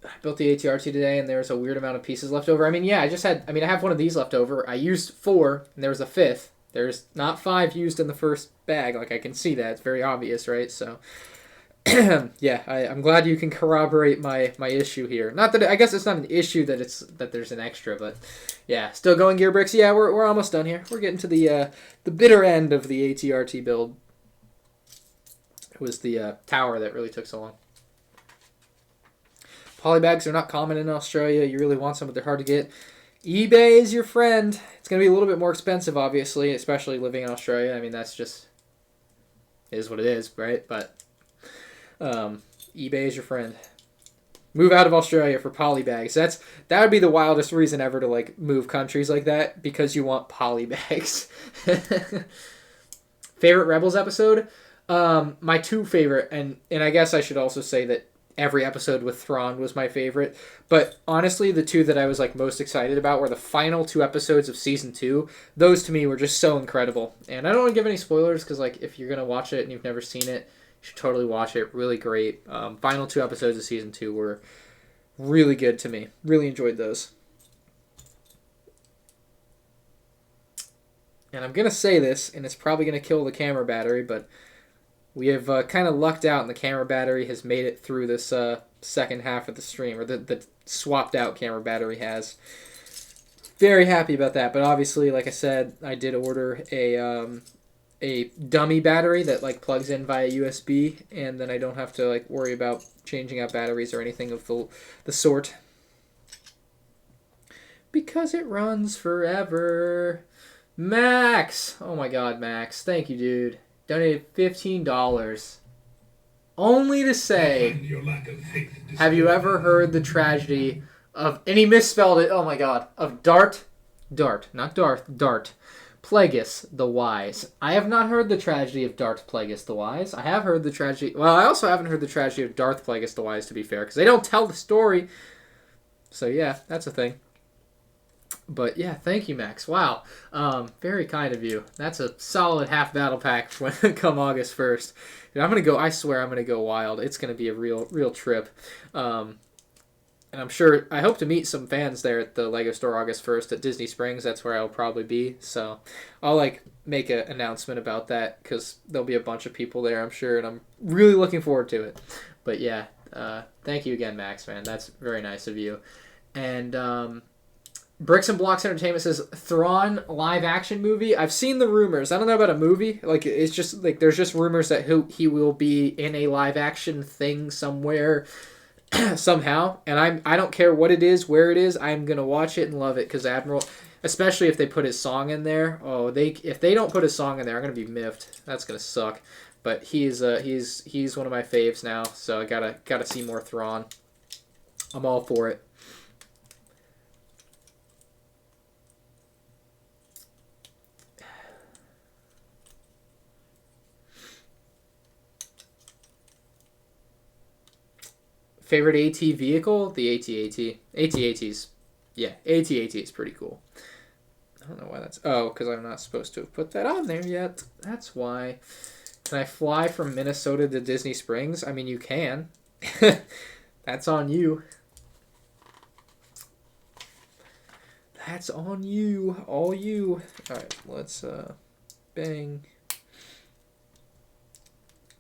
I built the ATRT today, and there was a weird amount of pieces left over. I mean, yeah, I have one of these left over. I used 4, and there was a 5th. There's not 5 used in the first bag. Like, I can see that. It's very obvious, right? So, yeah, I'm glad you can corroborate my issue here. Not that I guess it's not an issue that there's an extra, but yeah, still going Gear Bricks. Yeah, we're almost done here. We're getting to the bitter end of the ATRT build. It was the tower that really took so long. Polybags are not common in Australia. You really want some, but they're hard to get. eBay is your friend. It's going to be a little bit more expensive, obviously, especially living in Australia. I mean, that's just is what it is, right? But eBay is your friend. Move out of Australia for polybags. That would be the wildest reason ever to like move countries like that, because you want polybags. Favorite Rebels episode? My 2 favorite, and I guess I should also say that every episode with Thrawn was my favorite. But honestly, the 2 that I was like most excited about were the final 2 episodes of season 2. Those to me were just so incredible. And I don't want to give any spoilers because like if you're gonna watch it and you've never seen it, you should totally watch it. Really great. Final 2 episodes of season 2 were really good to me. Really enjoyed those. And I'm gonna say this, and it's probably gonna kill the camera battery, but we have kind of lucked out, and the camera battery has made it through this second half of the stream, or the swapped out camera battery has. Very happy about that, but obviously, like I said, I did order a dummy battery that like plugs in via USB, and then I don't have to like worry about changing out batteries or anything of the sort. Because it runs forever. Max! Oh my god, Max. Thank you, dude. Donated $15. Only to say, have you ever heard the tragedy of, and he misspelled it, oh my god, of Dart, not Darth, Dart, Plagueis the Wise. I have not heard the tragedy of Darth Plagueis the Wise. I have heard the tragedy, well, I also haven't heard the tragedy of Darth Plagueis the Wise, to be fair, because they don't tell the story. So yeah, that's a thing. But yeah, thank you, Max. Wow, very kind of you. That's a solid half battle pack when come August 1st. And I'm gonna go. I swear, I'm gonna go wild. It's gonna be a real trip. And I'm sure. I hope to meet some fans there at the Lego store August 1st at Disney Springs. That's where I'll probably be. So I'll like make an announcement about that because there'll be a bunch of people there, I'm sure, and I'm really looking forward to it. But yeah, thank you again, Max. Man, that's very nice of you. And Bricks and Blocks Entertainment says Thrawn live action movie. I've seen the rumors. I don't know about a movie. Like it's just like there's just rumors that he will be in a live action thing somewhere somehow. And I don't care what it is, where it is. I'm gonna watch it and love it because Admiral, especially if they put his song in there. Oh, if they don't put his song in there, I'm gonna be miffed. That's gonna suck. But he's one of my faves now, so I gotta see more Thrawn. I'm all for it. Favorite AT vehicle? The AT-AT. AT-AT's. Yeah, AT-AT is pretty cool. I don't know why that's... Oh, because I'm not supposed to have put that on there yet. That's why. Can I fly from Minnesota to Disney Springs? I mean, you can. That's on you. That's on you. All you. Alright, let's... Bang.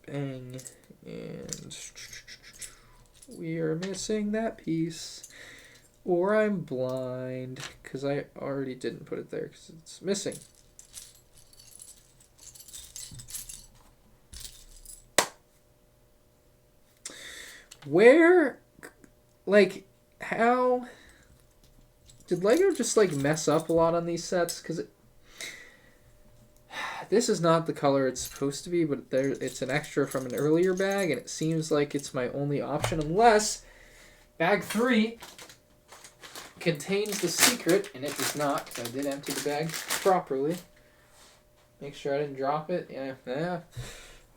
Bang. And... We are missing that piece. Or I'm blind, because I already didn't put it there, because it's missing. Where, like, how... Did Lego just, like, mess up a lot on these sets? Because this is not the color it's supposed to be, but it's an extra from an earlier bag, and it seems like it's my only option unless bag 3 contains the secret, and it does not, because I did empty the bag properly. Make sure I didn't drop it. Yeah.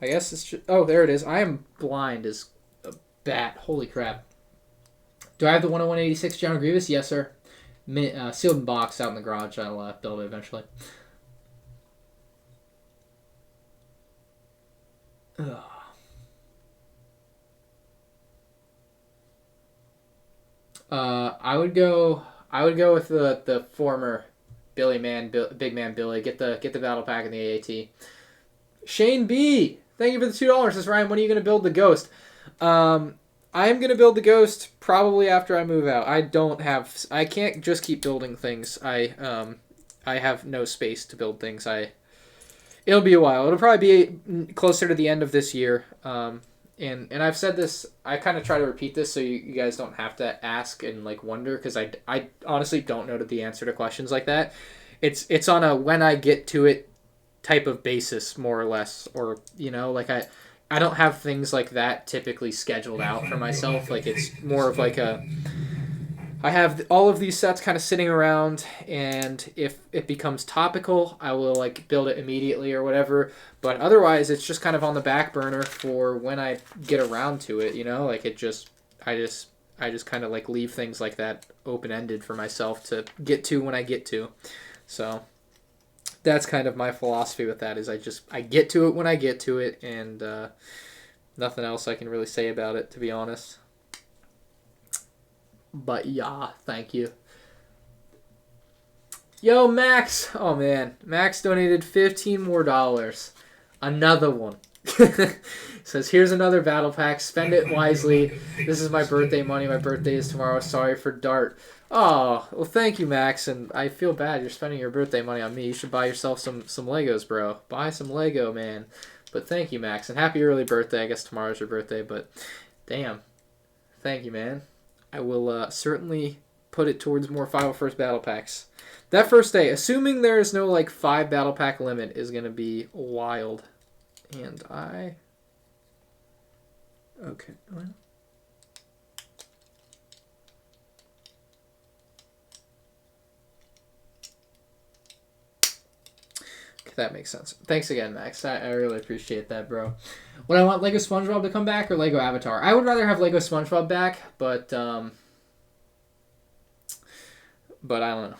I guess it's just... Oh, there it is. I am blind as a bat. Holy crap. Do I have the 10186 General Grievous? Yes, sir. Sealed in box out in the garage. I'll build it eventually. Ugh. I would go with the former Big Man Billy. Get the battle pack in the AAT. Shane B, thank you for the $2. Says Ryan, when are you gonna build the Ghost? I'm gonna build the Ghost probably after I move out. I can't just keep building things. I have no space to build things. It'll be a while. It'll probably be closer to the end of this year. And I've said this, I kind of try to repeat this so you guys don't have to ask and like wonder, because I honestly don't know the answer to questions like that. It's on a when I get to it type of basis, more or less, or like I don't have things like that typically scheduled out for myself. Like it's more of like I have all of these sets kind of sitting around, and if it becomes topical, I will like build it immediately or whatever. But otherwise, it's just kind of on the back burner for when I get around to it. Like I just kind of like leave things like that open ended for myself to get to when I get to. So that's kind of my philosophy with that. Is I get to it when I get to it, and nothing else I can really say about it, to be honest. But yeah, thank you. Yo, Max. Oh, man. Max donated $15 more. Another one. Says, here's another battle pack. Spend it wisely. This is my birthday money. My birthday is tomorrow. Sorry for Dart. Oh, well, thank you, Max. And I feel bad you're spending your birthday money on me. You should buy yourself some Legos, bro. Buy some Lego, man. But thank you, Max. And happy early birthday. I guess tomorrow's your birthday, but damn. Thank you, man. I will certainly put it towards more 501st battle packs. That first day, assuming there is no like 5 battle pack limit, is going to be wild. And okay. Well. Okay, that makes sense. Thanks again, Max. I really appreciate that, bro. Would I want Lego SpongeBob to come back or Lego Avatar? I would rather have Lego SpongeBob back, but I don't know.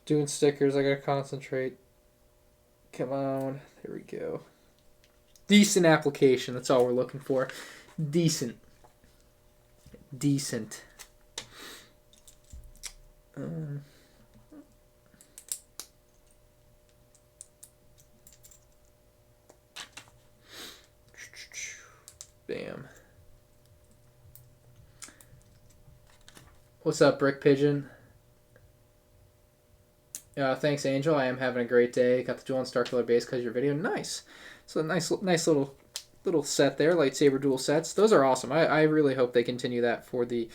Doing stickers, I gotta concentrate. Come on. There we go. Decent application, that's all we're looking for. Decent. Bam. What's up, Brick Pigeon? Thanks, Angel. I am having a great day. Got the dual and Starkiller base because of your video. Nice. So nice little set there. Lightsaber dual sets. Those are awesome. I really hope they continue that for the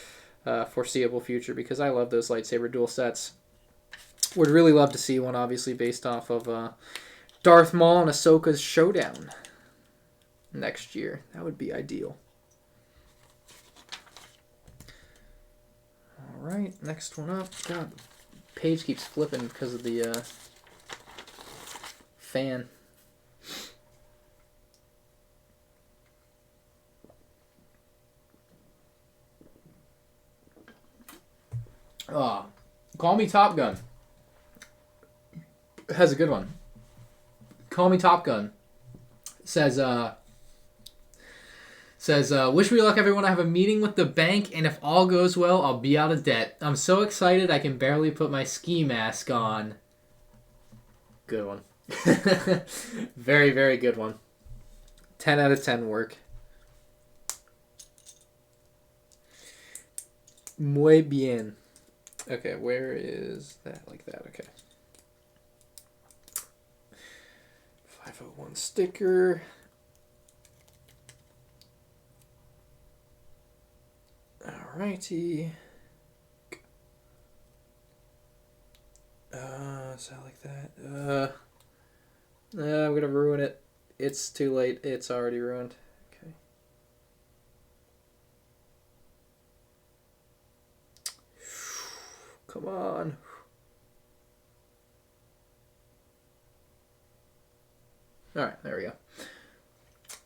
foreseeable future, because I love those lightsaber dual sets. Would really love to see one, obviously, based off of Darth Maul and Ahsoka's showdown next year. That would be ideal. All right, next one up. God, page keeps flipping because of the fan. Call Me Top Gun has a good one. Call Me Top Gun says wish me luck, everyone. I have a meeting with the bank, and if all goes well, I'll be out of debt. I'm so excited I can barely put my ski mask on. Good one. Very, very good one. 10 out of 10 work. Muy bien. Okay, where is that? Like that, okay. 501 sticker. Alrighty. Is that like that? I'm gonna ruin it. It's too late. It's already ruined. Okay. Come on. Alright, there we go.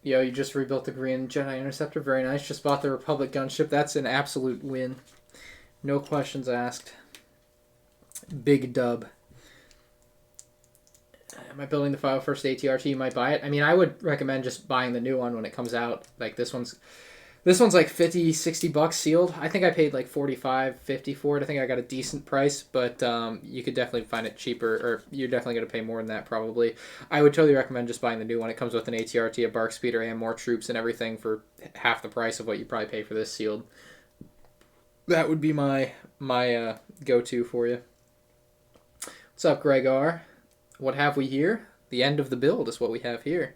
Yo, you just rebuilt the Green Jedi Interceptor. Very nice. Just bought the Republic gunship. That's an absolute win. No questions asked. Big dub. Am I building the 501st ATRT? You might buy it. I mean, I would recommend just buying the new one when it comes out. Like this one's like 50, 60 bucks sealed. I think I paid like 45, 50 for it. I think I got a decent price, but you could definitely find it cheaper, or you're definitely going to pay more than that probably. I would totally recommend just buying the new one. It comes with an ATRT, a bark speeder, and more troops and everything for half the price of what you probably pay for this sealed. That would be my go-to for you. What's up, Gregor? What have we here? The end of the build is what we have here.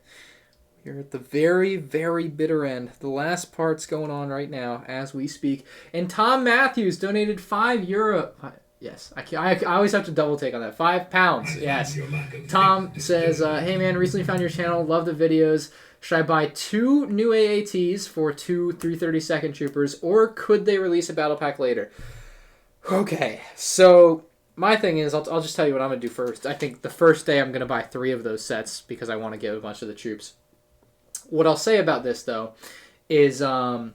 We're at the very, very bitter end. The last part's going on right now as we speak. And Tom Matthews donated €5. Yes, I always have to double take on that. £5. Yes. Tom says, hey man, recently found your channel. Love the videos. Should I buy 2 new AATs for 2 332nd troopers, or could they release a battle pack later? Okay, so my thing is, I'll just tell you what I'm going to do first. I think the first day I'm going to buy 3 of those sets because I want to give a bunch of the troops. What I'll say about this, though, is I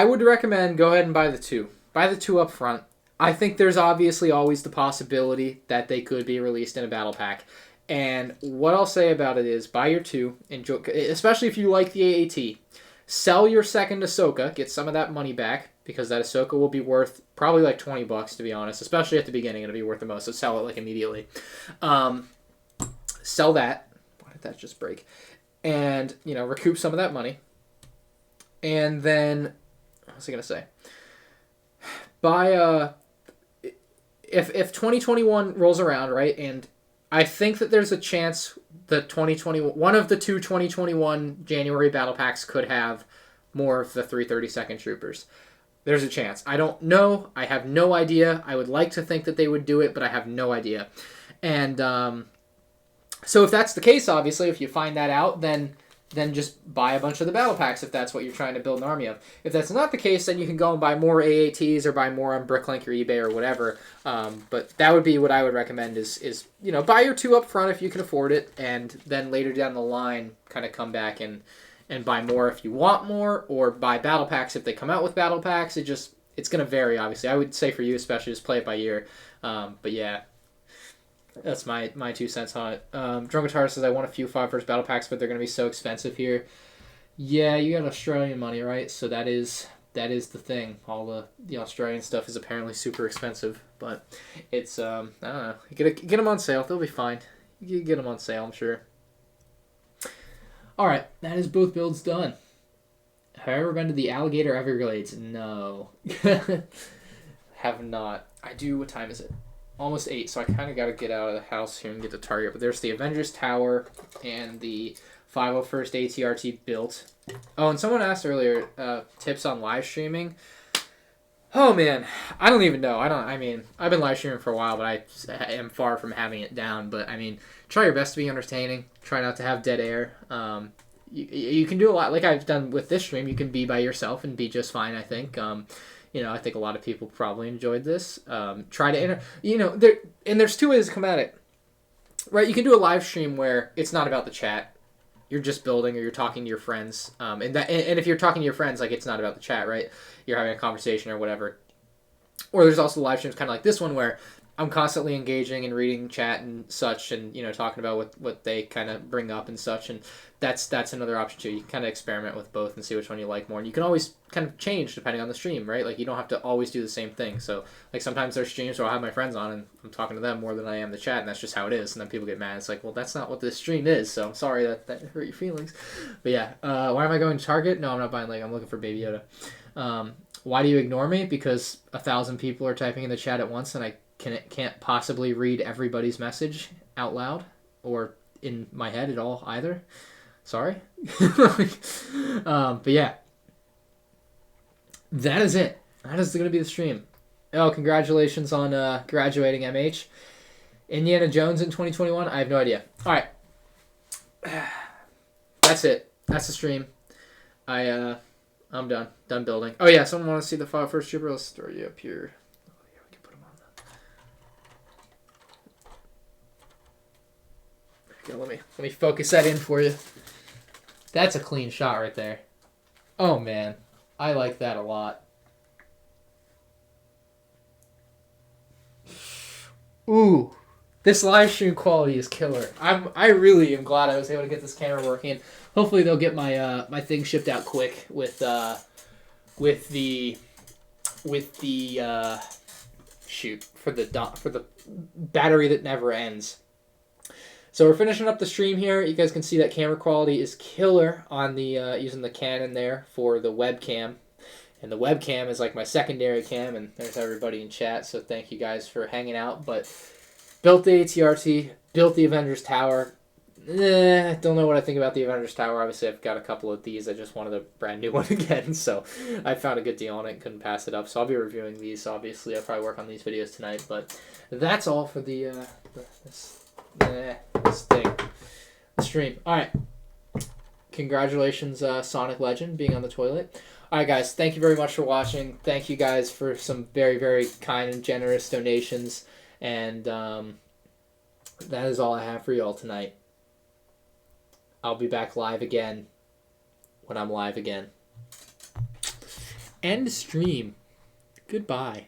would recommend go ahead and buy the 2. Buy the 2 up front. I think there's obviously always the possibility that they could be released in a battle pack. And what I'll say about it is buy your 2, enjoy, especially if you like the AAT. Sell your second Ahsoka, get some of that money back, because that Ahsoka will be worth probably like $20, to be honest. Especially at the beginning, it'll be worth the most, so sell it like immediately. Sell that. Why did that just break? And, recoup some of that money. And then, what was I going to say? Buy, if 2021 rolls around, right, and I think that there's a chance that one of the 2 2021 January battle packs could have more of the 332nd troopers. There's a chance. I don't know. I have no idea. I would like to think that they would do it, but I have no idea. And so if that's the case, obviously, if you find that out, then just buy a bunch of the battle packs if that's what you're trying to build an army of. If that's not the case, then you can go and buy more AATs or buy more on Bricklink or eBay or whatever. But that would be what I would recommend is buy your 2 up front if you can afford it, and then later down the line kind of come back and buy more if you want more, or buy battle packs if they come out with battle packs. It's going to vary, obviously. I would say for you especially, just play it by ear. But yeah. That's my 2 cents on it. Drunkatar says, I want a few 5-first battle packs, but they're going to be so expensive here. Yeah, you got Australian money, right? So that is the thing. All the Australian stuff is apparently super expensive, but it's, I don't know. You get them on sale. They'll be fine. You can get them on sale, I'm sure. All right, that is both builds done. Have I ever been to the Alligator Everglades? No. Have not. I do. What time is it? Almost 8, so I kind of got to get out of the house here and get to Target. But there's the Avengers Tower and the 501st ATRT built. Oh, and someone asked earlier, tips on live streaming. Oh, man. I don't even know. I've been live streaming for a while, but I am far from having it down. But, try your best to be entertaining. Try not to have dead air. You can do a lot. Like I've done with this stream, you can be by yourself and be just fine, I think. I think a lot of people probably enjoyed this. Try to there's 2 ways to come at it, right? You can do a live stream where it's not about the chat. You're just building, or you're talking to your friends. And if you're talking to your friends, like, it's not about the chat, right? You're having a conversation or whatever. Or there's also live streams kind of like this one where I'm constantly engaging and reading chat and such, and talking about what they kind of bring up and such, and that's another option too. You can kind of experiment with both and see which one you like more, and you can always kind of change depending on the stream, right? Like you don't have to always do the same thing. So like sometimes there's streams where I'll have my friends on and I'm talking to them more than I am the chat, and that's just how it is. And then people get mad. It's like, well, that's not what this stream is. So I'm sorry that hurt your feelings, but yeah. Why am I going to Target? No, I'm not buying Lego. I'm looking for Baby Yoda. Why do you ignore me? Because 1,000 people are typing in the chat at once, and I can't possibly read everybody's message out loud or in my head at all either. Sorry. But yeah, that is it. That is going to be the stream. Oh, congratulations on graduating, MH. Indiana Jones in 2021? I have no idea. All right. That's it. That's the stream. I'm done. Done building. Oh yeah, someone want to see the file first trooper? Let's throw you up here. Okay, let me focus that in for you. That's a clean shot right there. Oh man, I like that a lot. Ooh, this live stream quality is killer. I really am glad I was able to get this camera working. Hopefully they'll get my my thing shipped out quick with the shoot for the battery that never ends. So we're finishing up the stream here. You guys can see that camera quality is killer on the using the Canon there for the webcam. And the webcam is like my secondary cam, and there's everybody in chat, so thank you guys for hanging out. But built the ATRT, built the Avengers Tower. Don't know what I think about the Avengers Tower. Obviously, I've got a couple of these. I just wanted a brand new one again, so I found a good deal on it. Couldn't pass it up. So I'll be reviewing these. Obviously, I'll probably work on these videos tonight. But that's all for this thing. The stream. All right. Congratulations, Sonic Legend, being on the toilet. All right, guys. Thank you very much for watching. Thank you guys for some very, very kind and generous donations. And that is all I have for you all tonight. I'll be back live again when I'm live again. End stream. Goodbye.